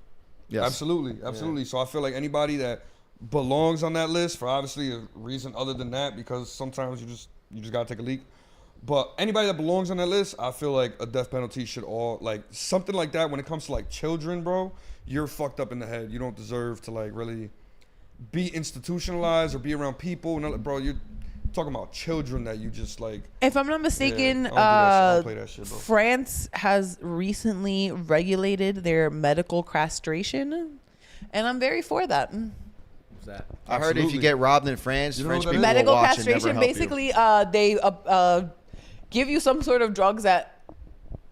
I'm saying? Absolutely. So I feel like anybody that belongs on that list for obviously a reason other than that, because sometimes you just gotta take a leak. But anybody that belongs on that list, I feel like a death penalty should all like something like that. When it comes to like children, bro, you're fucked up in the head. You don't deserve to like really be institutionalized or be around people. Bro, you're talking about children that you just like. If I'm not mistaken, I don't play that shit, bro. France has recently regulated their medical castration, and I'm very for that. What's that? I heard if Absolutely. you get robbed in France, You know French what that people is? Medical will watch and never castration, help you. basically, they give you some sort of drugs that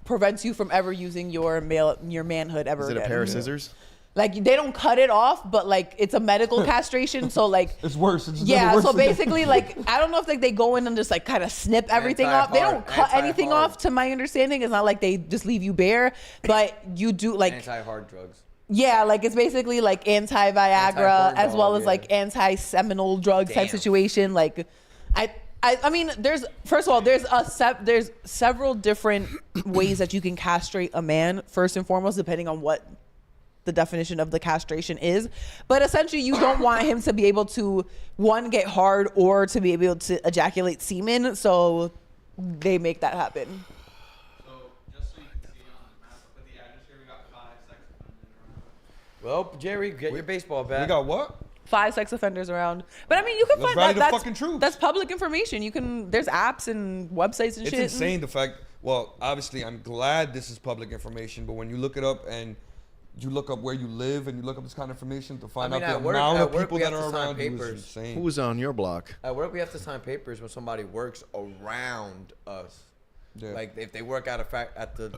prevents you from ever using your manhood ever Is it a again. pair of scissors? Like they don't cut it off, but like it's a medical castration. So like It's worse. It's just yeah. never worse So again. basically, like I don't know if like they go in and just like kind of snip everything off. They don't cut anything off. To my understanding, it's not like they just leave you bare, but you do like Anti-hard drugs. yeah, like it's basically like anti-Viagra Anti-horn as well dog, as like anti-seminal drugs type Damn. situation. Like I mean, there's first of all, there's several different ways that you can castrate a man. First and foremost, depending on what the definition of the castration is, but essentially, you don't want him to be able to get hard or to be able to ejaculate semen. So they make that happen. So just so you can see on the map, with the address here, we got 5 sex offenders around. Well, Jerry, get your baseball bat. We got what? 5 sex offenders around, but I mean, you can Let's find rally that. the That's fucking troops. That's public information. You can. There's apps and websites and It's shit. insane the fact. Well, obviously, I'm glad this is public information, but when you look it up and you look up where you live and you look up this kind of information to find I mean, out the at work- amount at of work people we that have to are sign around you is papers. insane. Who's on your block? At work, we have to sign papers when somebody works around us. Yeah. Like if they work at the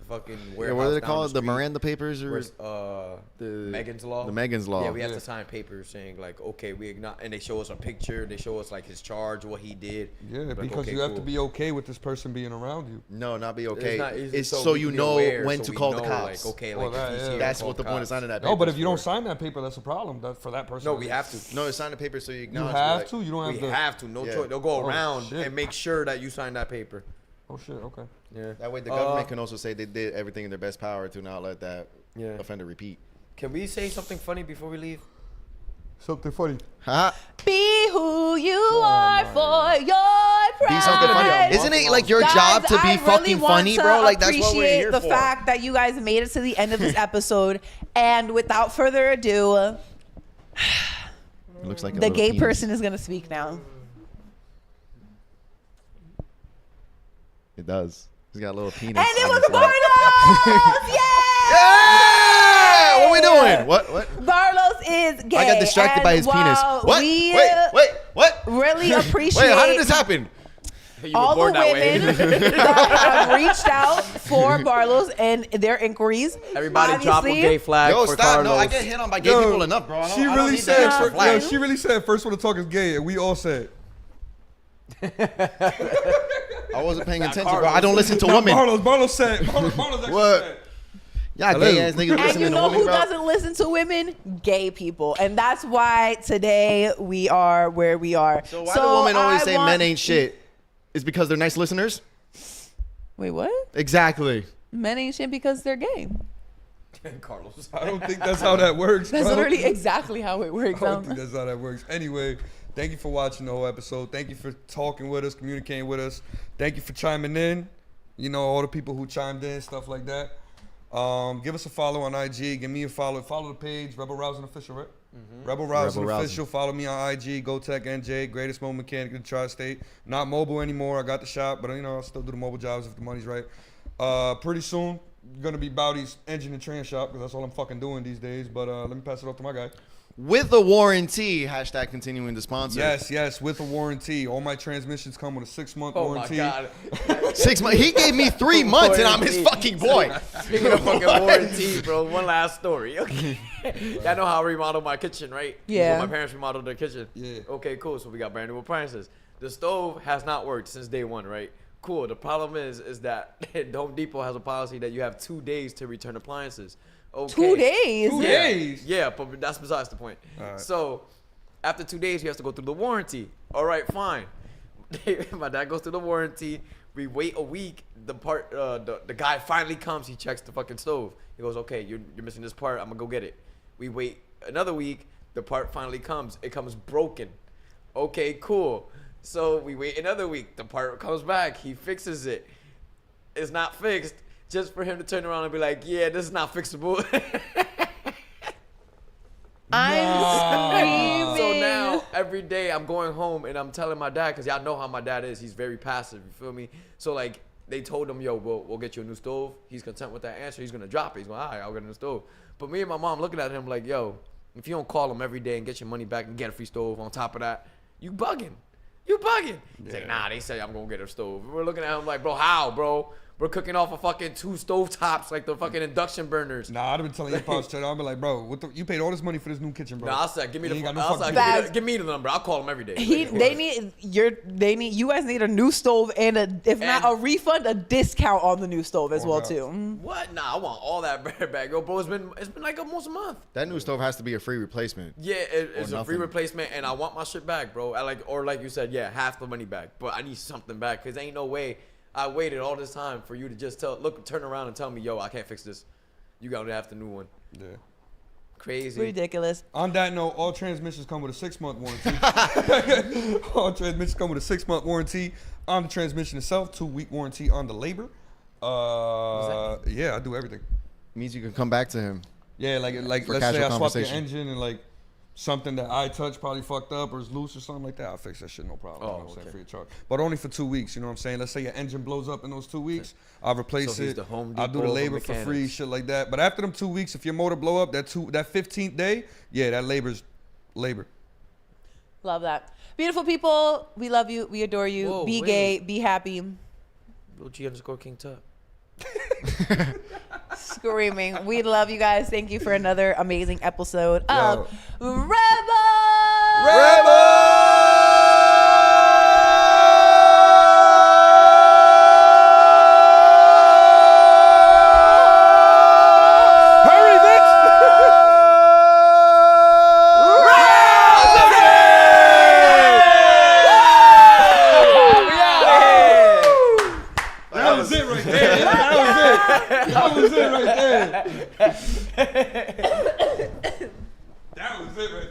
fucking warehouse. Yeah, what do they down call it? The street, Miranda papers or where's, the Megan's Law? The Megan's Law. Yeah, we have Yeah. to sign papers saying like, okay, we acknowledge, and they show us a picture. They show us like his charge, what he did. Yeah, Like, because okay, you have to cool. be okay with this person being around you. No, not be okay. not- It's so we you can be know aware, when so to we call the know, cops. Like, okay, Well, like that- if he's yeah. here, That's call what the point of cops. signing that paper. No, but if you don't for. sign that paper, that's a problem. That for that person. No, we have to. No, sign the paper so you You acknowledge. have like, to. You don't have We to. have to. No Yeah. choice. They'll go Oh, around shit. and make sure that you sign that paper. Oh shit. Okay. Yeah. That way, the government can also say they did everything in their best power to not let that Yeah. offender repeat. Can we say something funny before we leave? Something funny. Huh? Be who you are for your pride. Be something funny. Isn't it like your job to be I really fucking want funny, to bro? Like that's what we're appreciate here the for. fact that you guys made it to the end of this episode, and without further ado, It looks like a the little gay penis. person is gonna speak now. It does. He's got a little penis. And it on was his lap. Barlos! Yay! Yeah! What are we doing? What? Barlos is gay. I got distracted and by his penis. while What? We Wait. What? really appreciate Wait, how did this happen? You all were the born that way. women that have reached out for Barlos and their inquiries. Everybody drop a Obviously, gay flag Yo, for stop. Carlos. No, I get hit on by gay people enough, bro. She really said. that extra flag. She really said first one to talk is gay, and we all said. I wasn't paying attention, bro. Carlos. I don't listen to Nah, women. Barlos said. Barlos actually What? said. Y'all Hello. gay ass niggas and listening you to know women, who bro. doesn't listen to women? Gay people. And that's why today we are where we are. So why do women always I say want- men ain't shit? Is because they're nice listeners? Wait, what? Exactly. Men ain't shit because they're gay. Carlos. I don't think that's how that works. That's bro. literally exactly how it I works. don't think that's how that works. Anyway, thank you for watching the whole episode. Thank you for talking with us, communicating with us. Thank you for chiming in. You know, all the people who chimed in, stuff like that. Give us a follow on IG. Give me a follow. Follow the page, Rebel Rousin Official, right? Rebel Rousin Rebel Official. Follow me on IG, GoTech NJ, greatest mobile mechanic in the tri-state. Not mobile anymore. I got the shop, but you know, I'll still do the mobile jobs if the money's right. Pretty soon, gonna be Bowdy's engine and trans shop because that's all I'm fucking doing these days. But let me pass it off to my guy. With a warranty, hashtag continuing to sponsor. Yes, with a warranty. All my transmissions come with a 6-month Oh warranty. my God. 6 months. He gave me 3 months and I'm his fucking boy. Speaking of fucking warranty, bro, one last story. Okay. Y'all know how I remodeled my kitchen, right? Yeah. Well, my parents remodeled their kitchen. Yeah. Okay, cool. So we got brand new appliances. The stove has not worked since day one, right? Cool. The problem is that Home Depot has a policy that you have 2 days to return appliances. Okay. 2 days. 2 Yeah. days? Yeah, but that's besides the point. Alright. So after 2 days, you have to go through the warranty. All right, fine. My dad goes through the warranty. We wait a week. The guy finally comes. He checks the fucking stove. He goes, okay, you're missing this part. I'm gonna go get it. We wait another week. The part finally comes. It comes broken. Okay, cool. So we wait another week. The part comes back. He fixes it. It's not fixed. Just for him to turn around and be like, yeah, this is not fixable. I'm So screaming. now every day I'm going home and I'm telling my dad, because y'all know how my dad is. He's very passive. You feel me? So like they told him, yo, we'll get you a new stove. He's content with that answer. He's gonna drop it. He's going, all right, I'll get a new stove. But me and my mom looking at him like, yo, if you don't call him every day and get your money back and get a free stove on top of that, you bugging. You bugging. He's like, nah, they say I'm gonna get a stove. We're looking at him like, bro, how, bro? We're cooking off of fucking 2 stove tops, like the fucking induction burners. Nah, I'd have been telling your pops, I'd be like, bro, you paid all this money for this new kitchen, bro. Nah, I said, give me You the ain't got no I fucking Facts. give me the number. I'll call him every day. You guys need a new stove and if not a refund, a discount on the new stove as Oh, well God. too. What? Nah, I want all that bread back. Yo, bro, it's been like almost a month. That new stove has to be a free replacement. Yeah, it's a free nothing. replacement, and I want my shit back, bro. Or like you said, yeah, half the money back. But I need something back, because ain't no way I waited all this time for you to just turn around and tell me, yo, I can't fix this. You gotta have the new one. Yeah. Crazy. Ridiculous. On that note, all transmissions come with a 6-month warranty. All transmissions come with a 6-month warranty on the transmission itself, 2-week warranty on the labor. Yeah, I do everything. Means you can come back to him. Yeah, like For let's say casual I swap your conversation. engine and like something that I touch probably fucked up or is loose or something like that, I'll fix that shit, no problem. You know what I'm saying, okay. free of charge. But only for 2 weeks, you know what I'm saying? Let's say your engine blows up in those 2 weeks, I'll replace So he's it. the Home I'll do Depot the of labor for free, mechanics. shit like that. But after them 2 weeks, if your motor blow up, that 15th day, yeah, that labor's labor. Love that. Beautiful people, we love you. We adore you. Whoa, be wait. gay. Be happy. G_King Tut. Screaming. We love you guys. Thank you for another amazing episode of Rebel. Hurry, bitch! That was it right there. That was it right there. That was it right there.